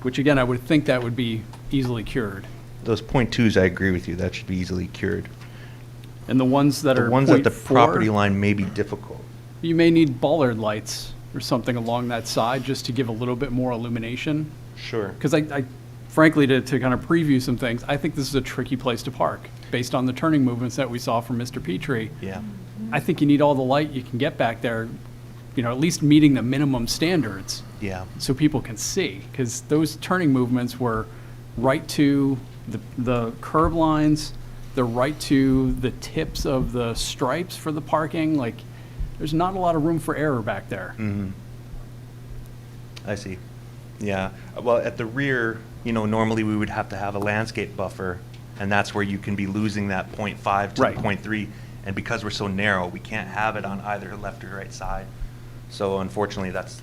Which again, I would think that would be easily cured. Those 0.2s, I agree with you, that should be easily cured. And the ones that are The ones at the 0.4, property line may be difficult. you may need bollard lights or something along that side just to give a little bit more illumination. Sure. Because I frankly, to kind of preview some things, I think this is a tricky place to park based on the turning movements that we saw from Mr. Petrie. Yeah. I think you need all the light you can get back there, at least meeting the minimum standards. Yeah. So people can see, because those turning movements were right to the curb lines, they're right to the tips of the stripes for the parking. Like, there's not a lot of room for error back there. Mm-hmm. I see. Yeah. Well, at the rear, normally we would have to have a landscape buffer, and that's where you can be losing that 0.5 to Right. 0.3. And because we're so narrow, we can't have it on either left or right side. So unfortunately, that's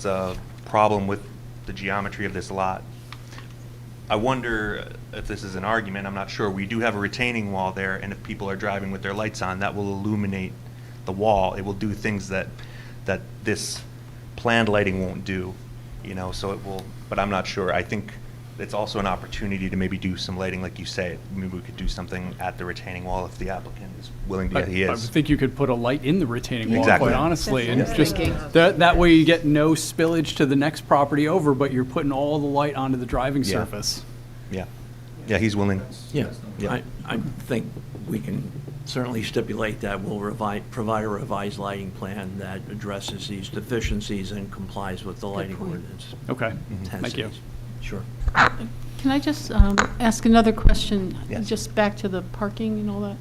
a problem with the geometry of this lot. I wonder if this is an argument, I'm not sure. We do have a retaining wall there, and if people are driving with their lights on, that will illuminate the wall. It will do things that this planned lighting won't do, so it will, but I'm not sure. I think it's also an opportunity to maybe do some lighting, like you say. Maybe we could do something at the retaining wall if the applicant is willing to. He I is. think you could put a light in the retaining wall, Exactly. quite honestly, That's and what I was just, thinking. that way you get no spillage to the next property over, but you're putting all the light onto the driving Yeah. surface. Yeah. Yeah, he's willing. Yeah, Yeah. I think we can certainly stipulate that we'll provide a revised lighting plan that addresses these deficiencies and complies with the lighting ordinance. Okay, thank you. intensities. Sure. Can I just ask another question? Yes. Just back to the parking and all that.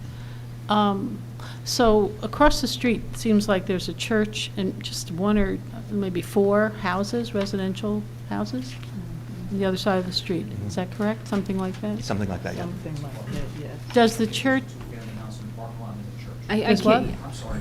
So across the street, it seems like there's a church and just one or maybe 4 houses, residential houses, on the other side of the street. Is that correct? Something like that? Something like that, yeah. Something like that, yes. Does the church, I Does what?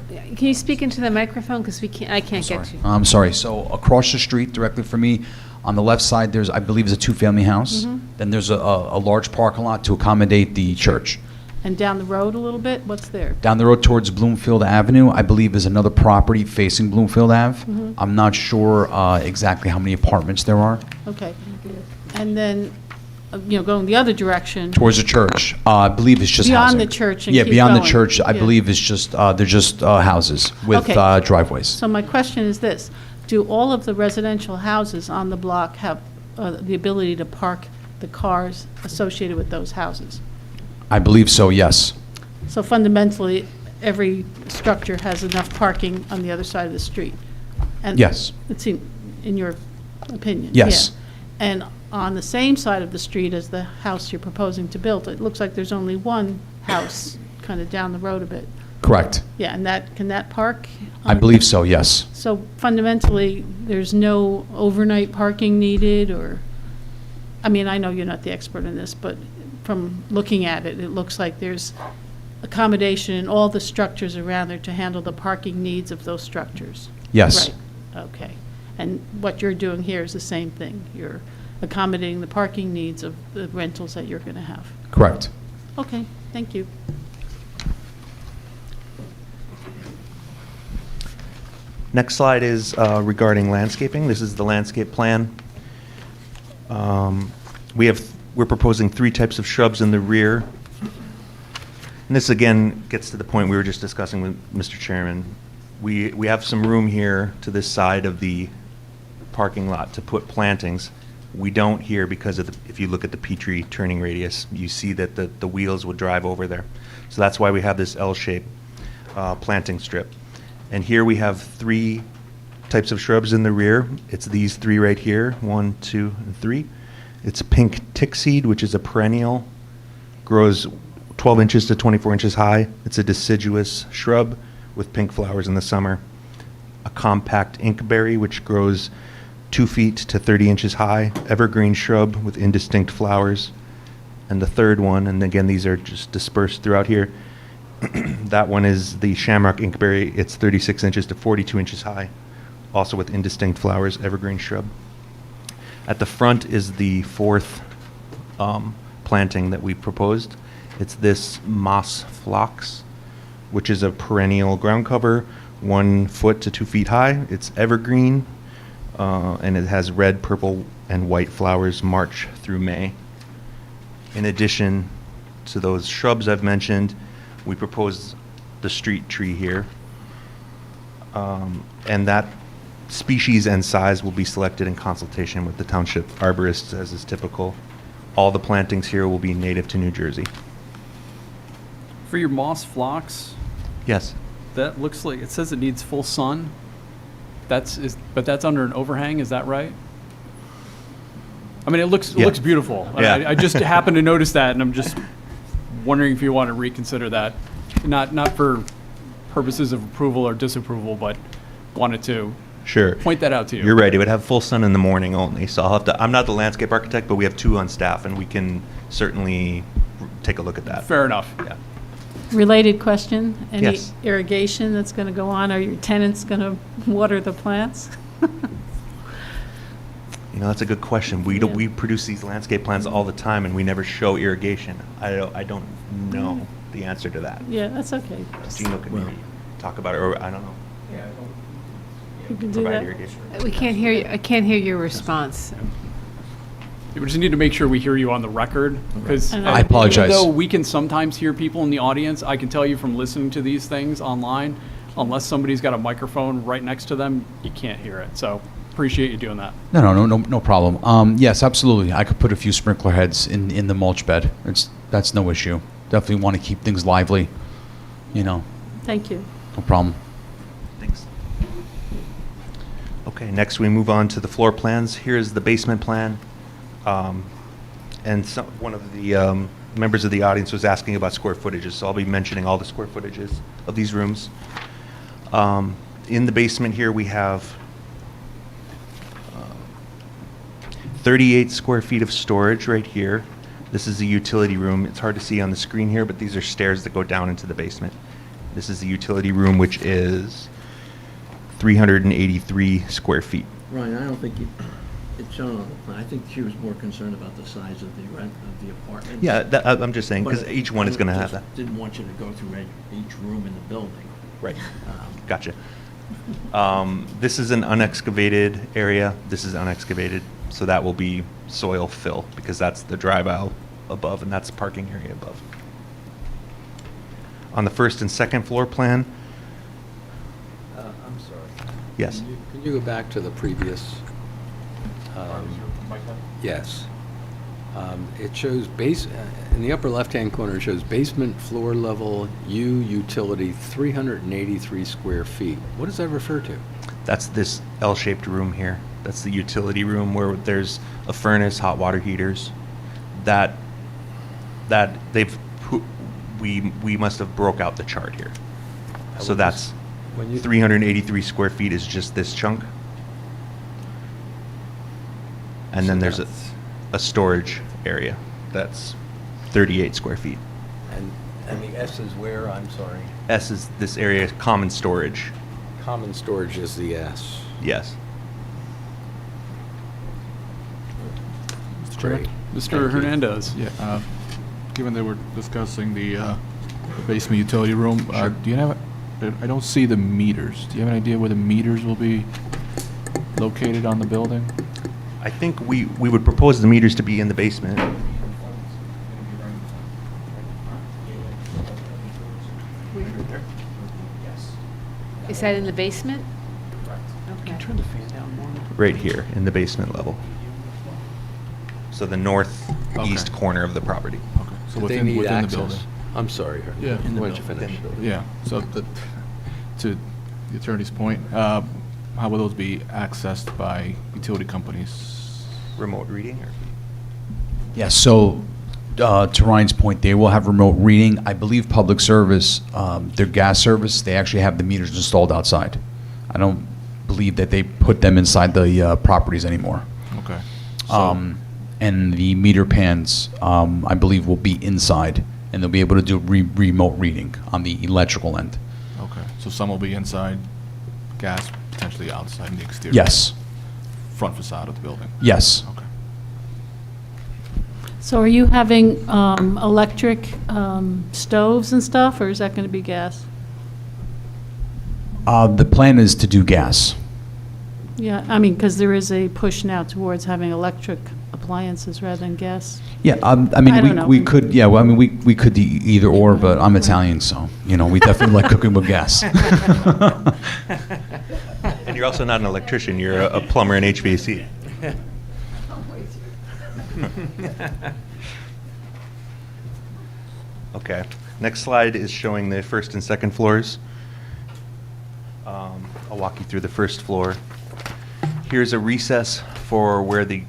can't, can you speak into the microphone, because I can't get you. I'm sorry. So across the street, directly from me, on the left side, there's, I believe, is a 2-family house. Mhm. Then there's a large parking lot to accommodate the church. and down the road a little bit, what's there? Down the road towards Bloomfield Avenue, I believe, is another property facing Bloomfield Ave. Mhm. I'm not sure exactly how many apartments there are. Okay. And then, going the other direction. Towards the church, I believe it's just Beyond housing. the church and Yeah, keep beyond the going. church, I Yeah. believe it's just, they're just houses with Okay. driveways. So my question is this: do all of the residential houses on the block have the ability to park the cars associated with those houses? I believe so, yes. So fundamentally, every structure has enough parking on the other side of the street? And Yes. It's in your opinion? Yes. Yeah. And on the same side of the street as the house you're proposing to build, it looks like there's only one house kind of down the road a bit. Correct. Yeah, and can that park? I believe so, yes. So fundamentally, there's no overnight parking needed, or, I mean, I know you're not the expert in this, but from looking at it, it looks like there's accommodation in all the structures around there to handle the parking needs of those structures. Yes. Right, okay. And what you're doing here is the same thing. You're accommodating the parking needs of the rentals that you're going to have. Correct. Okay, thank you. Next slide is regarding landscaping. This is the landscape plan. We're proposing 3 types of shrubs in the rear. And this again gets to the point we were just discussing with Mr. Chairman. We have some room here to this side of the parking lot to put plantings. We don't here because of if you look at the Petrie turning radius, you see that the wheels would drive over there. So that's why we have this L-shaped planting strip. And here we have 3 types of shrubs in the rear. It's these 3 right here, 1, 2, and 3. It's pink tickseed, which is a perennial, grows 12 inches to 24 inches high. It's a deciduous shrub with pink flowers in the summer. A compact inkberry, which grows 2 feet to 30 inches high, evergreen shrub with indistinct flowers. And the third one, and again, these are just dispersed throughout here, that one is the shamrock inkberry. It's 36 inches to 42 inches high, also with indistinct flowers, evergreen shrub. At the front is the 4th planting that we proposed. It's this moss phlox, which is a perennial ground cover, 1 foot to 2 feet high. It's evergreen, and it has red, purple, and white flowers March through May. In addition to those shrubs I've mentioned, we proposed the street tree here, and that species and size will be selected in consultation with the township arborists, as is typical. All the plantings here will be native to New Jersey. For your moss phlox, Yes. that looks like, it says it needs full sun. But that's under an overhang, is that right? I mean, it looks beautiful. Yeah. I just happened to notice that, and I'm just wondering if you want to reconsider that. Not for purposes of approval or disapproval, but wanted to Sure. point that out to you. You're right. It would have full sun in the morning only. So I'll have to. I'm not the landscape architect, but we have 2 on staff, and we can certainly take a look at that. Fair enough. Yeah. Related question, any Yes. irrigation that's going to go on? Are your tenants going to water the plants? You know, that's a good question. We produce these landscape plans all the time, and we never show irrigation. I don't know the answer to that. Yeah, that's okay. Gino can maybe talk about it, or I don't know. You can do Provide that. irrigation. We can't hear you, I can't hear your response. We just need to make sure we hear you on the record, because I apologize. Even though we can sometimes hear people in the audience, I can tell you from listening to these things online, unless somebody's got a microphone right next to them, you can't hear it. So appreciate you doing that. No problem. Yes, absolutely. I could put a few sprinkler heads in the mulch bed. That's no issue. Definitely want to keep things lively, you know. Thank you. No problem. Thanks. Okay, next we move on to the floor plans. Here's the basement plan. And one of the members of the audience was asking about square footages, so I'll be mentioning all the square footages of these rooms. In the basement here, we have 38 square feet of storage right here. This is the utility room. It's hard to see on the screen here, but these are stairs that go down into the basement. This is the utility room, which is 383 square feet. Ryan, I don't think it's shown on the plan. I think she was more concerned about the size of the apartment. Yeah, I'm just saying, because each one is going to have that. Didn't want you to go through each room in the building. Right. Gotcha. This is an unexcavated area. This is unexcavated, so that will be soil fill, because that's the drive aisle above, and that's the parking area above. On the first and second floor plan. I'm sorry. Yes. Can you go back to the previous? Yes. It shows in the upper left-hand corner, it shows basement floor level utility 383 square feet. What does that refer to? That's this L-shaped room here. That's the utility room where there's a furnace, hot water heaters. We must have broke out the chart here. So that's 383 square feet is just this chunk. And then there's a storage area that's 38 square feet. And the S is where, I'm sorry? S is this area, common storage. Common storage is the S. Yes. Great. Mr. Hernandez. Yeah. Given that we're discussing the basement utility room, do you have? I don't see the meters. Do you have an idea where the meters will be located on the building? I think we would propose the meters to be in the basement. Is that in the basement? Can you turn the fan down more? Right here in the basement level. so the northeast corner of the property. Okay, so They within, need within the access. building. I'm sorry, Yeah. why don't you finish? Yeah, so to the attorney's point, how will those be accessed by utility companies? Remote reading? Or? Yeah, so to Ryan's point, they will have remote reading. I believe public service, their gas service, they actually have the meters installed outside. I don't believe that they put them inside the properties anymore. Okay. And the meter pans, I believe, will be inside, and they'll be able to do remote reading on the electrical end. Okay, so some will be inside, gas potentially outside in the exterior? Yes. Front facade of the building? Yes. Okay. So are you having electric stoves and stuff, or is that going to be gas? The plan is to do gas. Yeah, I mean, because there is a push now towards having electric appliances rather than gas. Yeah, I mean, I don't know. we could, yeah, well, I mean, we could do either or, but I'm Italian, so, we definitely like cooking with gas. And you're also not an electrician, you're a plumber in HVAC. Okay, next slide is showing the first and second floors. I'll walk you through the first floor. Here's a recess for where the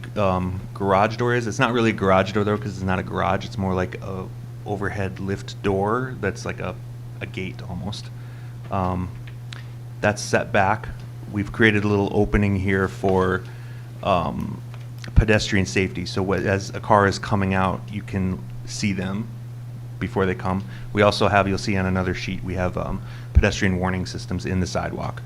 garage door is. It's not really a garage door though, because it's not a garage. It's more like a overhead lift door that's like a gate almost. That's set back. We've created a little opening here for pedestrian safety. So as a car is coming out, you can see them before they come. We also have, you'll see on another sheet, we have pedestrian warning systems in the sidewalk.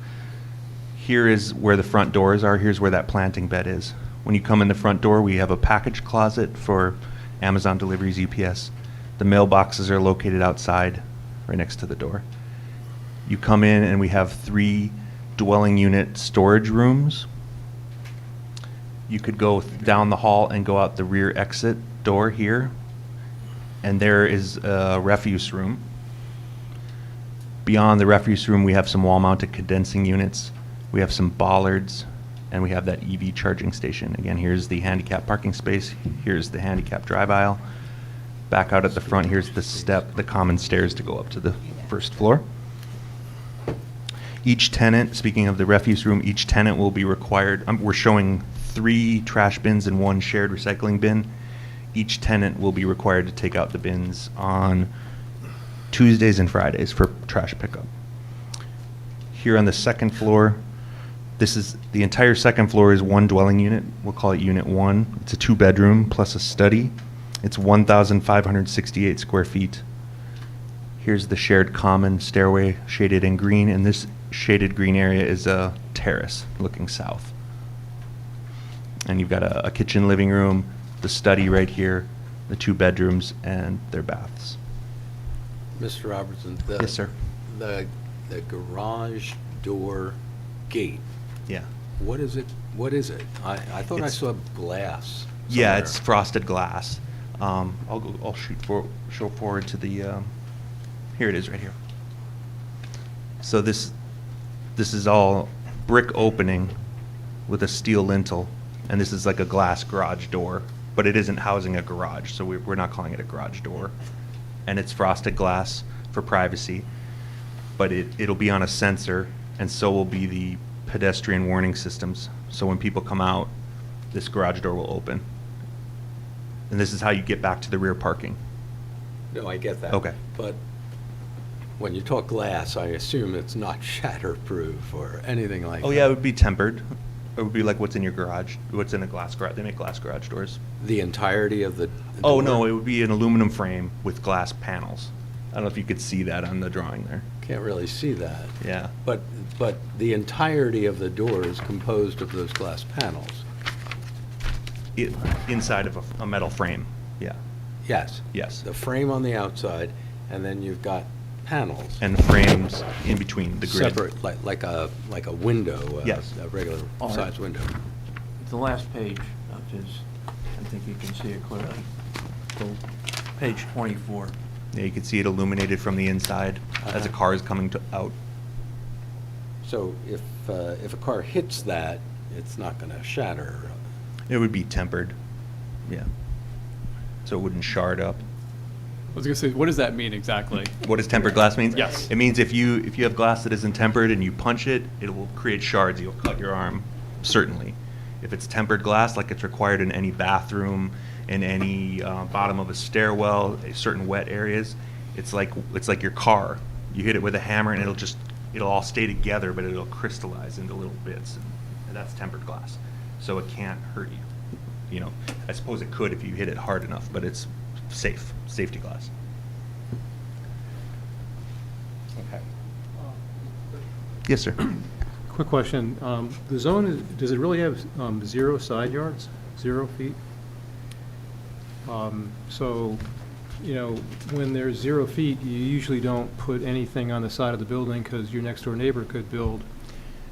Here is where the front doors are. Here's where that planting bed is. When you come in the front door, we have a package closet for Amazon deliveries, UPS. The mailboxes are located outside, right next to the door. You come in and we have 3 dwelling unit storage rooms. You could go down the hall and go out the rear exit door here. And there is a refuse room. Beyond the refuse room, we have some wall-mounted condensing units. We have some bollards, and we have that EV charging station. Again, here's the handicap parking space. Here's the handicap drive aisle. Back out at the front, here's the common stairs to go up to the first floor. Each tenant, speaking of the refuse room, each tenant will be required, we're showing 3 trash bins and 1 shared recycling bin. Each tenant will be required to take out the bins on Tuesdays and Fridays for trash pickup. Here on the second floor, the entire second floor is 1 dwelling unit. We'll call it Unit 1. It's a 2-bedroom plus a study. It's 1,568 square feet. Here's the shared common stairway shaded in green, and this shaded green area is a terrace looking south. And you've got a kitchen living room, the study right here, the 2 bedrooms, and their baths. Mr. Robertson? Yes, sir. The garage door gate. Yeah. What is it? I thought I It's- saw glass. Yeah, somewhere. it's frosted glass. I'll show forward to the, here it is right here. So this is all brick opening with a steel lintel, and this is like a glass garage door, but it isn't housing a garage, so we're not calling it a garage door. And it's frosted glass for privacy, but it'll be on a sensor, and so will be the pedestrian warning systems. So when people come out, this garage door will open. And this is how you get back to the rear parking. No, I get that. Okay. But when you talk glass, I assume it's not shatterproof or anything like that. Oh yeah, it would be tempered. It would be like what's in your garage, what's in a glass garage. They make glass garage doors. The entirety of the Oh, door? no, it would be an aluminum frame with glass panels. I don't know if you could see that on the drawing there. Can't really see that. Yeah. But the entirety of the door is composed of those glass panels. Inside of a metal frame, yeah. Yes. Yes. The frame on the outside, and then you've got panels. And frames in between the grid. Separate, like a window. Yes. A regular All right. size window. The last page of his, I think you can see it clearly. So, page 24. Yeah, you can see it illuminated from the inside as a car is coming out. So if a car hits that, it's not going to shatter. It would be tempered. Yeah. So it wouldn't shard up. I was gonna say, what does that mean exactly? What does tempered glass mean? Yes. It means if you have glass that isn't tempered and you punch it, it will create shards. You'll cut your arm, certainly. If it's tempered glass, like it's required in any bathroom, in any bottom of a stairwell, certain wet areas, it's like your car. You hit it with a hammer and it'll all stay together, but it'll crystallize into little bits, and that's tempered glass. So it can't hurt you. You know, I suppose it could if you hit it hard enough, but it's safety glass. Okay. Yes, sir. Quick question. The zone, does it really have 0 side yards, 0 feet? So, you know, when there's 0 feet, you usually don't put anything on the side of the building because your next door neighbor could build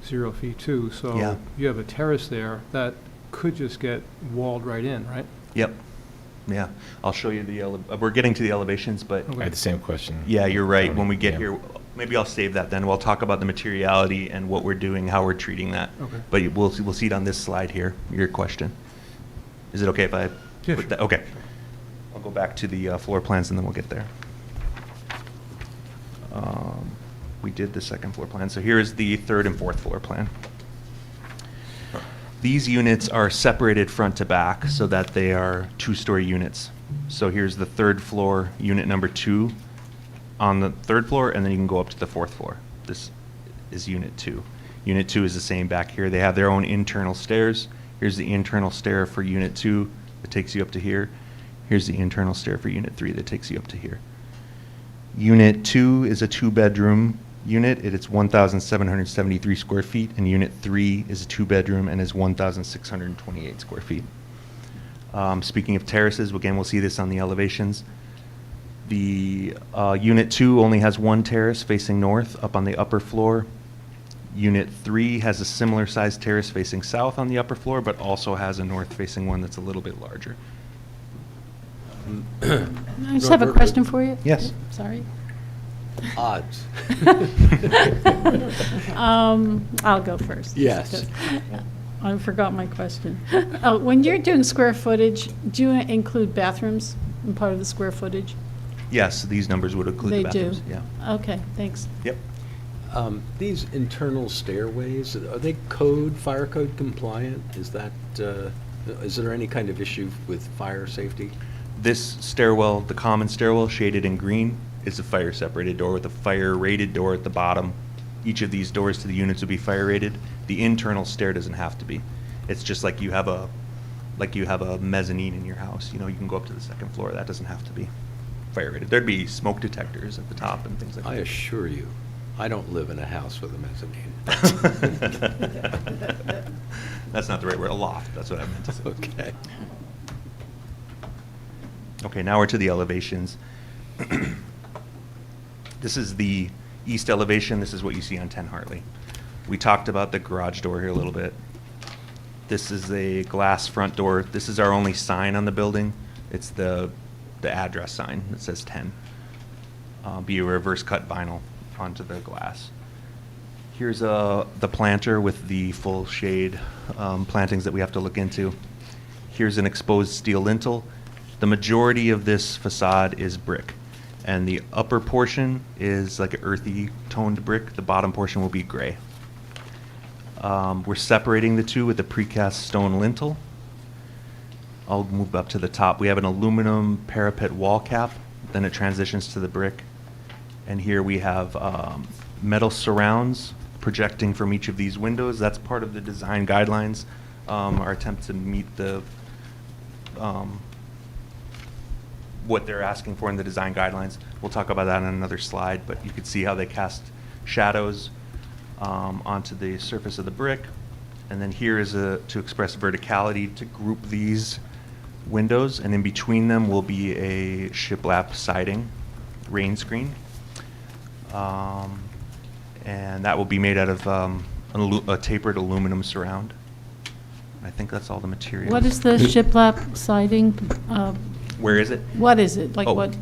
0 feet too. So Yeah. you have a terrace there that could just get walled right in, right? Yep. Yeah. I'll show you we're getting to the elevations, but I had the same question. yeah, you're right. When we get here, maybe I'll save that then. We'll talk about the materiality and what we're doing, how we're treating that. Okay. But we'll see it on this slide here, your question. Is it okay if I put that? Okay. I'll go back to the floor plans and then we'll get there. We did the second floor plan. So here is the third and fourth floor plan. These units are separated front to back so that they are 2-story units. So here's the third floor, unit number 2 on the third floor, and then you can go up to the fourth floor. This is unit 2. Unit 2 is the same back here. They have their own internal stairs. Here's the internal stair for unit 2 that takes you up to here. Here's the internal stair for unit 3 that takes you up to here. Unit 2 is a 2-bedroom unit. It is 1,773 square feet, and unit 3 is a 2-bedroom and is 1,628 square feet. Speaking of terraces, again, we'll see this on the elevations. The unit 2 only has 1 terrace facing north up on the upper floor. Unit 3 has a similar sized terrace facing south on the upper floor, but also has a north facing one that's a little bit larger. I just have a question for you. Yes. Sorry. Odds. I'll go first. Yes. I forgot my question. When you're doing square footage, do you include bathrooms in part of the square footage? Yes, these numbers would include the They do? bathrooms. Yeah. Okay, thanks. Yep. These internal stairways, are they fire code compliant? Is there any kind of issue with fire safety? This stairwell, the common stairwell shaded in green, is a fire separated door with a fire rated door at the bottom. Each of these doors to the units will be fire rated. The internal stair doesn't have to be. It's just like you have a mezzanine in your house. You know, you can go up to the second floor. That doesn't have to be fire rated. There'd be smoke detectors at the top and things like that. I assure you, I don't live in a house with a mezzanine. That's not the right word. A loft. That's what I meant to say. Okay. Okay, now we're to the elevations. This is the east elevation. This is what you see on 10 Hartley. We talked about the garage door here a little bit. This is a glass front door. This is our only sign on the building. It's the address sign that says 10. Be a reverse cut vinyl onto the glass. Here's the planter with the full shade plantings that we have to look into. Here's an exposed steel lintel. The majority of this facade is brick, and the upper portion is like an earthy toned brick. The bottom portion will be gray. We're separating the two with a precast stone lintel. I'll move up to the top. We have an aluminum parapet wall cap, then it transitions to the brick. And here we have metal surrounds projecting from each of these windows. That's part of the design guidelines, our attempt to meet the what they're asking for in the design guidelines. We'll talk about that on another slide, but you can see how they cast shadows onto the surface of the brick. And then here is to express verticality, to group these windows, and in between them will be a shiplap siding, rain screen. And that will be made out of a tapered aluminum surround. I think that's all the materials. What is the shiplap siding? Where is it? What is it? Like Oh. what,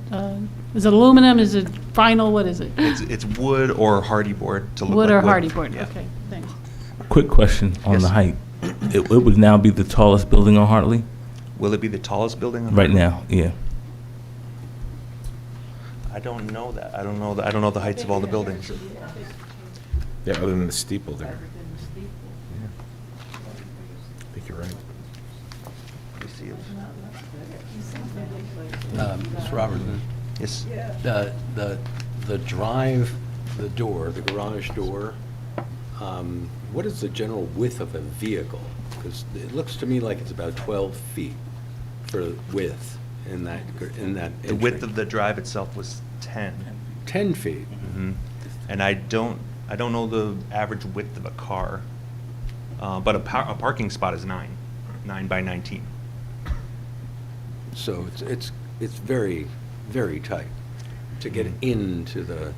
is it aluminum? Is it vinyl? What is it? It's wood or hardy board to look Wood like or hardy board, Yeah. okay, thanks. Quick question on Yes. the height. It would now be the tallest building on Hartley? Will it be the tallest building on Right Hartley? now, yeah. I don't know that. I don't know the heights of all the buildings. Yeah, other than the steeple there. I think you're right. Let me see if- Ms. Robertson? Yes. The drive, the door, the garage door, what is the general width of a vehicle? Because it looks to me like it's about 12 feet for width in that The width entry. of the drive itself was 10. 10 feet? Mhm. And I don't know the average width of a car, but a parking spot is 9 by 19. So it's very, very tight to get into the,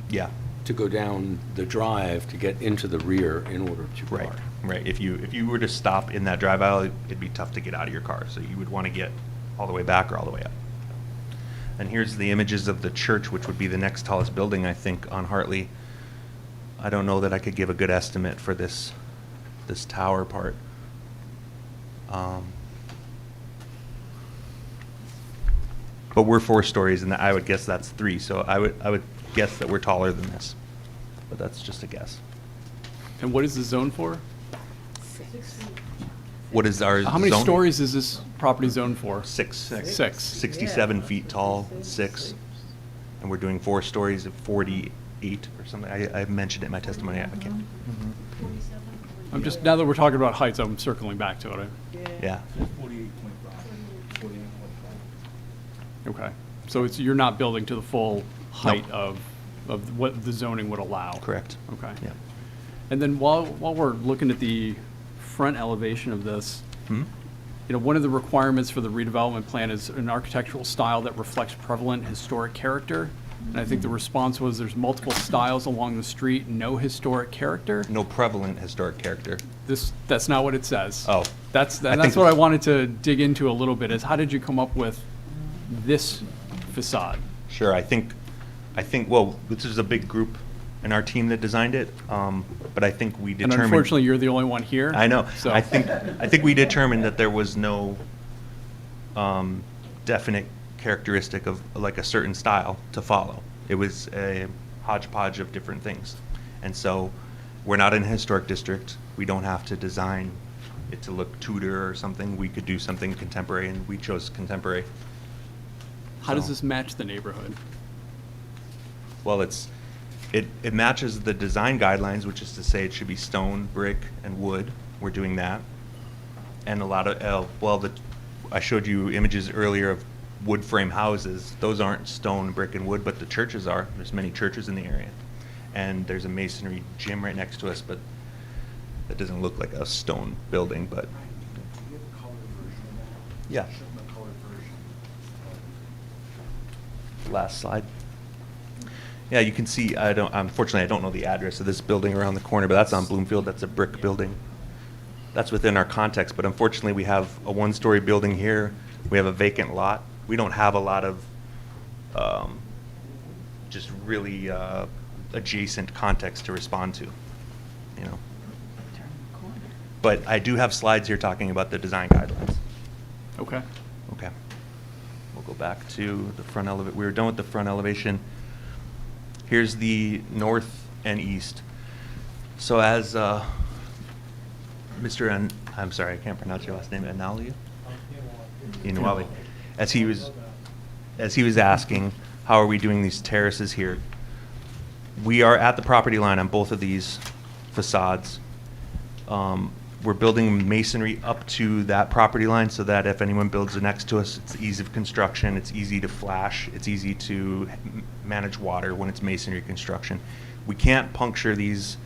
Yeah. to go down the drive to get into the rear in order to park. Right. If you were to stop in that drive aisle, it'd be tough to get out of your car, so you would want to get all the way back or all the way up. And here's the images of the church, which would be the next tallest building, I think, on Hartley. I don't know that I could give a good estimate for this tower part. But we're 4 stories, and I would guess that's 3, so I would guess that we're taller than this. But that's just a guess. And what is the zone for? What is our How many zone? stories is this property zoned for? 6. 6. 67 feet tall, 6. And we're doing 4 stories of 48 or something. I mentioned it in my testimony. I can't. I'm just, now that we're talking about heights, I'm circling back to it. Yeah. Okay. So it's, you're not building to the full height of what the zoning would allow? Correct. Okay. Yeah. And then while we're looking at the front elevation of this, Hmm? you know, one of the requirements for the redevelopment plan is an architectural style that reflects prevalent historic character. And I think the response was there's multiple styles along the street, no historic character. No prevalent historic character. That's not what it says. Oh. That's I think- what I wanted to dig into a little bit, is how did you come up with this facade? Sure. I think, well, this is a big group in our team that designed it, but I think we And determined. unfortunately, you're the only one here. I know. So I think we determined that there was no definite characteristic of like a certain style to follow. It was a hodgepodge of different things. And so we're not in a historic district. We don't have to design it to look Tudor or something. We could do something contemporary, and we chose contemporary. How does So- this match the neighborhood? Well, it matches the design guidelines, which is to say it should be stone, brick, and wood. We're doing that. And a lot of, I showed you images earlier of wood frame houses. Those aren't stone, brick, and wood, but the churches are. There's many churches in the area. And there's a masonry gym right next to us, but that doesn't look like a stone building, but. Yeah. Last slide. Yeah, you can see, unfortunately, I don't know the address of this building around the corner, but that's on Bloomfield. That's a brick building. That's within our context, but unfortunately, we have a 1-story building here. We have a vacant lot. We don't have a lot of just really adjacent context to respond to, you know. But I do have slides here talking about the design guidelines. Okay. Okay. We'll go back to the front elevation. We were done with the front elevation. Here's the north and east. So as I'm sorry, I can't pronounce your last name, Anali? Inwali. As he was asking, how are we doing these terraces here? We are at the property line on both of these facades. We're building masonry up to that property line so that if anyone builds next to us, it's ease of construction, it's easy to flash, it's easy to manage water when it's masonry construction. We can't puncture these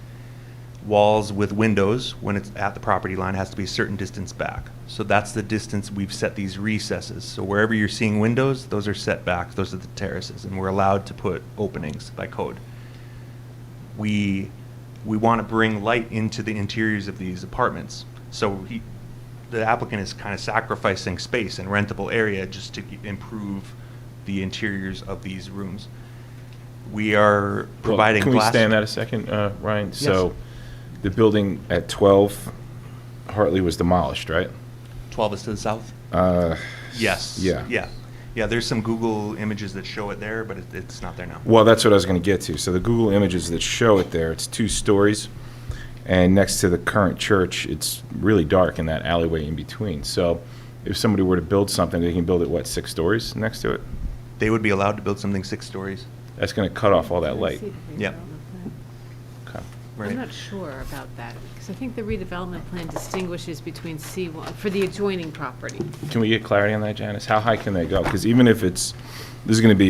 walls with windows when it's at the property line. It has to be a certain distance back. So that's the distance we've set these recesses. So wherever you're seeing windows, those are set back, those are the terraces, and we're allowed to put openings by code. We want to bring light into the interiors of these apartments. So the applicant is kind of sacrificing space and rentable area just to improve the interiors of these rooms. We are providing Can we glass. stay on that a second, Ryan? So the building at 12, Hartley was demolished, right? 12 is to the south? Yes. Yeah. Yeah, there's some Google images that show it there, but it's not there now. Well, that's what I was going to get to. So the Google images that show it there, it's 2 stories, and next to the current church, it's really dark in that alleyway in between. So if somebody were to build something, they can build it, what, 6 stories next to it? They would be allowed to build something 6 stories. That's going to cut off all that light. Yep. Okay. I'm not sure about that, because I think the redevelopment plan distinguishes between C1, for the adjoining property. Can we get clarity on that, Janice? How high can they go? Because even if this is going to be,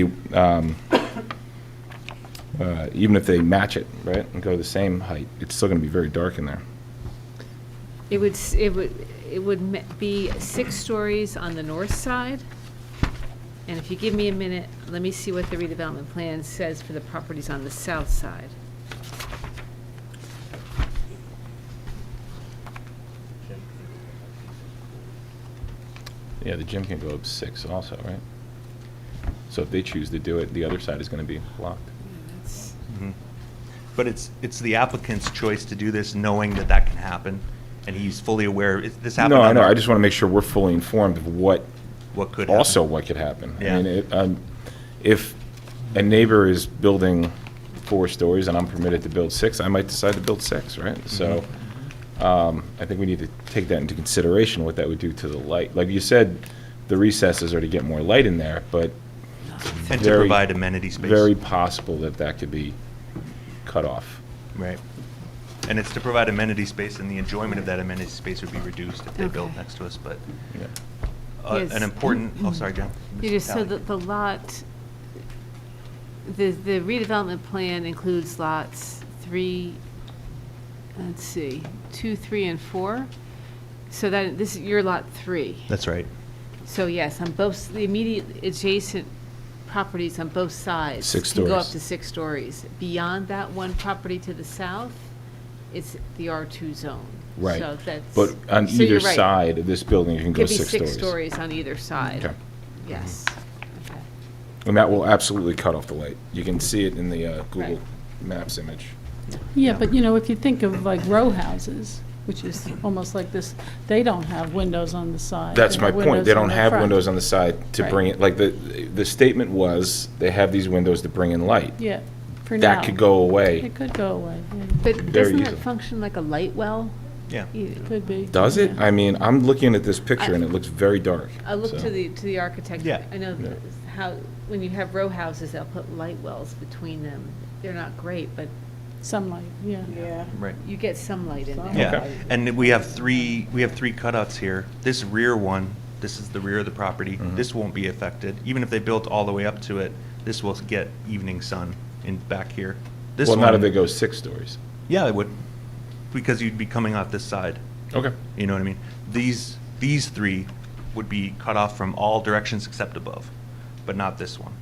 even if they match it, right, and go the same height, it's still going to be very dark in there. It would be 6 stories on the north side, and if you give me a minute, let me see what the redevelopment plan says for the properties on the south side. Yeah, the gym can go up 6 also, right? So if they choose to do it, the other side is going to be blocked. Mhm. But it's the applicant's choice to do this, knowing that that can happen, and he's fully aware. This happened. No, I know. I just want to make sure we're fully informed of what could also happen. what could happen. Yeah. I mean, if a neighbor is building 4 stories and I'm permitted to build 6, I might decide to build 6, right? So I think we need to take that into consideration, what that would do to the light. Like you said, the recesses are to get more light in there, but And to provide amenity space. Very possible that could be cut off. Right. And it's to provide amenity space, and the enjoyment of that amenity space would be reduced if they built next to us, but Yes. an important, oh, sorry, Jen. So the lot, the redevelopment plan includes lots 3, let's see, 2, 3, and 4. So that, this is your lot 3. That's right. So yes, on both, the immediate adjacent properties on both sides. 6 Can go up stories. to 6 stories. Beyond that one property to the south, it's the R2 zone. Right. So that's. But on so either you're right. side of this building, you can go Could be 6 stories. 6 stories on either side. Okay. Yes. Okay. And that will absolutely cut off the light. You can see it in the Google Maps image. Yeah, but you know, if you think of like row houses, which is almost like this, they don't have windows on the side. That's They my have point. They windows don't on the have front. windows on the side to Right. bring it, like the statement was, they have these windows to bring in light. Yeah, for now. That could go away. It could go away, yeah. But Very doesn't that easily. function like a light well? Yeah. Could be. Does it? Yeah. I mean, I'm looking at this picture and it looks very dark. I look so. to the architect. Yeah. I know Yeah. how, when you have row houses, they'll put light wells between them. They're not great, but Some light, yeah. Yeah. Right. you get some light in there. Yeah, and we have three cutouts here. This rear one, this is the rear of the property. Mhm. This won't be affected. Even if they built all the way up to it, this will get evening sun in back here. This Well, one, not if they go 6 stories. Yeah, it would, because you'd be coming off this side. Okay. You know what I mean? These 3 would be cut off from all directions except above, but not this one.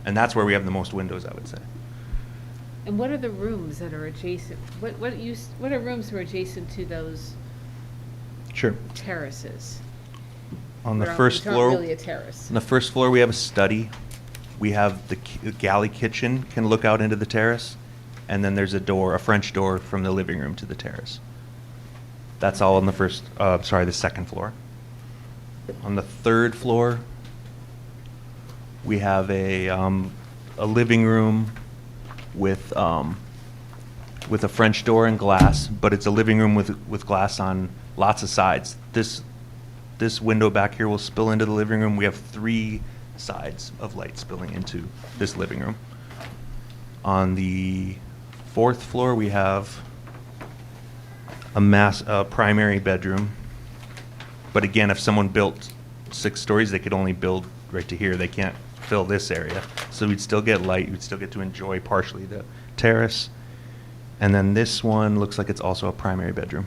And that's where we have the most windows, I would say. And what are the rooms that are adjacent? What are rooms that are adjacent to those Sure. terraces? On the They're first they're floor. not really a terrace. On the first floor, we have a study. We have the galley kitchen can look out into the terrace, and then there's a French door from the living room to the terrace. That's all on the the second floor. On the third floor, we have a living room with a French door and glass, but it's a living room with glass on lots of sides. This window back here will spill into the living room. We have 3 sides of light spilling into this living room. On the 4th floor, we have a primary bedroom. But again, if someone built 6 stories, they could only build right to here. They can't fill this area. So we'd still get light. We'd still get to enjoy partially the terrace. And then this one looks like it's also a primary bedroom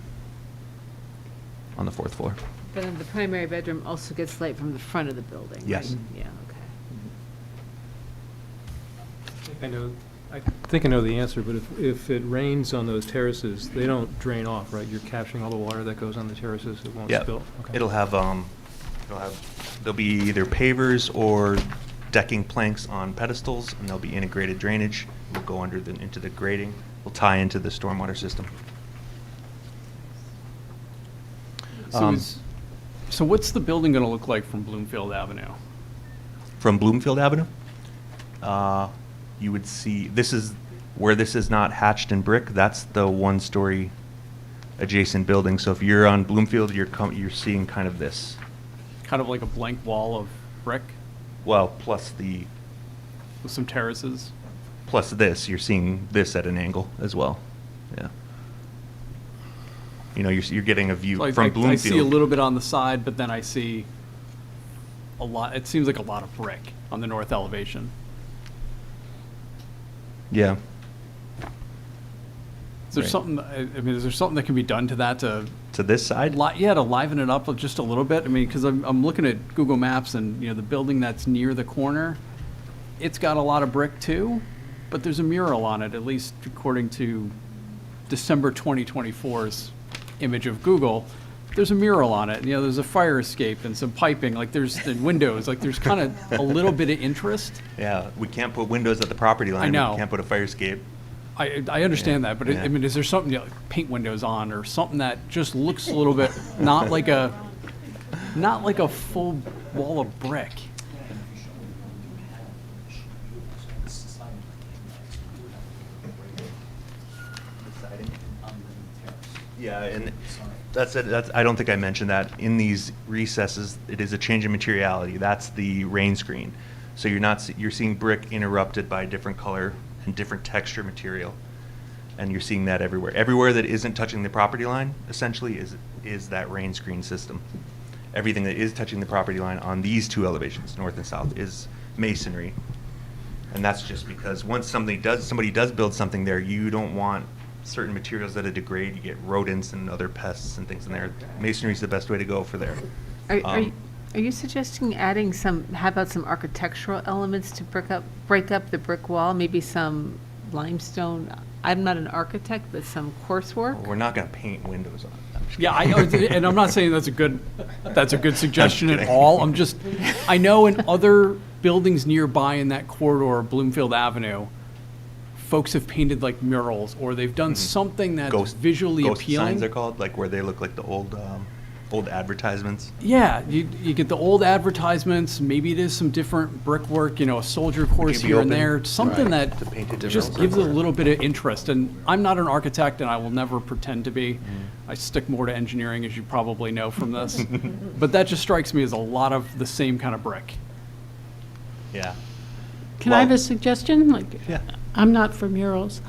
on the 4th floor. But then the primary bedroom also gets light from the front of the building, right? Yes. Yeah, okay. I think I know the answer, but if it rains on those terraces, they don't drain off, right? You're capturing all the water that goes on the terraces, it won't Yeah, spill? Okay. there'll be either pavers or decking planks on pedestals, and there'll be integrated drainage. We'll go into the grading. We'll tie into the stormwater system. So So what's the building going to look like from Bloomfield Avenue? From Bloomfield Avenue, you would see, this is, where this is not hatched in brick, that's the one-story adjacent building. So if you're on Bloomfield, you're seeing kind of this. Kind of like a blank wall of brick Well, plus with some terraces? this, you're seeing this at an angle as well. Yeah. You know, you're getting a view So from Bloomfield. I see a little bit on the side, but then I see a lot, it seems like a lot of brick on the north elevation. Yeah. Is there Right. something, I mean, is there something that can be done to that to this side? Yeah, to liven it up just a little bit. I mean, because I'm looking at Google Maps and, you know, the building that's near the corner, it's got a lot of brick too, but there's a mural on it, at least according to December 2024's image of Google. There's a mural on it. You know, there's a fire escape and some piping, like there's the windows, like there's kind of a little bit of interest. Yeah, we can't put windows at the property line. I know. We can't put a fire escape. I understand that, but Yeah. I mean, is there something, you know, like paint windows on or something that just looks a little bit, not like a full wall of brick? Yeah, and that's it. I don't think I mentioned that. In these recesses, it is a change in materiality. That's the rain screen. So you're seeing brick interrupted by different color and different texture material. And you're seeing that everywhere. Everywhere that isn't touching the property line, essentially, is that rain screen system. Everything that is touching the property line on these two elevations, north and south, is masonry. And that's just because once somebody does build something there, you don't want certain materials that degrade. You get rodents and other pests and things in there. Masonry is the best way to go for there. Are you suggesting adding how about some architectural elements to break up the brick wall? Maybe some limestone, I'm not an architect, but some coursework? We're not going to paint windows on it. Yeah, and I'm not saying that's a good suggestion at all. I know in other buildings nearby in that corridor of Bloomfield Avenue, folks have painted like murals, or they've done something that's visually ghost appealing. signs, they're called, like where they look like the old advertisements. Yeah, you get the old advertisements, maybe it is some different brickwork, you know, a soldier course be here and open? there, something Right, that to paint it just different. gives it a little bit of interest. And I'm not an architect, and I will never pretend to be. I stick more to engineering, as you probably know from this. But that just strikes me as a lot of the same kind of brick. Yeah. Can I have a suggestion? Like, Yeah. I'm not for murals.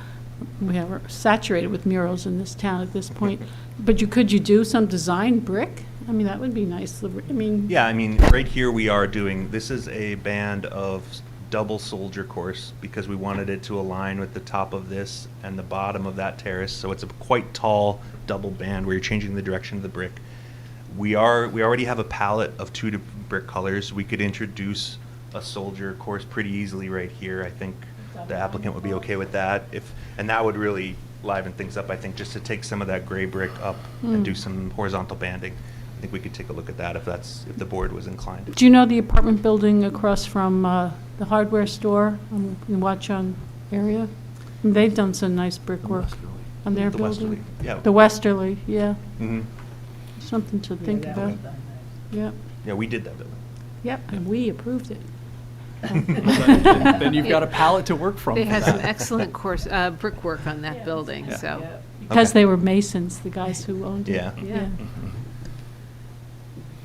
We're saturated with murals in this town at this point. But could you do some design brick? I mean, that would be nice. I mean, Yeah, I mean, right here we are doing, this is a band of double soldier course because we wanted it to align with the top of this and the bottom of that terrace. So it's a quite tall double band where you're changing the direction of the brick. We already have a palette of two brick colors. We could introduce a soldier course pretty easily right here. I think the applicant would be okay with that. And that would really liven things up, I think, just to take some of that gray brick up and do some horizontal banding. I think we could take a look at that if the board was inclined. do you know the apartment building across from the hardware store in Watchung area? They've done some nice brickwork on their The building. Westerly, yeah. The Westerly, yeah. Mm-hmm. Something to think about. Yep. Yeah, we did that building. Yep, and we approved it. Then you've got a palette to work from. They for had that. some excellent brickwork on that building, so. Because Okay. they were masons, the guys who owned it. Yeah. Yeah.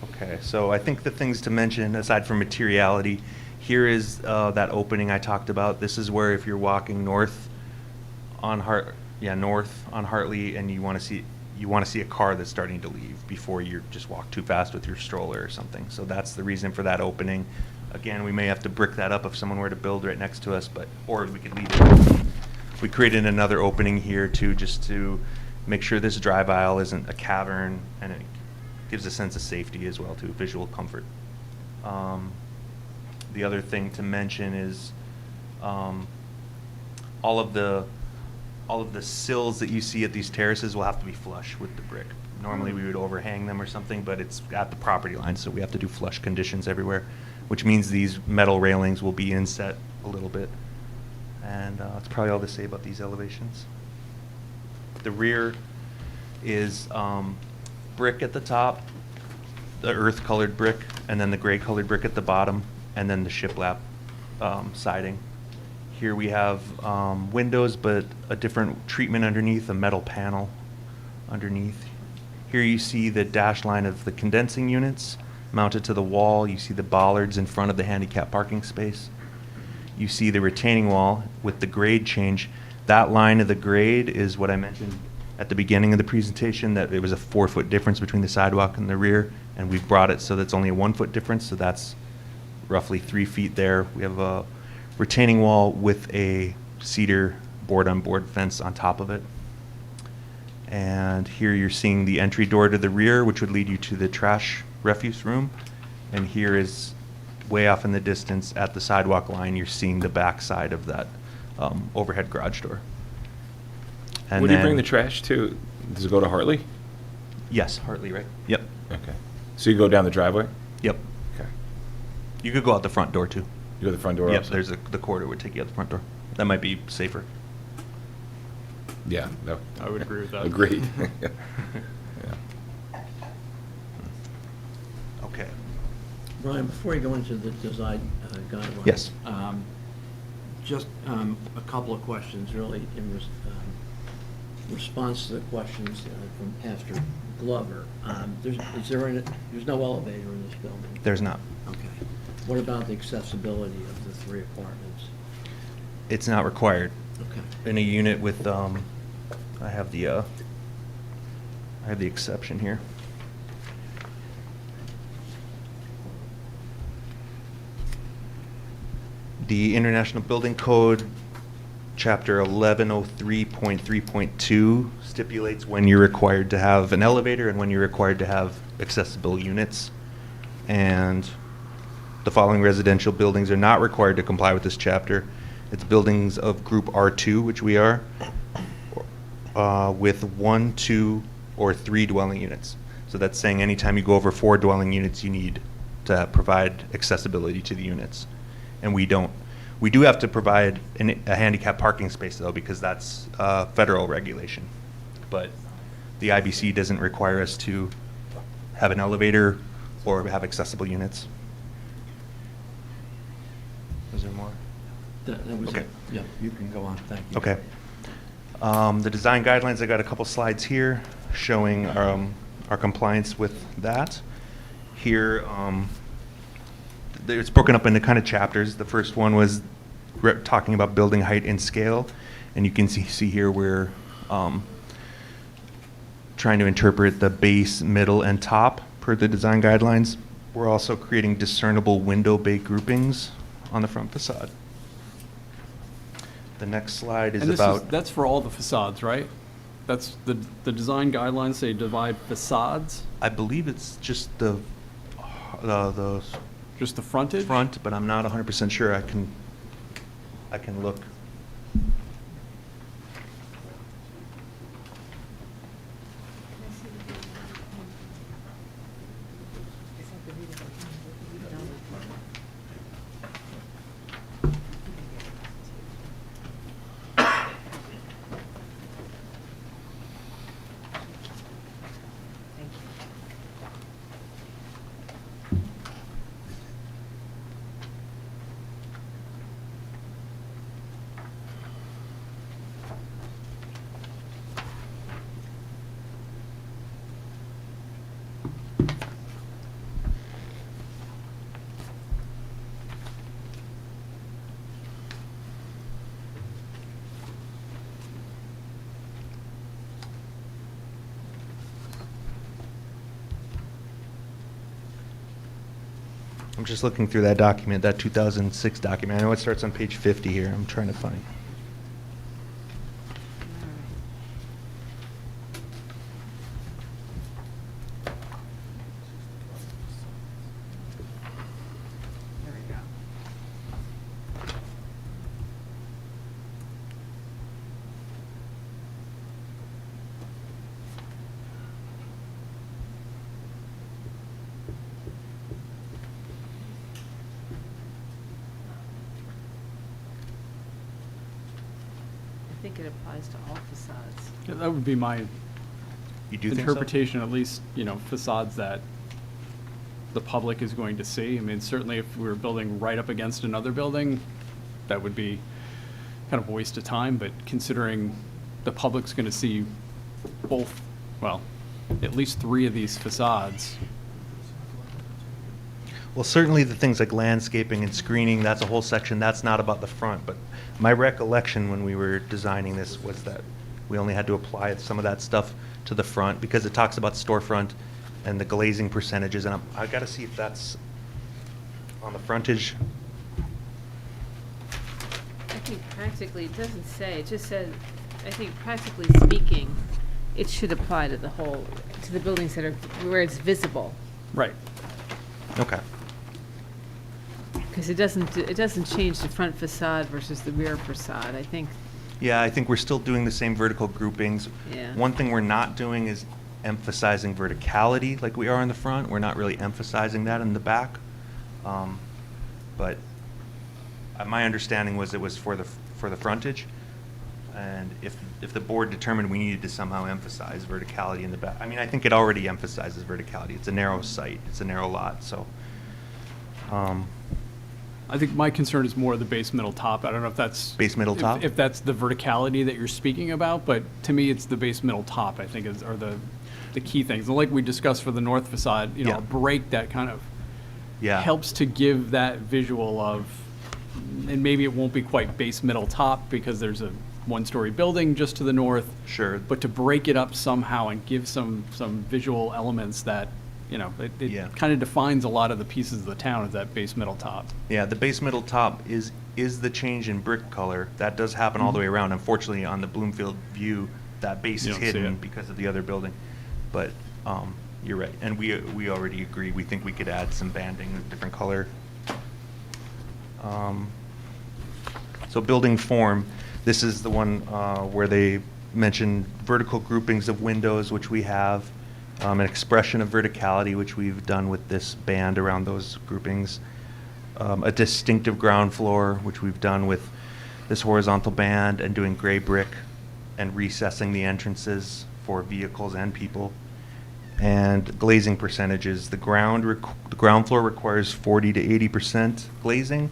Okay, so I think the things to mention, aside from materiality, here is that opening I talked about. This is where if you're walking north on Hartley, and you want to see a car that's starting to leave before you just walk too fast with your stroller or something. So that's the reason for that opening. Again, we may have to brick that up if someone were to build right next to us, or we could leave it. We created another opening here too, just to make sure this drive aisle isn't a cavern, and it gives a sense of safety as well too, visual comfort. The other thing to mention is all of the sills that you see at these terraces will have to be flush with the brick. Normally we would overhang them or something, but it's at the property line, so we have to do flush conditions everywhere, which means these metal railings will be inset a little bit. And that's probably all to say about these elevations. The rear is brick at the top, the earth-colored brick, and then the gray-colored brick at the bottom, and then the shiplap siding. Here we have windows, but a different treatment underneath, a metal panel underneath. Here you see the dash line of the condensing units mounted to the wall. You see the bollards in front of the handicap parking space. You see the retaining wall with the grade change. That line of the grade is what I mentioned at the beginning of the presentation, that it was a 4-foot difference between the sidewalk and the rear, and we've brought it so that's only a 1-foot difference, so that's roughly 3 feet there. We have a retaining wall with a cedar board-on-board fence on top of it. And here you're seeing the entry door to the rear, which would lead you to the trash refuse room. And here is, way off in the distance at the sidewalk line, you're seeing the back side of that overhead garage door. And Would you then- bring the trash to, does it go to Hartley? Yes, Hartley, right? Yep. Okay. So you go down the driveway? Yep. Okay. You could go out the front door, too. You go to the front door Yep, also? there's the corridor would take you out the front door. That might be safer. Yeah, no. I would agree with that. Agreed. Yeah. Okay. Brian, before you go into the design guidelines. Yes. Just a couple of questions, really, in response to the questions from Pastor Glover. There's no elevator in this building? There's not. Okay. What about the accessibility of the 3 apartments? It's not required. Okay. In a unit with, I have the exception here. The International Building Code, Chapter 1103.3.2 stipulates when you're required to have an elevator and when you're required to have accessible units. And the following residential buildings are not required to comply with this chapter. It's buildings of Group R2, which we are, with 1, 2, or 3 dwelling units. So that's saying anytime you go over 4 dwelling units, you need to provide accessibility to the units. And we don't. We do have to provide a handicap parking space, though, because that's federal regulation. But the IBC doesn't require us to have an elevator or have accessible units. Was there more? That was Okay. it. Yeah, you can go on. Thank you. Okay. The design guidelines, I got a couple slides here showing our compliance with that. Here, it's broken up into kind of chapters. The first one was talking about building height and scale, and you can see here we're trying to interpret the base, middle, and top per the design guidelines. We're also creating discernible window bay groupings on the front facade. The next slide is And this about. that's for all the facades, right? That's the design guidelines say divide facades? I believe it's just the Just the frontage? front, but I'm not 100% sure. I can look. I'm just looking through that document, that 2006 document. I know it starts on page 50 here. I'm trying to find. There we go. I think it applies to all facades. Yeah, that would be my You do think so? interpretation, at least, facades that the public is going to see. I mean, certainly if we were building right up against another building, that would be kind of a waste of time, but considering the public's going to see both, well, at least 3 of these facades. Well, certainly the things like landscaping and screening, that's a whole section, that's not about the front, but my recollection when we were designing this was that we only had to apply some of that stuff to the front because it talks about storefront and the glazing percentages, and I got to see if that's on the frontage. I think practically, it doesn't say, it just says, I think practically speaking, it should apply to the whole, to the buildings that are, where it's visible. Right. Okay. Because it doesn't change the front facade versus the rear facade, I think. Yeah, I think we're still doing the same vertical groupings. Yeah. One thing we're not doing is emphasizing verticality like we are in the front. We're not really emphasizing that in the back. But my understanding was it was for the frontage. And if the board determined we needed to somehow emphasize verticality in the back, I mean, I think it already emphasizes verticality. It's a narrow site. It's a narrow lot, so. I think my concern is more the base middle top. I don't know if that's Base middle top? If that's the verticality that you're speaking about, but to me, it's the base middle top. I think are the key things. And like we discussed for the north facade, you know, a break that kind of helps to give that visual of, and maybe it won't be quite base middle top because there's a one-story building just to the north. Sure. But to break it up somehow and give some visual elements that, you know, it kind of defines a lot of the pieces of the town as that base middle top. Yeah, the base middle top is the change in brick color. That does happen all the way around. Unfortunately, on the Bloomfield view, that base is hidden because of the other building. But you're right, and we already agree. We think we could add some banding with different color. So building form, this is the one where they mention vertical groupings of windows, which we have. An expression of verticality, which we've done with this band around those groupings. A distinctive ground floor, which we've done with this horizontal band and doing gray brick and recessing the entrances for vehicles and people. And glazing percentages. The ground floor requires 40 to 80% glazing,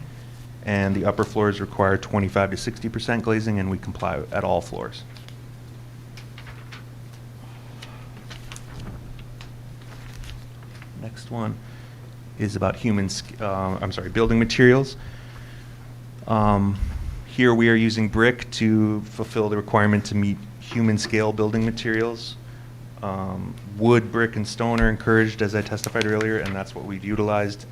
and the upper floors require 25 to 60% glazing, and we comply at all floors. Next one is about building materials. Here we are using brick to fulfill the requirement to meet human scale building materials. Wood, brick, and stone are encouraged, as I testified earlier, and that's what we've utilized.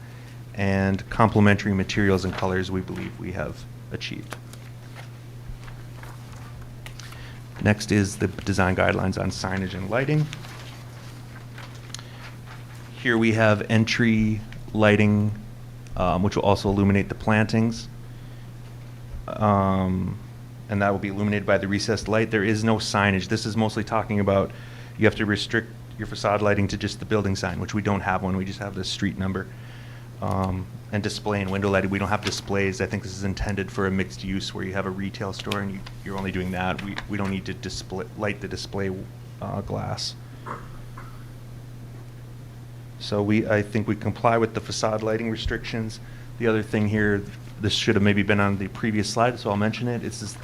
And complementary materials and colors we believe we have achieved. Next is the design guidelines on signage and lighting. Here we have entry lighting, which will also illuminate the plantings. And that will be illuminated by the recessed light. There is no signage. This is mostly talking about you have to restrict your facade lighting to just the building sign, which we don't have one. We just have the street number. And display and window lighting. We don't have displays. I think this is intended for a mixed use where you have a retail store and you're only doing that. We don't need to light the display glass. So I think we comply with the facade lighting restrictions. The other thing here, this should have maybe been on the previous slide, so I'll mention it. This is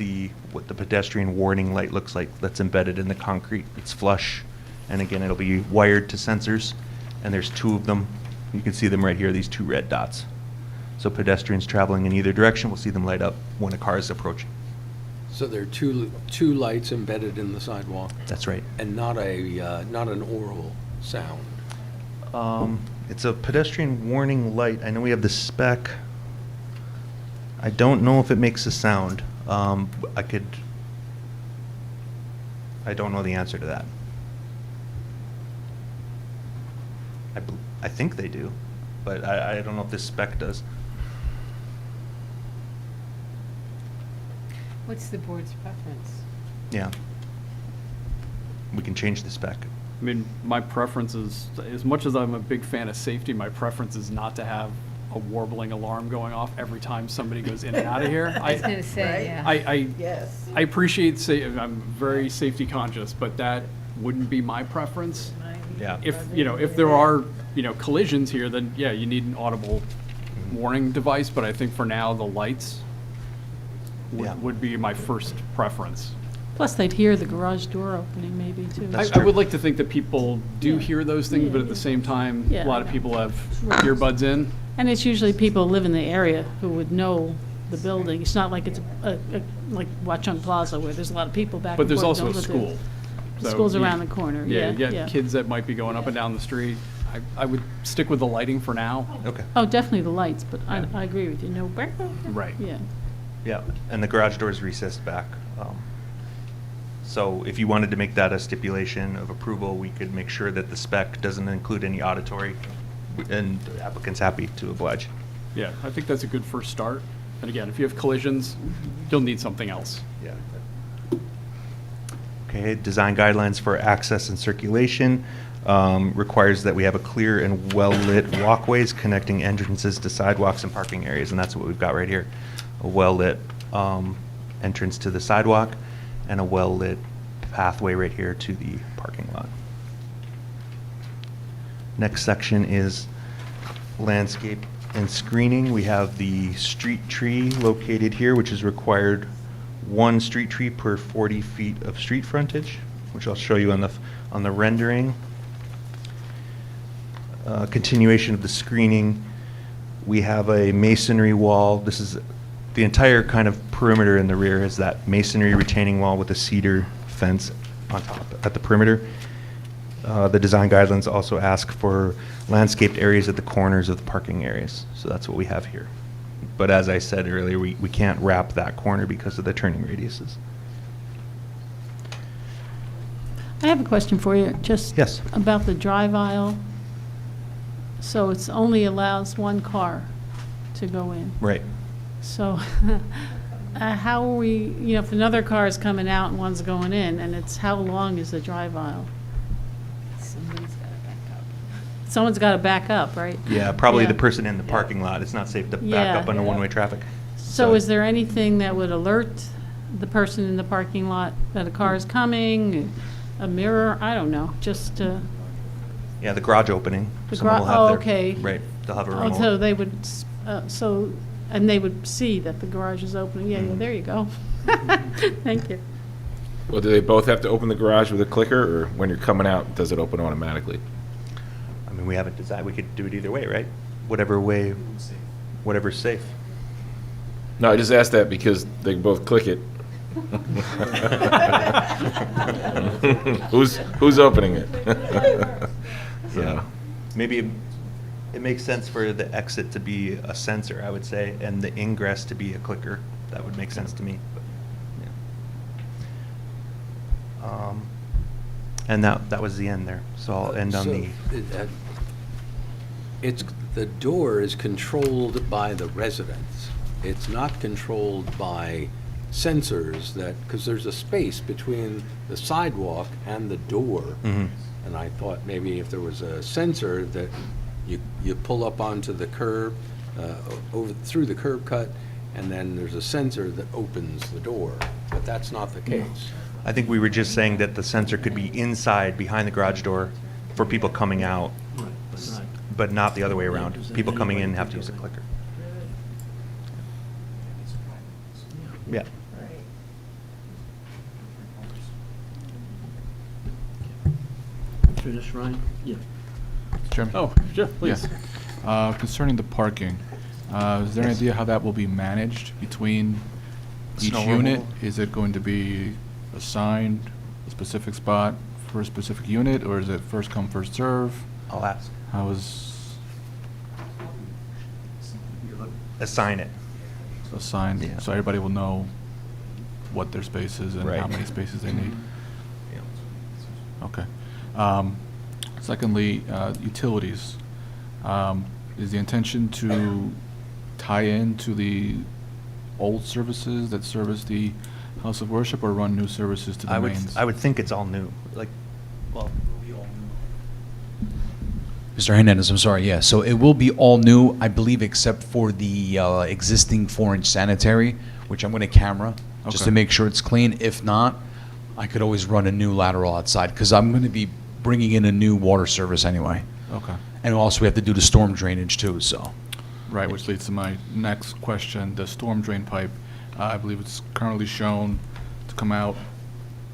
what the pedestrian warning light looks like that's embedded in the concrete. It's flush, and again, it'll be wired to sensors, and there's 2 of them. You can see them right here, these 2 red dots. So pedestrians traveling in either direction will see them light up when a car is approaching. So there are two lights embedded in the sidewalk? That's right. And not an oral sound? It's a pedestrian warning light. I know we have the spec. I don't know if it makes a sound. I don't know the answer to that. I think they do, but I don't know if this spec does. What's the board's preference? Yeah. We can change the spec. I mean, my preference is, as much as I'm a big fan of safety, my preference is not to have a warbling alarm going off every time somebody goes in and out of here. I was going to say, yeah. I appreciate, I'm very safety conscious, but that wouldn't be my preference. Yeah. if there are, collisions here, then yeah, you need an audible warning device, but I think for now, the lights would be my first preference. Plus, they'd hear the garage door opening maybe, too. I would like to think that people do hear those things, but at the same time, Yeah. a lot of people have earbuds in. And it's usually people who live in the area who would know the building. It's not like it's like Watchung Plaza where there's a lot of people back But and there's forth. also a don't live school. there. The So school's you- around the corner, Yeah, you yeah. got kids that might be going up and down the street. I would stick with the lighting for now. Okay. Oh, definitely the lights, but I agree with you, no. Right. Yeah. Yeah, and the garage door is recessed back. So if you wanted to make that a stipulation of approval, we could make sure that the spec doesn't include any auditory, and the applicant's happy to oblige. Yeah, I think that's a good first start. And again, if you have collisions, you'll need something else. Yeah. Okay, design guidelines for access and circulation requires that we have a clear and well-lit walkways connecting entrances to sidewalks and parking areas, and that's what we've got right here. A well-lit entrance to the sidewalk and a well-lit pathway right here to the parking lot. Next section is landscape and screening. We have the street tree located here, which is required one street tree per 40 feet of street frontage, which I'll show you on the rendering. Continuation of the screening. We have a masonry wall. This is the entire kind of perimeter in the rear is that masonry retaining wall with a cedar fence on top at the perimeter. The design guidelines also ask for landscaped areas at the corners of the parking areas. So that's what we have here. But as I said earlier, we can't wrap that corner because of the turning radiuses. I have a question for you, just Yes. about the drive aisle. So it's only allows one car to go in. Right. So how are we, if another car is coming out and one's going in, and it's, how long is the drive aisle? Someone's got to back up, right? Yeah, probably Yeah. the person in the parking lot. It's not safe to back Yeah. up under one-way traffic. So is there anything that would alert the person in the parking lot that a car is coming, a mirror, I don't know, just Yeah, the garage opening. the Someone will have oh, their- okay. Right, they'll have a Oh, remote. so they would, and they would see that the garage is opening. Yeah, Mm-hmm. yeah, there you go. Thank you. Well, do they both have to open the garage with a clicker, or when you're coming out, does it open automatically? I mean, we haven't decided, we could do it either way, right? Whatever way, whatever's safe. No, I just asked that because they can both click it. Who's opening it? Yeah. Maybe it makes sense for the exit to be a sensor, I would say, and the ingress to be a clicker. That would make sense to me. But, yeah. And that was the end there. So I'll end on the. The door is controlled by the residents. It's not controlled by sensors because there's a space between the sidewalk and the door. Mhm. And I thought maybe if there was a sensor that you pull up onto the curb, through the curb cut, and then there's a sensor that opens the door, but that's not the case. I think we were just saying that the sensor could be inside, behind the garage door, for people coming out, but not the other way around. People coming in have to use a clicker. Yeah. Through this, Ryan? Yeah. Chairman? Oh, sure, please. Concerning the parking, is there an Yes. idea how that will be managed between each Snow unit? removal. Is it going to be assigned a specific spot for a specific unit, or is it first come, first serve? I'll ask. How is Assign it. assigned, Yeah. so everybody will know what their space is and how Right. many spaces they need? Okay. Secondly, utilities. Is the intention to tie in to the old services that service the house of worship, or run new services to the mains? I would think it's all new, like, well, Mr. Hernandez, I'm sorry, yeah, so it will be all new, I believe, except for the existing 4-inch sanitary, which I'm going to camera, just Okay. to make sure it's clean. If not, I could always run a new lateral outside, because I'm going to be bringing in a new water service anyway. Okay. And also we have to do the storm drainage too, so. Right, which leads to my next question. The storm drain pipe, I believe it's currently shown to come out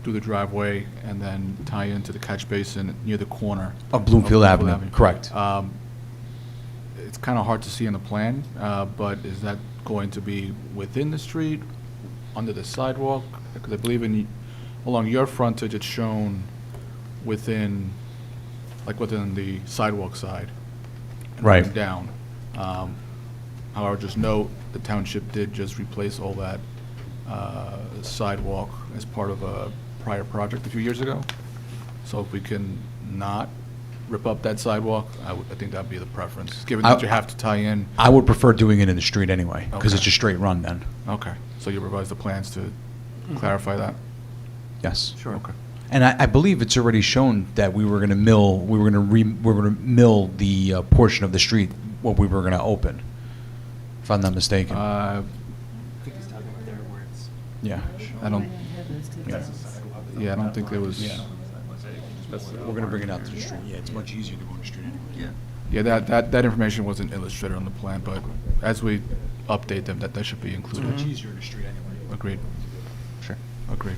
through the driveway and then tie into the catch basin near the corner. Of Bloomfield Avenue, correct. It's kind of hard to see in the plan, but is that going to be within the street, under the sidewalk? Because I believe along your frontage, it's shown within the sidewalk side. And Right. then down. However, just note, the township did just replace all that sidewalk as part of a prior project a few years ago. So if we can not rip up that sidewalk, I think that'd be the preference, given that you have to tie in. I would prefer doing it in the street anyway, because Okay. it's a straight run then. Okay, so you revise the plans to clarify that? Yes. Sure. Okay. And I believe it's already shown that we were gonna mill the portion of the street what we were gonna open, if I'm not mistaken. Yeah. I don't, yeah, I don't think there was. Yeah. We're gonna bring it out to the street. Yeah, it's much easier to go on the street anyway. Yeah, that information wasn't illustrated on the plan, but as we update them, that should be included. It's much easier in the street anyway. Agreed. Sure. Agreed.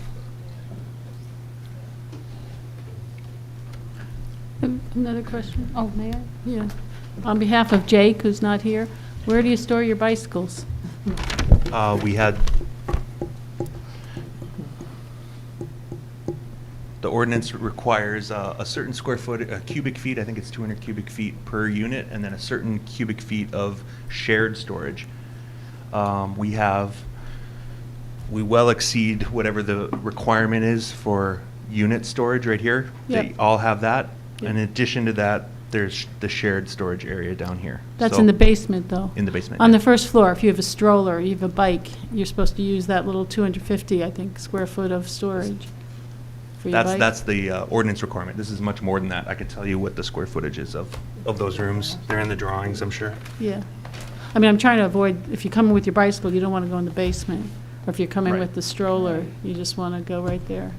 Another question? Oh, may I? Yeah. On behalf of Jake, who's not here, where do you store your bicycles? We had, the ordinance requires a certain square foot, cubic feet, I think it's 200 cubic feet per unit, and then a certain cubic feet of shared storage. We well exceed whatever the requirement is for unit storage right here. Yep. They all have that. Yep. In addition to that, there's the shared storage area down here. That's So- in the basement, though. In the basement, On yeah. the first floor, if you have a stroller, you have a bike, you're supposed to use that little 250, I think, square foot of storage for your bike. That's the ordinance requirement. This is much more than that. I could tell you what the square footage is of those rooms. They're in the drawings, I'm sure. Yeah. I mean, I'm trying to avoid, if you come in with your bicycle, you don't want to go in the basement. Or if you're coming Right. with the stroller, you just want to go right there.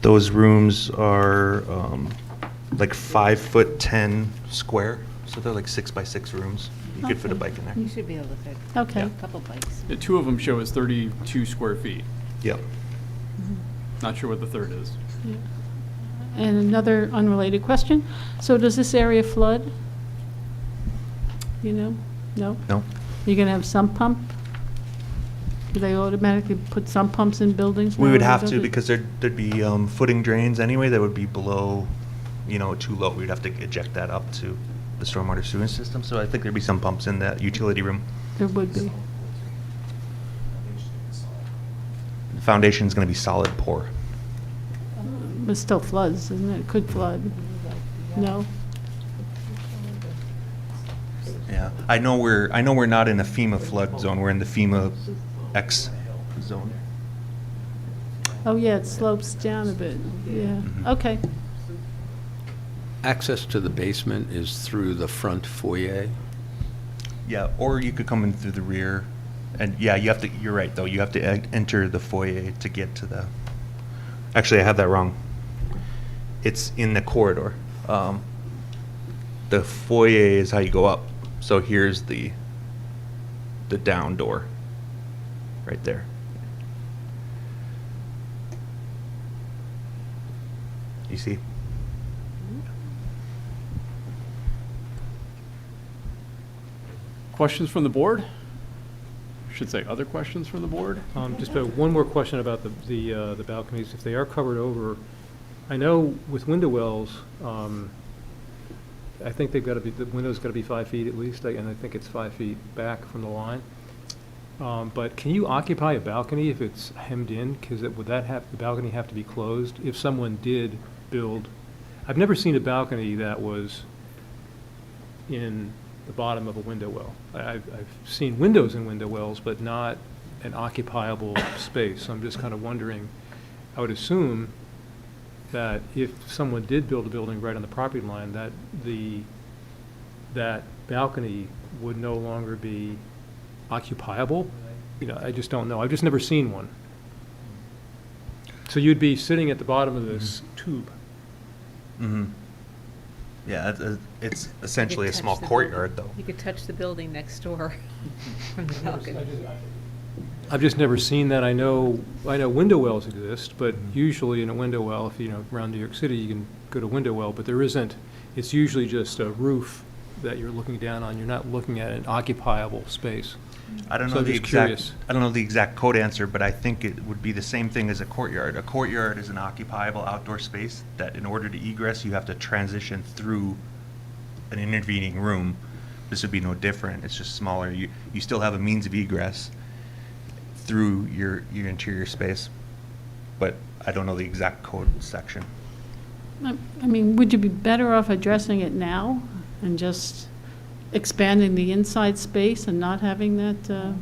Those rooms are like 5'10" square, so they're like 6 by 6 rooms. You could fit a Okay. bike in there. You should be able to fit Okay. a couple bikes. The two of them show as 32 square feet. Yep. Not sure what the third is. And another unrelated question. So does this area flood? You know? No? No. You're going to have sump pump? Do they automatically put sump pumps in buildings? We now would when have they to build it? because there'd be footing drains anyway that would be below, too low. We'd have to eject that up to the stormwater sewage system. So I think there'd be some pumps in that utility room. There would be. The foundation's going to be solid pour. But it still floods, isn't it? It could flood. No? Yeah, I know we're not in a FEMA flood zone. We're in the FEMA X zone. Oh, yeah, it slopes down a bit. Yeah. Okay. Access to the basement is through the front foyer. Yeah, or you could come in through the rear, and yeah, you're right though. You have to enter the foyer to get to the. Actually, I have that wrong. It's in the corridor. The foyer is how you go up. So here's the down door, right there. You see? Questions from the board? Should say other questions from the board? Just one more question about the balconies. If they are covered over, I know with window wells, I think the window's got to be 5 feet at least, and I think it's 5 feet back from the line. But can you occupy a balcony if it's hemmed in? Because would the balcony have to be closed if someone did build? I've never seen a balcony that was in the bottom of a window well. I've seen windows in window wells, but not an occupiable space. So I'm just kind of wondering, I would assume that if someone did build a building right on the property line, that balcony would no longer be occupiable. I just don't know. I've just never seen one. So you'd be sitting at the bottom of this tube. Mm-hmm. Yeah, it's essentially a small courtyard, though. You could touch the building next door from the balcony. I've just never seen that. I know window wells exist, but usually in a window well, if around New York City, you can go to window well, but there isn't. It's usually just a roof that you're looking down on. You're not looking at an occupiable space. I don't So know I'm the just exact. curious. I don't know the exact code answer, but I think it would be the same thing as a courtyard. A courtyard is an occupiable outdoor space that, in order to egress, you have to transition through an intervening room. This would be no different. It's just smaller. You still have a means of egress through your interior space, but I don't know the exact code section. I mean, would you be better off addressing it now and just expanding the inside space and not having that,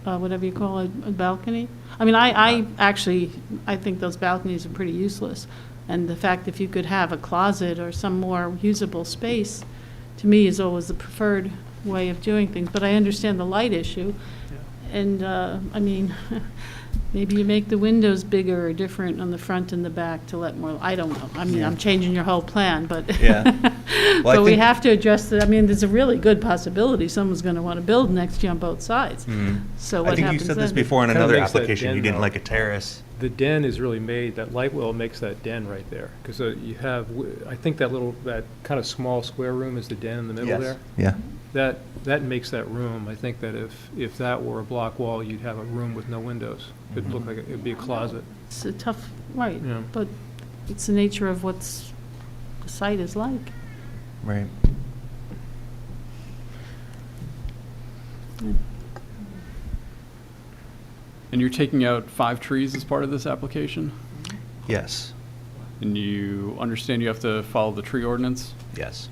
whatever you call it, a balcony? I mean, I actually think those balconies are pretty useless. And the fact if you could have a closet or some more usable space, to me, is always the preferred way of doing things. But I understand the light issue. And, I mean, maybe you make the windows bigger or different on the front and the back to let more, I don't know. I mean, I'm changing your whole plan, but. Yeah. Well, But we have to address the, I mean, there's a really good possibility someone's going to want to build next to you on both sides. So what I think happens you said this then? before in Kinda another makes that application. den You didn't though. like a terrace. The den is really made, that light well makes that den right there. Because you have, I think that kind of small square room is the den in the middle Yes. there. Yeah. That makes that room. I think that if that were a block wall, you'd have a room with no windows. It'd look like it'd be a closet. It's a tough, right, Yeah. but it's the nature of what's the site is like. Right. And you're taking out 5 trees as part of this application? Yes. And you understand you have to follow the tree ordinance? Yes.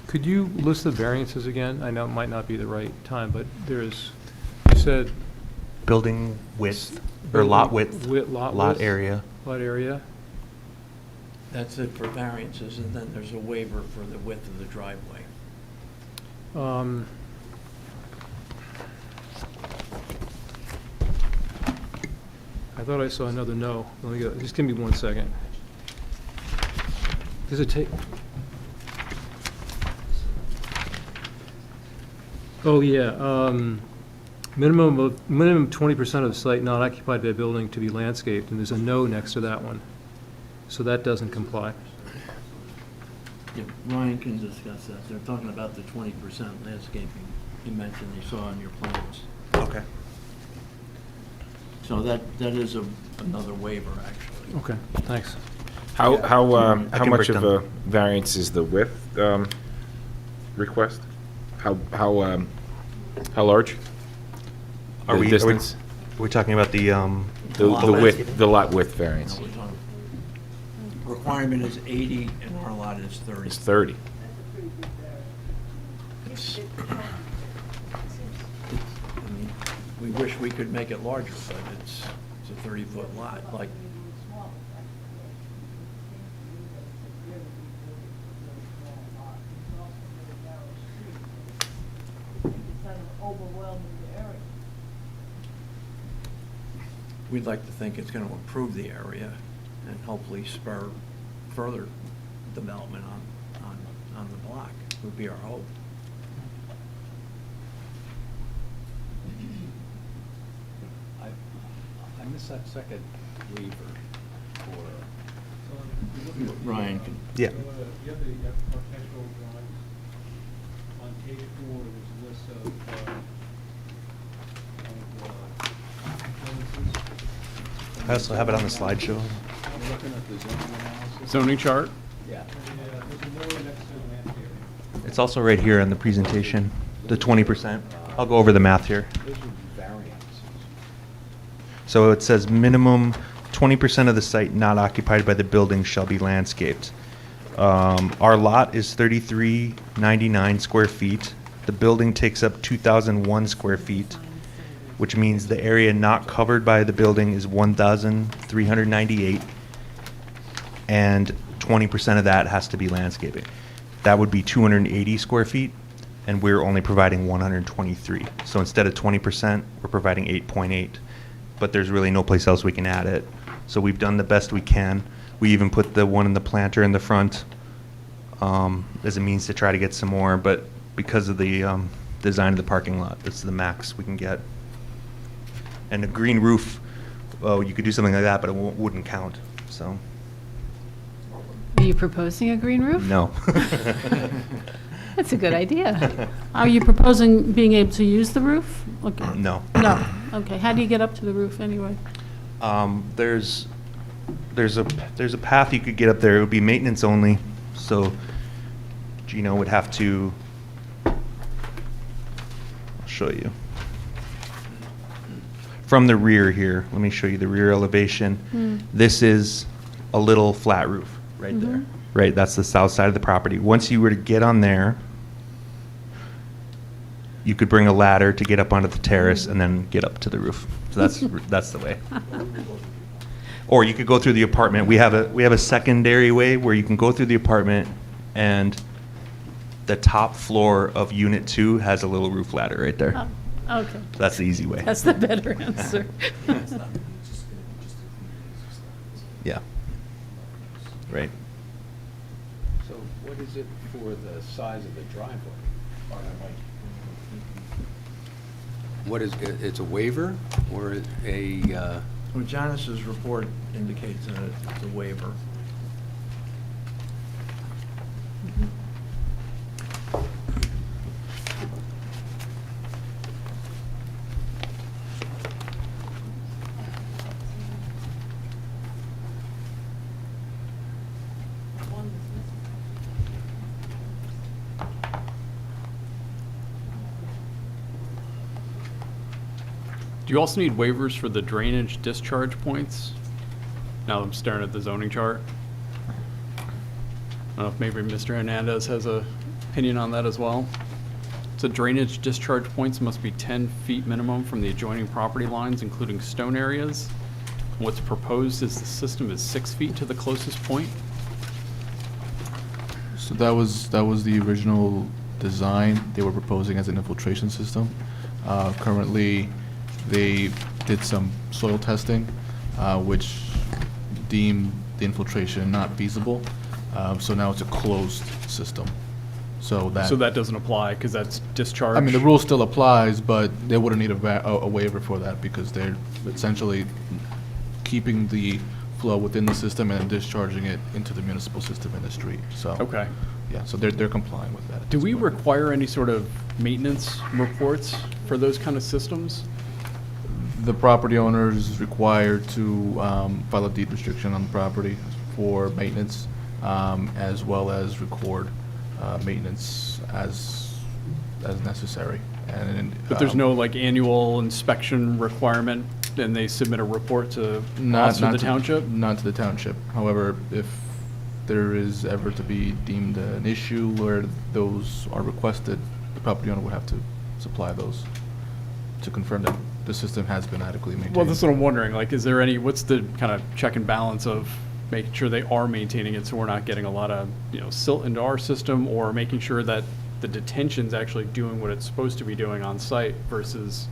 Could you list the variances again? I know it might not be the right time, but you said. Building width, or lot width, Lot lot width, area. Lot area. That's it for variances, and then there's a waiver for the width of the driveway. I thought I saw another no. Let me go, just give me 1 second. Does it take? Oh, yeah, minimum 20% of the site not occupied by a building to be landscaped, and there's a no next to that one. So that doesn't comply. Yeah, Ryan can discuss that. They're talking about the 20% landscaping you mentioned you saw on your plans. Okay. So that is another waiver, actually. Okay, thanks. How can much break of down. a variance is the width request? How large? Are The we distance? Are we talking about the The width, the lot width variance No, we're talking- Requirement is 80 and our lot is 30. is 30. I mean, we wish we could make it larger, but it's a 30-foot lot, like. We'd like to think it's going to improve the area and hopefully spur further development on the block, would be our hope. I missed that second waiver for. Ryan can. Yeah. You have the architectural drawings. On page 4, there's a list of I also have it on the slideshow. Zoning chart? Yeah, there's a no next to the landscape. It's also right here on the presentation, the 20%. I'll go over the math here. So it says minimum 20% of the site not occupied by the building shall be landscaped. Our lot is 3399 square feet. The building takes up 2,001 square feet, which means the area not covered by the building is 1,398, and 20% of that has to be landscaping. That would be 280 square feet, and we're only providing 123. So instead of 20%, we're providing 8.8, but there's really no place else we can add it. So we've done the best we can. We even put the one in the planter in the front as a means to try to get some more, but because of the design of the parking lot, this is the max we can get. And a green roof, well, you could do something like that, but it wouldn't count, so. Are you proposing a green roof? No. That's a good idea. Are you proposing being able to use the roof? Okay. No. No, okay. How do you get up to the roof anyway? There's a path you could get up there. It would be maintenance only, so Gino would have to, I'll show you. From the rear here, let me show you the rear elevation. This is a little flat roof right there. Right, that's the south side of the property. Once you were to get on there, you could bring a ladder to get up onto the terrace and then get up to the roof. So that's the way. Or you could go through the apartment. We have a secondary way where you can go through the apartment, and the top floor of Unit 2 has a little roof ladder right there. Oh, okay. So that's the easy way. That's the better answer. Yeah. Right. So what is it for the size of the driveway? What is, it's a waiver or a, Well, Janice's report indicates that it's a waiver. Do you also need waivers for the drainage discharge points? Now I'm staring at the zoning chart. I don't know if maybe Mr. Hernandez has a opinion on that as well. So drainage discharge points must be 10 feet minimum from the adjoining property lines, including stone areas. What's proposed is the system is 6 feet to the closest point. So that was the original design they were proposing as an infiltration system. Currently, they did some soil testing, which deemed the infiltration not feasible. So now it's a closed system. So that doesn't apply because that's discharge. I mean, the rule still applies, but they wouldn't need a waiver for that because they're essentially keeping the flow within the system and then discharging it into the municipal system in the street. So Okay. yeah, so they're complying with that. Do we require any sort of maintenance reports for those kind of systems? The property owner is required to file a deed restriction on the property for maintenance, as well as record maintenance as necessary. But there's no like annual inspection requirement, and they submit a report to us or the township? Not to the township. However, if there is ever to be deemed an issue where those are requested, the property owner would have to supply those to confirm that the system has been adequately maintained. Well, that's what I'm wondering, like, is there any, what's the kind of check and balance of making sure they are maintaining it so we're not getting a lot of, silt into our system, or making sure that the detention's actually doing what it's supposed to be doing on site versus,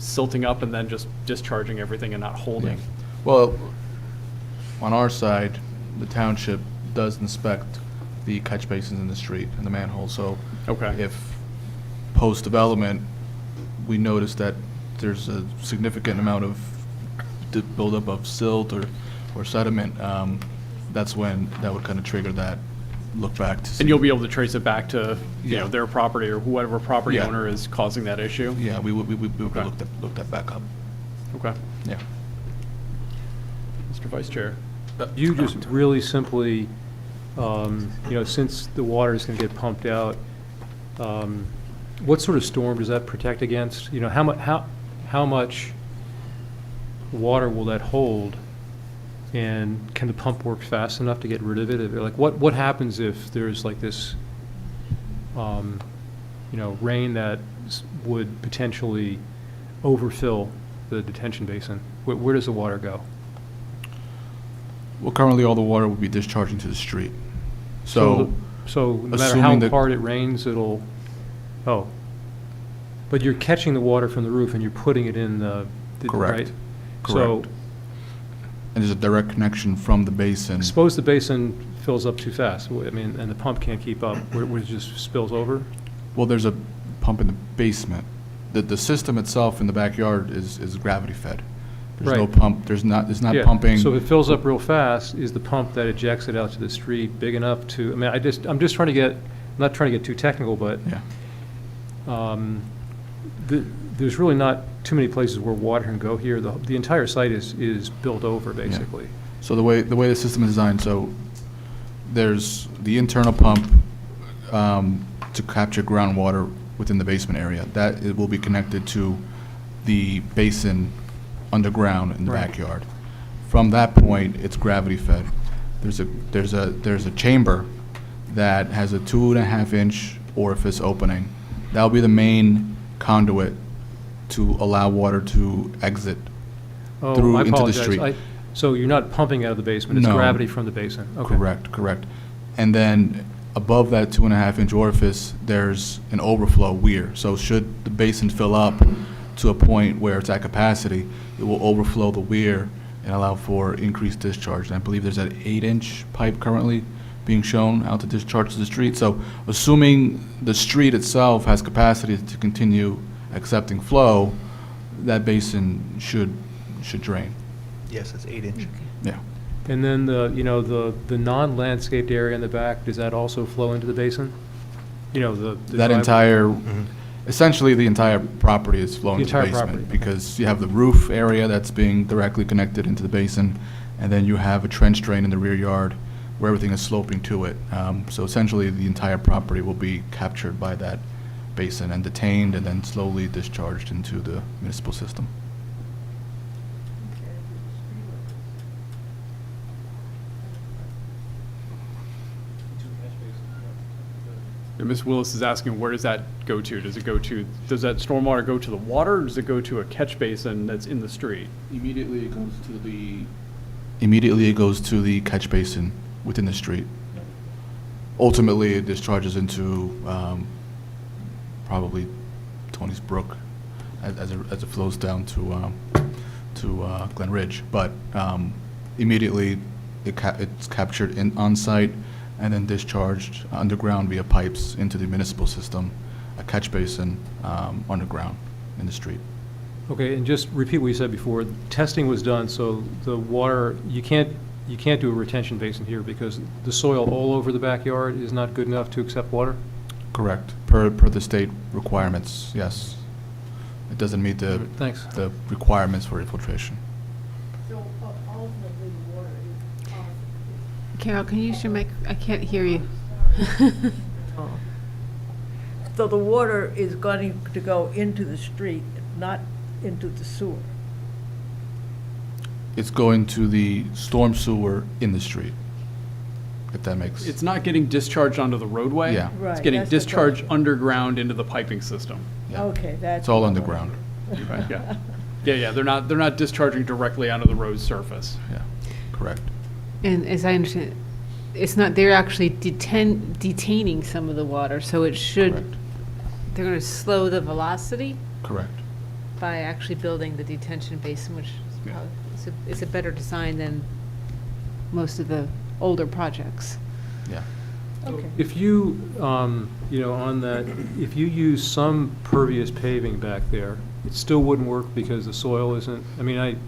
silting up and then just discharging everything and not holding? Yeah. Well, on our side, the township does inspect the catch basins in the street and the manholes. So Okay. if post-development, we notice that there's a significant amount of buildup of silt or sediment, that's when that would kind of trigger that look back to see. And you'll be able to trace it back to, Yeah. their property or whoever property Yeah. owner is causing that issue? Yeah, we would Okay. look that back up. Okay. Yeah. Mr. Vice Chair? You just really simply, since the water is going to get pumped out, what sort of storm does that protect against? How much water will that hold? And can the pump work fast enough to get rid of it? Like, what happens if there's like this, rain that would potentially overfill the detention basin? Where does the water go? Well, currently all the water would be discharging to the street. So no matter assuming how that- hard it rains, but you're catching the water from the roof and you're putting it in the Correct. right? Correct. And there's a direct connection from the basin. Suppose the basin fills up too fast, I mean, and the pump can't keep up, where it just spills over? Well, there's a pump in the basement. The system itself in the backyard is gravity fed. There's no Right. pump, it's not Yeah, pumping. So if it fills up real fast, is the pump that ejects it out to the street big enough to, I mean, I'm just trying to get, I'm not trying to get too technical, but there's really not too many places where water can go here. The entire site is built over, basically. So the way the system is designed, so there's the internal pump to capture groundwater within the basement area. That it will be connected to the basin underground in the Right. backyard. From that point, it's gravity fed. There's a chamber that has a 2.5-inch orifice opening. That'll be the main conduit to allow water to exit Oh, through I into the apologize. street. So you're not pumping out of the basement, it's No. gravity from the basin? Okay. Correct. And then above that 2.5-inch orifice, there's an overflow weir. So should the basin fill up to a point where it's at capacity, it will overflow the weir and allow for increased discharge. And I believe there's an 8-inch pipe currently being shown out to discharge to the street. So assuming the street itself has capacity to continue accepting flow, that basin should drain. Yes, it's 8-inch. Yeah. And then the non-landscaped area in the back, does that also flow into the basin? The That drive- entire, essentially the entire property is flowing The to the entire basement. property, Because you have the roof area that's being directly connected into the basin, and then you have a trench drain in the rear yard where everything is sloping to it. So essentially, the entire property will be captured by that basin and detained and then slowly discharged into the municipal system. And Ms. Willis is asking, where does that go to? Does that stormwater go to the water, or does it go to a catch basin that's in the street? Immediately it goes to the catch basin within the street. Ultimately, it discharges into probably Tony's Brook as it flows down to Glen Ridge. But immediately, it's captured on-site and then discharged underground via pipes into the municipal system, a catch basin underground in the street. Okay, and just repeat what you said before. Testing was done, so the water, you can't do a retention basin here because the soil all over the backyard is not good enough to accept water? Correct, per the state requirements, yes. It doesn't meet the requirements for infiltration. Carol, can you use your mic? I can't hear you. So the water is going to go into the street, not into the sewer? It's going to the storm sewer in the street, if that makes. It's not getting discharged onto the roadway? Yeah. Right, It's getting that's the discharged question. underground into the piping system. Yeah. Okay, that's. It's all underground. Right, yeah. Yeah, they're not discharging directly onto the road surface. Yeah, correct. And as I understand, it's not, they're actually detaining some of the water, so it should, Correct. they're going to slow the velocity Correct. by actually building the detention basin, which is Yeah. probably, it's a better design than most of the older projects. Yeah. Okay. If you, on that, if you use some pervious paving back there, it still wouldn't work because the soil isn't, I mean,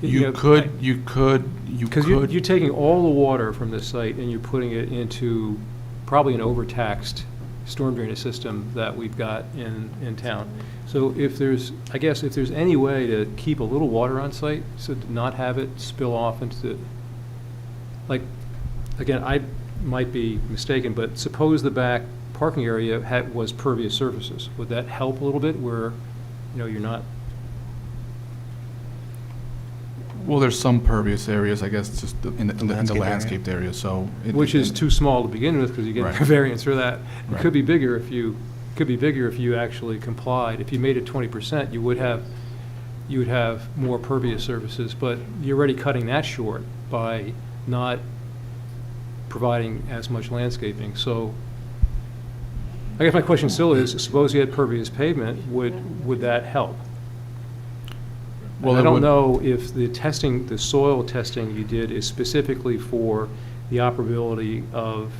You could. Because you're taking all the water from this site and you're putting it into probably an overtaxed storm drainage system that we've got in town. So if there's any way to keep a little water on site, so to not have it spill off into the, like, again, I might be mistaken, but suppose the back parking area was pervious surfaces. Would that help a little bit where, you're not? Well, there's some pervious areas, I guess, just in the landscaped area, so. Which is too small to begin with, because you get Right. a variance for that. It Right. could be bigger if you actually complied. If you made it 20%, you would have more pervious surfaces, but you're already cutting that short by not providing as much landscaping. So I guess my question still is, suppose you had pervious pavement, would that help? And I don't know if the testing, the soil testing you did is specifically for the operability of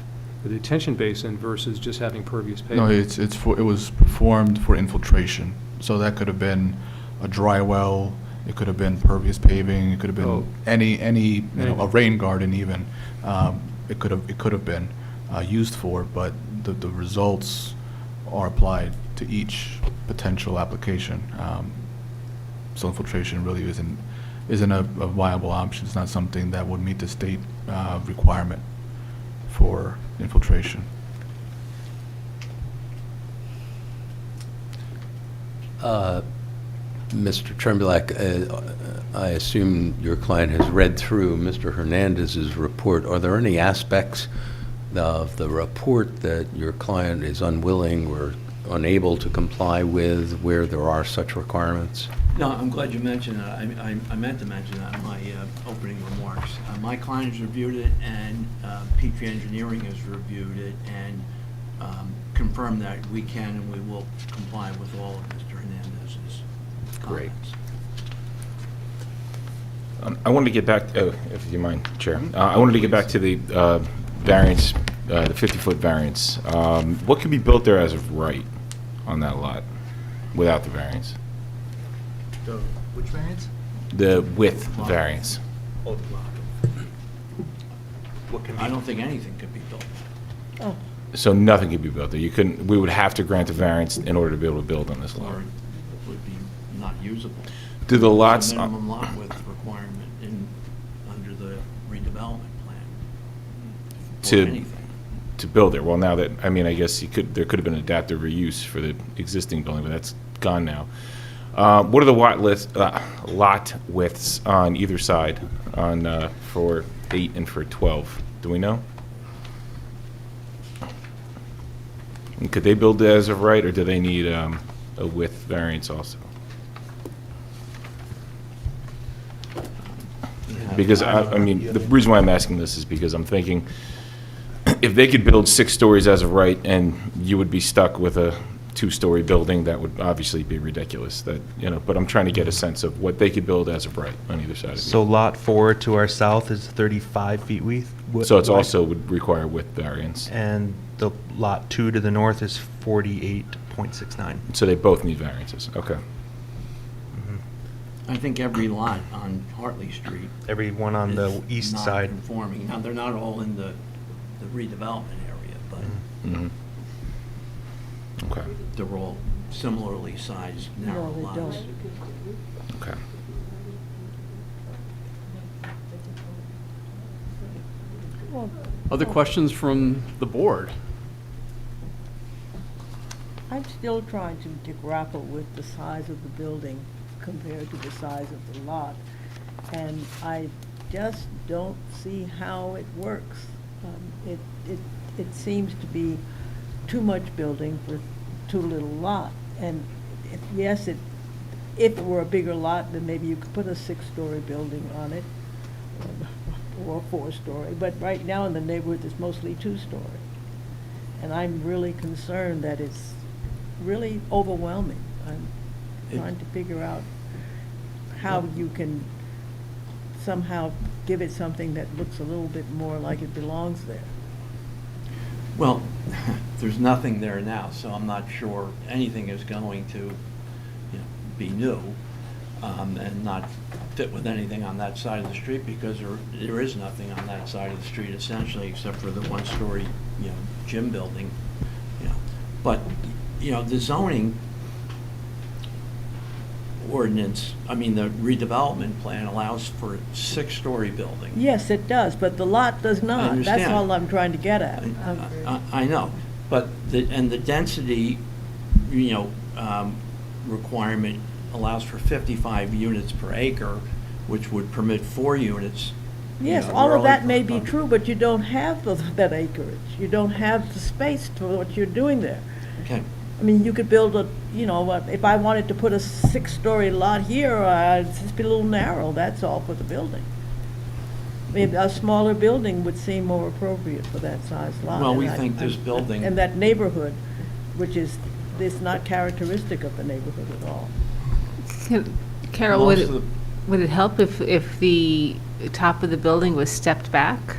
the detention basin versus just having pervious No, pavement. it was performed for infiltration. So that could have been a dry well, it could have been pervious paving, it could have been a rain garden even. It could have been used for, but the results are applied to each potential application. So infiltration really isn't a viable option. It's not something that would meet the state requirement for infiltration. Mr. Tremblack, I assume your client has read through Mr. Hernandez's report. Are there any aspects of the report that your client is unwilling or unable to comply with where there are such requirements? No, I'm glad you mentioned that. I meant to mention that in my opening remarks. My client has reviewed it, and Petrie Engineering has reviewed it, and confirmed that we can and we will comply with all of Mr. Hernandez's comments. I wanted to get back, if you mind, Chair. I wanted to get back to the variance, the 50-foot variance. What can be built there as of right on that lot without the variance? Which variance? The width variance. I don't think anything could be built. Oh. So nothing could be built there. We would have to grant a variance in order to be able to build on this lot. Or it would be not usable. Do the lots? It's a minimum lot width requirement under the redevelopment plan for anything. To build there. Well, now that, I mean, I guess there could have been adaptive reuse for the existing building, but that's gone now. What are the lot widths on either side for 8 and for 12? Do we know? And could they build as of right, or do they need a width variance also? Because, I mean, the reason why I'm asking this is because I'm thinking, if they could build 6 stories as of right, and you would be stuck with a 2-story building, that would obviously be ridiculous. But I'm trying to get a sense of what they could build as of right on either side of it. So lot 4 to our south is 35 feet width. So it's also would require width variance. And the lot 2 to the north is 48.69. So they both need variances. Okay. I think every lot on Hartley Street. Every one on the east side. Conforming. Now, they're not all in the redevelopment area, but Okay. they're all similarly sized narrow No, they lots. don't. Okay. Well, Other questions from the board? I'm still trying to grapple with the size of the building compared to the size of the lot. And I just don't see how it works. It seems to be too much building for too little lot. And yes, if it were a bigger lot, then maybe you could put a 6-story building on it, or 4-story. But right now in the neighborhood, it's mostly 2-story. And I'm really concerned that it's really overwhelming. I'm trying to figure out how you can somehow give it something that looks a little bit more like it belongs there. Well, there's nothing there now, so I'm not sure anything is going to, be new and not fit with anything on that side of the street, because there is nothing on that side of the street essentially, except for the 1-story, gym building. But, the zoning ordinance, the redevelopment plan allows for a 6-story building. Yes, it does, but the lot does I not. understand. That's all I'm trying to get at. I know, but the density, requirement allows for 55 units per acre, which would permit 4 units. Yes, all of that may be true, but you don't have that acreage. You don't have the space for what you're doing there. Okay. You could build if I wanted to put a 6-story lot here, it'd just be a little narrow, that's all for the building. Maybe a smaller building would seem more appropriate for that size lot. Well, we And think this building. And that neighborhood, which is not characteristic of the neighborhood at all. Carol, Most of the- would it help if the top of the building was stepped back?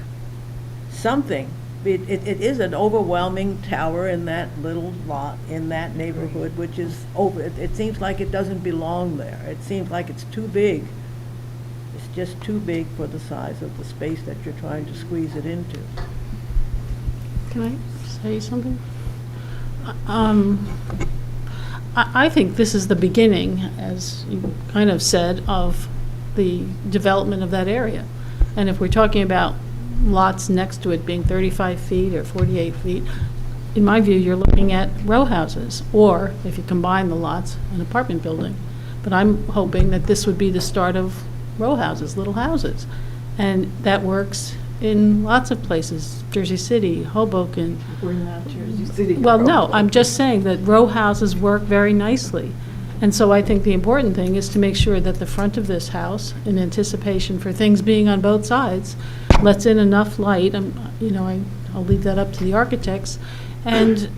Something. It is an overwhelming tower in that little lot, in that neighborhood, which is it seems like it doesn't belong there. It seems like it's too big. It's just too big for the size of the space that you're trying to squeeze it into. Can I say something? I think this is the beginning, as you kind of said, of the development of that area. And if we're talking about lots next to it being 35 feet or 48 feet, in my view, you're looking at row houses, or if you combine the lots, an apartment building. But I'm hoping that this would be the start of row houses, little houses. And that works in lots of places, Jersey City, Hoboken. We're not Jersey City. Well, no, I'm just saying that row houses work very nicely. And so I think the important thing is to make sure that the front of this house, in anticipation for things being on both sides, lets in enough light. I'll leave that up to the architects. And,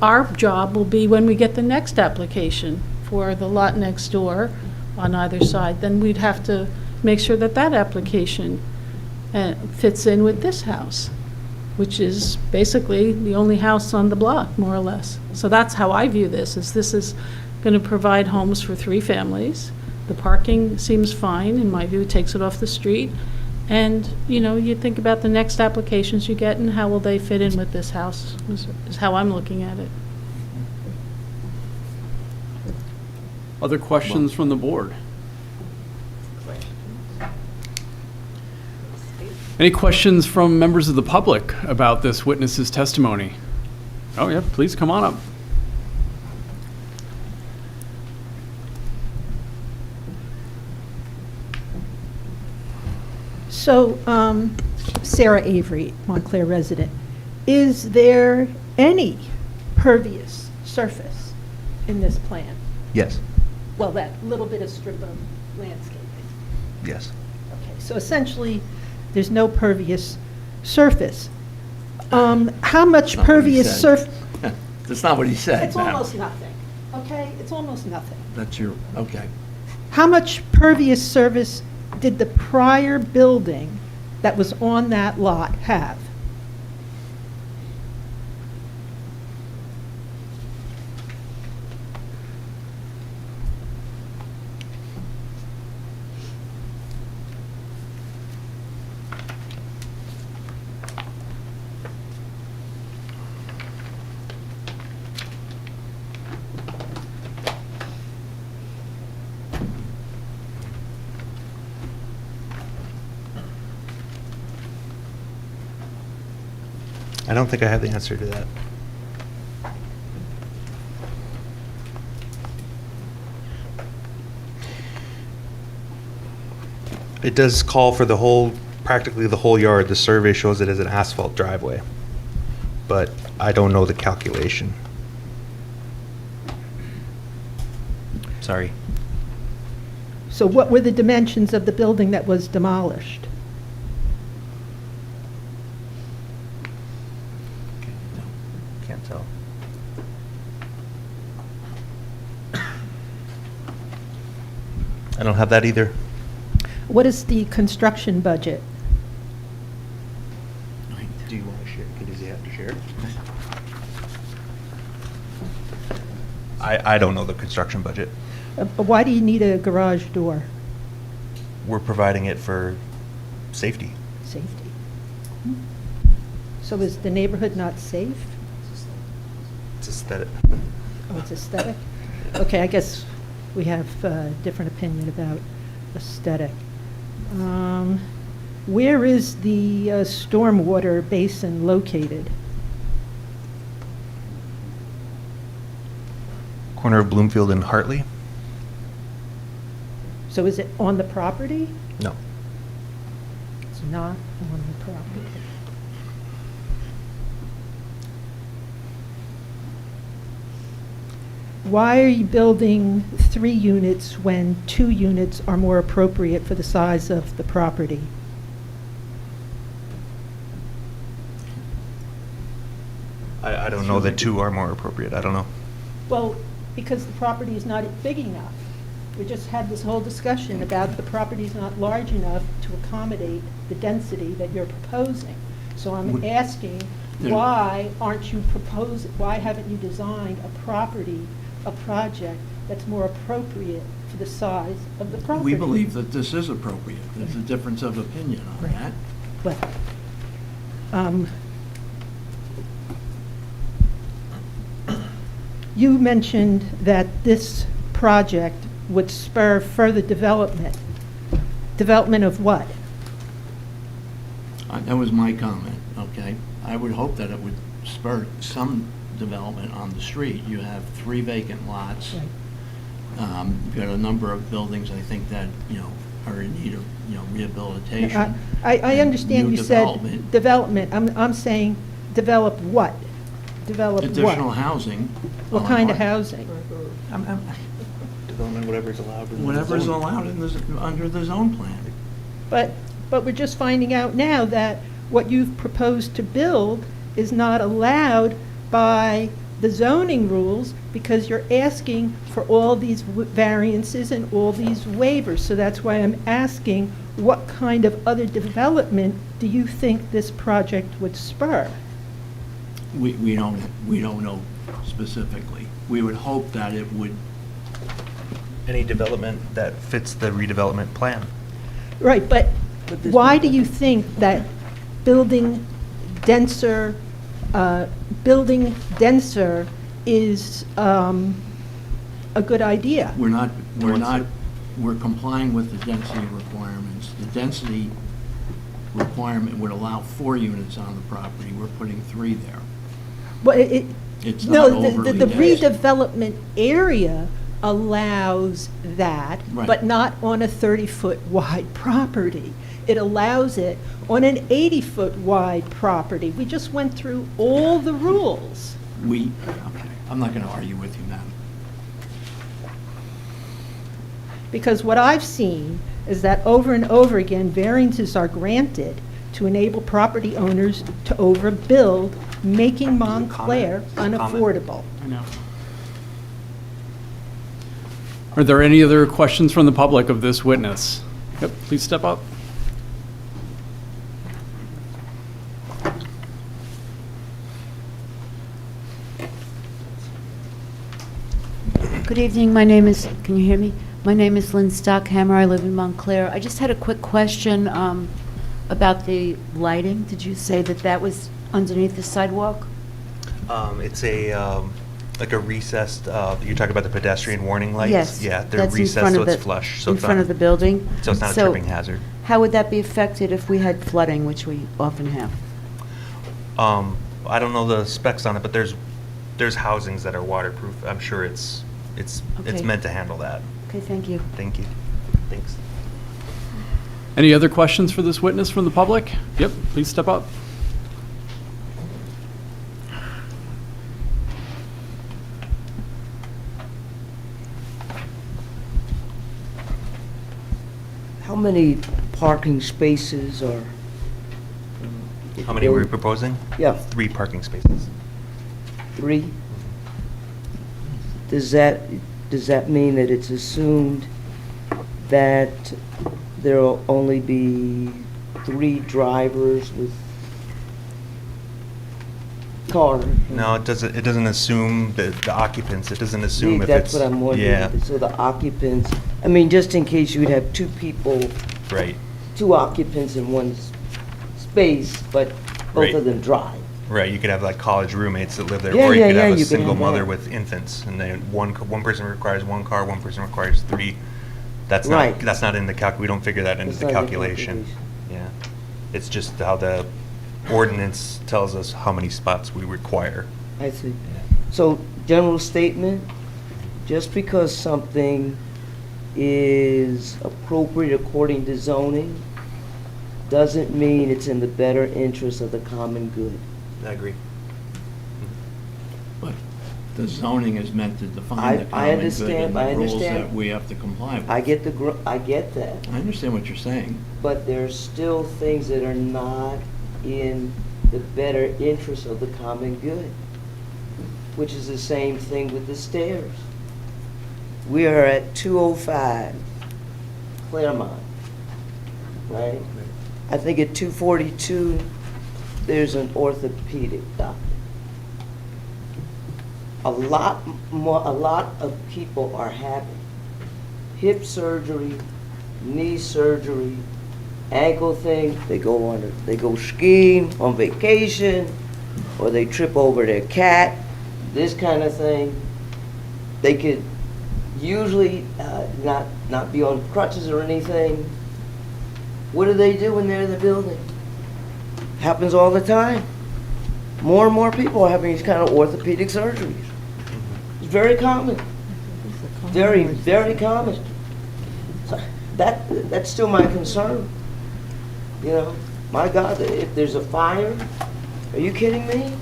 our job will be when we get the next application for the lot next door on either side, then we'd have to make sure that that application fits in with this house, which is basically the only house on the block, more or less. So that's how I view this is going to provide homes for 3 families. The parking seems fine, in my view, it takes it off the street. And, you think about the next applications you get and how will they fit in with this house, is how I'm looking at it. Other questions from the board? Any questions from members of the public about this witness's testimony? Oh, yeah, please come on up. So, Sarah Avery, Montclair resident, is there any pervious surface in this plan? Yes. Well, that little bit of strip of landscaping. Yes. Okay, so essentially, there's no pervious surface. How much pervious surface? That's not what he said, It's ma'am. almost nothing, okay? It's almost nothing. That's your, okay. How much pervious surface did the prior building that was on that lot have? I don't think I have the answer to that. It does call for the whole, practically the whole yard. The survey shows it as an asphalt driveway, but I don't know the calculation. Sorry. So what were the dimensions of the building that was demolished? Can't tell. I don't have that either. What is the construction budget? Do you want to share? Does he have to share? I don't know the construction budget. Why do you need a garage door? We're providing it for safety. Safety. So is the neighborhood not safe? It's aesthetic. Oh, it's aesthetic? Okay, I guess we have a different opinion about aesthetic. Where is the stormwater basin located? Corner of Bloomfield and Hartley? So is it on the property? No. It's not on the property. Why are you building 3 units when 2 units are more appropriate for the size of the property? I don't know that 2 are more appropriate. I don't know. Well, because the property is not big enough. We just had this whole discussion about the property's not large enough to accommodate the density that you're proposing. So I'm asking, why haven't you designed a project that's more appropriate for the size of the property? We believe that this is appropriate. There's a difference of opinion on that. Well, you mentioned that this project would spur further development. Development of what? That was my comment, okay? I would hope that it would spur some development on the street. You have 3 vacant lots. Right. You've got a number of buildings, I think, that, are in need of, rehabilitation. I understand New you said development. I'm saying develop what? Develop what? Additional housing. What kind of housing? Development, whatever's allowed. Whatever's allowed under the zone plan. But we're just finding out now that what you've proposed to build is not allowed by the zoning rules because you're asking for all these variances and all these waivers. So that's why I'm asking, what kind of other development do you think this project would spur? We don't know specifically. We would hope that it would. Any development that fits the redevelopment plan. Right, but why do you think that building denser is a good idea? We're complying with the density requirements. The density requirement would allow 4 units on the property. We're putting 3 there. Well, It's not no, overly the dense. redevelopment area allows that, Right. but not on a 30-foot wide property. It allows it on an 80-foot wide property. We just went through all the rules. Okay, I'm not going to argue with you, madam. Because what I've seen is that over and over again, variances are granted to enable property owners to overbuild, making Montclair unaffordable. I know. Are there any other questions from the public of this witness? Yep, please step up. Good evening, can you hear me? My name is Lynn Stockhammer, I live in Montclair. I just had a quick question about the lighting. Did you say that that was underneath the sidewalk? It's like a recessed, you're talking about the pedestrian warning lights? Yes. Yeah, they're that's in recessed front so of it's the- flush. So in it's front not- of the building? So it's not a tripping hazard. How would that be affected if we had flooding, which we often have? I don't know the specs on it, but there's housings that are waterproof. I'm sure it's Okay. meant to handle that. Okay, thank you. Thank you. Thanks. Any other questions for this witness from the public? Yep, please step up. How many parking spaces are? How many were you proposing? Yeah. 3 parking spaces. 3? Does that mean that it's assumed that there'll only be 3 drivers with cars? No, it doesn't assume the occupants. It doesn't assume if That's it's. what I'm wondering. Yeah, So the occupants, I mean, just in case you would have 2 people, right, 2 occupants in one space, but both Right. of them drive. right. You could have like college roommates that live there, Yeah, or you yeah, could yeah, have a you could single have mother that. with infants, and then one person requires 1 car, one person requires 3. That's not, Right. that's not in the we don't figure that into It's the not in the calculation. Yeah. It's just how the ordinance tells us how many spots we require. I see. So, general statement, just because something is appropriate according to zoning, doesn't mean it's in the better interest of the common good. I agree. But the zoning is meant to define the I common good understand, and I the rules understand. that we have to comply with. I get I get that, I understand what you're saying. but there's still things that are not in the better interest of the common good, which is the same thing with the stairs. We are at 205 Claremont, right? I think at 242, there's an orthopedic doctor. A lot of people are having hip surgery, knee surgery, ankle thing. They go skiing on vacation, or they trip over their cat, this kind of thing. They could usually not be on crutches or anything. What do they do when they're in the building? Happens all the time. More and more people are having these kind of orthopedic surgeries. It's very common. Very, very common. So that's still my concern. You know, my God, if there's a fire, are you kidding me?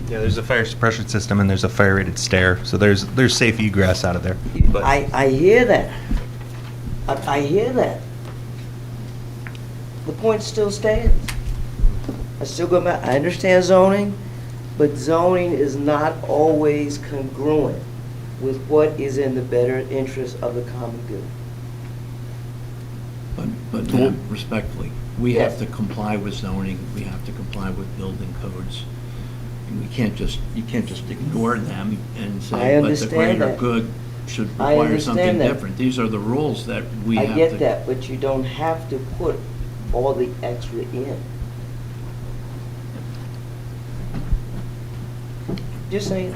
Yeah, there's a fire suppression system and there's a fire rated stair, so there's safe egress out of there. But I hear that. I hear that. The point still stands. I still go back, I understand zoning, but zoning is not always congruent with what is in the better interest of the common good. But ma'am, respectfully, we have to comply with zoning, we have to comply with building codes. And you can't just ignore them and I say, but the understand greater that. good should I require understand something that. different. These are the rules that we have I to. get that, but you don't have to put all the extra in. Just saying.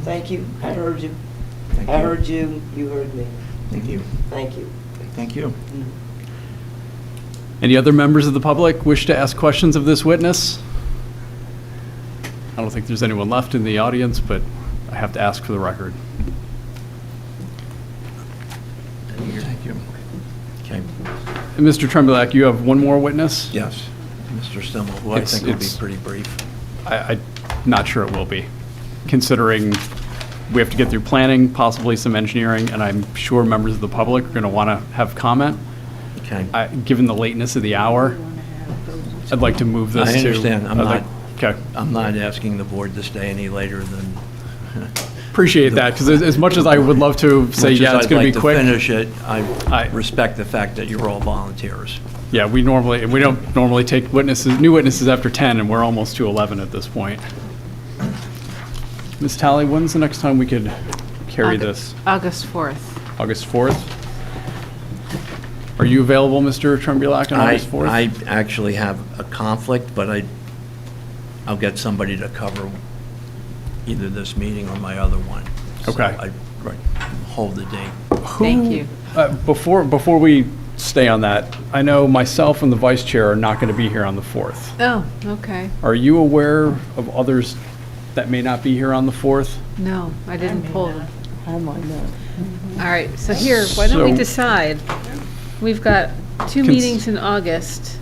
Thank you. I heard you. Thank I you. heard you. You heard me. Thank you. Thank you. Thank you. Any other members of the public wish to ask questions of this witness? I don't think there's anyone left in the audience, but I have to ask for the record. Thank you. Okay. And Mr. Trembleak, you have one more witness? Yes, Mr. Stimmel, who I think will be pretty brief. I'm not sure it will be, considering we have to get through planning, possibly some engineering, and I'm sure members of the public are going to want to have comment. Okay. Given the lateness of the hour, I'd like to move this to... I understand. Okay. I'm not asking the board to stay any later than... Appreciate that, because as much as I would love to say, yeah, it's going to be quick. Much as I'd like to finish it, I respect the fact that you're all volunteers. Yeah, we don't normally take new witnesses after 10, and we're almost to 11 at this point. Ms. Talley, when's the next time we could carry this? August 4th. August 4th? Are you available, Mr. Trembleak, on August 4th? I actually have a conflict, but I'll get somebody to cover either this meeting or my other one. Okay. So I hold the date. Thank you. Before we stay on that, I know myself and the vice chair are not going to be here on the 4th. Oh, okay. Are you aware of others that may not be here on the 4th? No, I didn't pull them. Oh, my God. All right, so here, why don't we So- decide? We've got two meetings in August.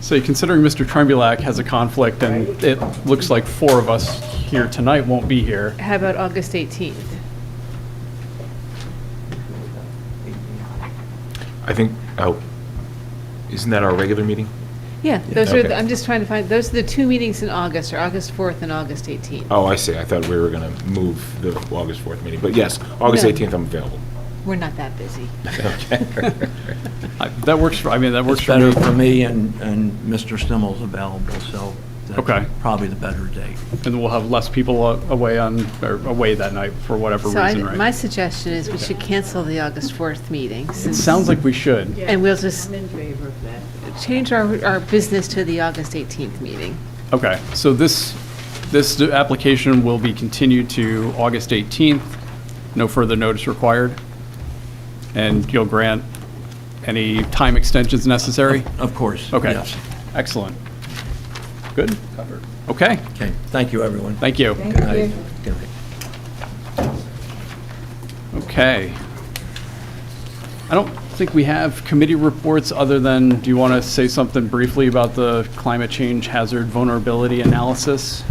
So considering Mr. Trembleak has a conflict and it looks like 4 of us here tonight won't be here, How about August 18th? I think, isn't that our regular meeting? Yeah, those Okay. are, I'm just trying to find, those are the two meetings in August, are August 4th and August 18th. Oh, I see. I thought we were going to move the August 4th meeting. But yes, August No. 18th, I'm available. We're not that busy. Okay. that works for me. It's better for me and Mr. Stimmel's available, so Okay. that's probably the better date. And we'll have less people away that night for whatever So reason, right? my suggestion is we should cancel the August 4th meeting. It sounds like we should. And we'll just I'm in favor of that. change our business to the August 18th meeting. Okay, so this application will be continued to August 18th. No further notice required. And you'll grant any time extensions necessary? Of course, Okay. yes. Excellent. Good? Okay. Okay, thank you, everyone. Thank you. Good night. Good night. Okay. I don't think we have committee reports other than, do you want to say something briefly about the climate change hazard vulnerability analysis?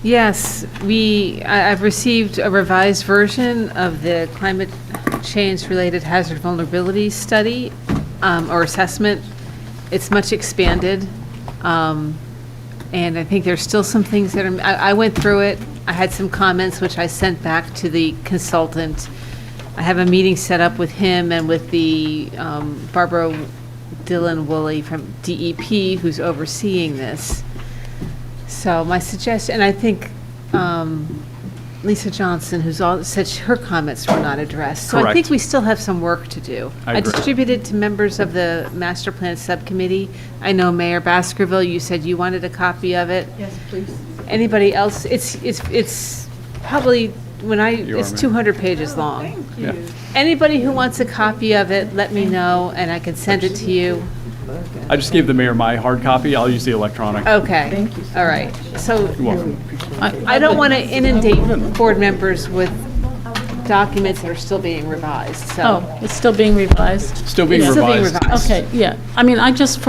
Yes, I've received a revised version of the climate change-related hazard vulnerability study or assessment. It's much expanded. And I think there's still some things that are, I went through it. I had some comments, which I sent back to the consultant. I have a meeting set up with him and with the Barbara Dillon Woolley from DEP, who's overseeing this. So my suggestion, and I think Lisa Johnson, who's all, said her comments were not addressed. So I think Correct. we still have some work to do. I agree. distributed to members of the Master Plan Subcommittee. I know Mayor Baskerville, you said you wanted a copy of it. Yes, please. Anybody else? It's probably, it's 200 pages long. Yeah. Anybody who wants a copy of it, let me know, and I can send it to you. I just gave the mayor my hard copy. I'll use the electronic. Okay. Thank you. All right. So You're welcome. I don't want to inundate board members with documents that are still being revised, so. Oh, it's still being revised? Still being It's still being revised. revised. Okay, yeah. I mean, I just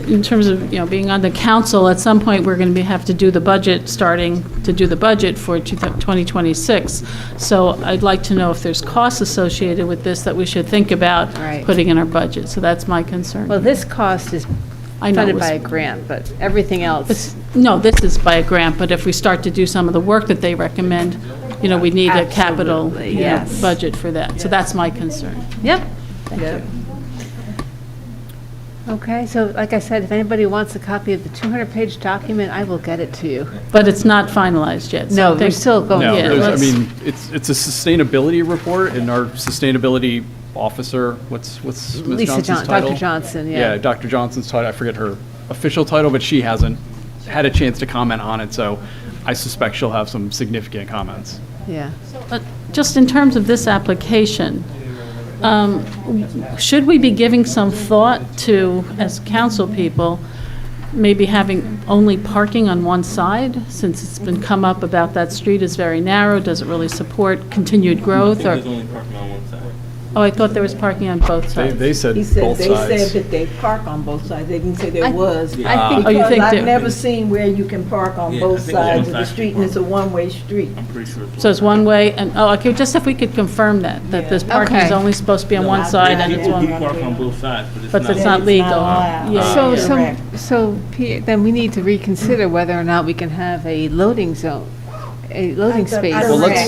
in terms of, being on the council, at some point, we're going to have to do the budget, starting to do the budget for 2026. So I'd like to know if there's costs associated with this that we should think about Right. putting in our budget. So that's my concern. Well, this cost is I know funded it was- by a grant, but everything else. No, this is by a grant, but if we start to do some of the work that they recommend, we need a capital Absolutely, yes. budget for that. So that's my concern. Yep. Thank you. Okay, so like I said, if anybody wants a copy of the 200-page document, I will get it to you. But it's not finalized yet. so No, I we're think- still going. No, Yeah, there's- let's- it's a sustainability report, and our sustainability officer, what's Ms. Lisa Johnson's title? Dr. Johnson, yeah. Yeah, Dr. Johnson's title, I forget her official title, but she hasn't had a chance to comment on it, so I suspect she'll have some significant comments. Yeah. But just in terms of this application, should we be giving some thought to, as council people, maybe having only parking on one side, since it's been come up about that street is very narrow, does it really support continued growth, or? There's only parking on one side. Oh, I thought there was parking on both sides. They said He said, both they sides. said that they park on both sides. They didn't say there was. I think- Oh, you Because think I've there- never seen where you can park on Yeah, I both think it's sides of one the side. street, and it's a one-way street. I'm pretty sure. So it's one way, and, okay, just if we could confirm that this parking is Okay. only supposed to be on one side and it's People do one, park on both sides, but but it's Yeah, not it's legal. not allowed. Yeah, So, yeah. Correct. then we need to reconsider whether or not we can have a loading zone, a loading space. Well, let's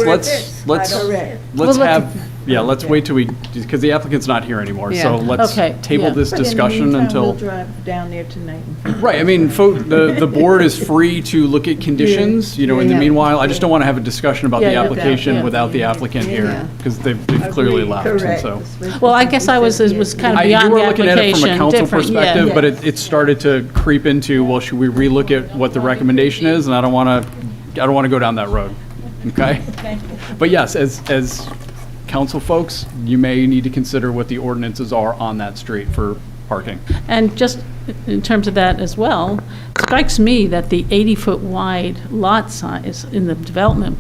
Well, let's wait till because the applicant's not here anymore, so Yeah. let's Okay, table yeah. this But in the discussion meantime, until. we'll drive down there tonight. Right, I mean, the board is free to look at conditions, in the Yeah. meanwhile, I just don't want to have a discussion about the Yeah, application yeah. without the applicant Yeah. here, because they've clearly left, and Correct. so. Well, I guess it was kind of You beyond were the looking at it from a application, council different, yeah. perspective, but it started to creep into, well, should we relook at what the recommendation is? And I don't want to go down that road, okay? But yes, as council folks, you may need to consider what the ordinances are on that street for parking. And just in terms of that as well, it strikes me that the 80-foot wide lot size in the redevelopment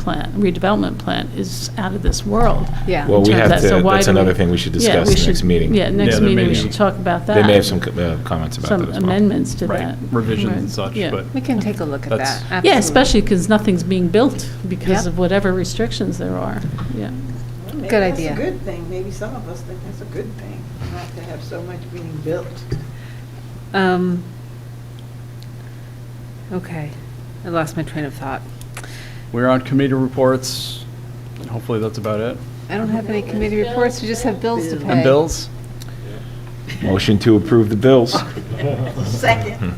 plan is out of this world. Yeah. Well, in we terms of have that. to, So why that's do we- another thing we should Yeah, discuss we next should- meeting. Yeah, next Yeah, there meeting may we be- should talk about that. They may have some comments about that Some as well. amendments to Right, that. revisions Right, and such, yeah. but We can take a look at That's- that. Yeah, Absolutely. especially because nothing's being built because Yep. of whatever restrictions there are, yeah. Good idea. That's a good thing. Maybe some of us think that's a good thing, not to have so much being built. Okay, I lost my train of thought. we're on committee reports, and hopefully that's about it. I don't have any committee reports, we just have bills to pay. And bills? Motion to approve the bills. Second.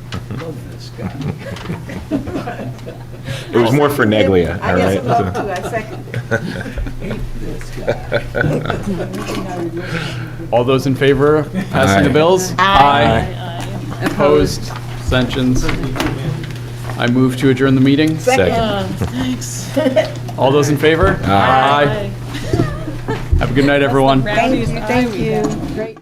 It was more for Neglia, I all guess right? I love to, I second. All those in favor of passing the Aye. bills? Aye. Opposed? Abstentions? I move to adjourn the meeting. Second. Thanks. All those in favor? Aye. Have a good night, everyone. Thank you. Great.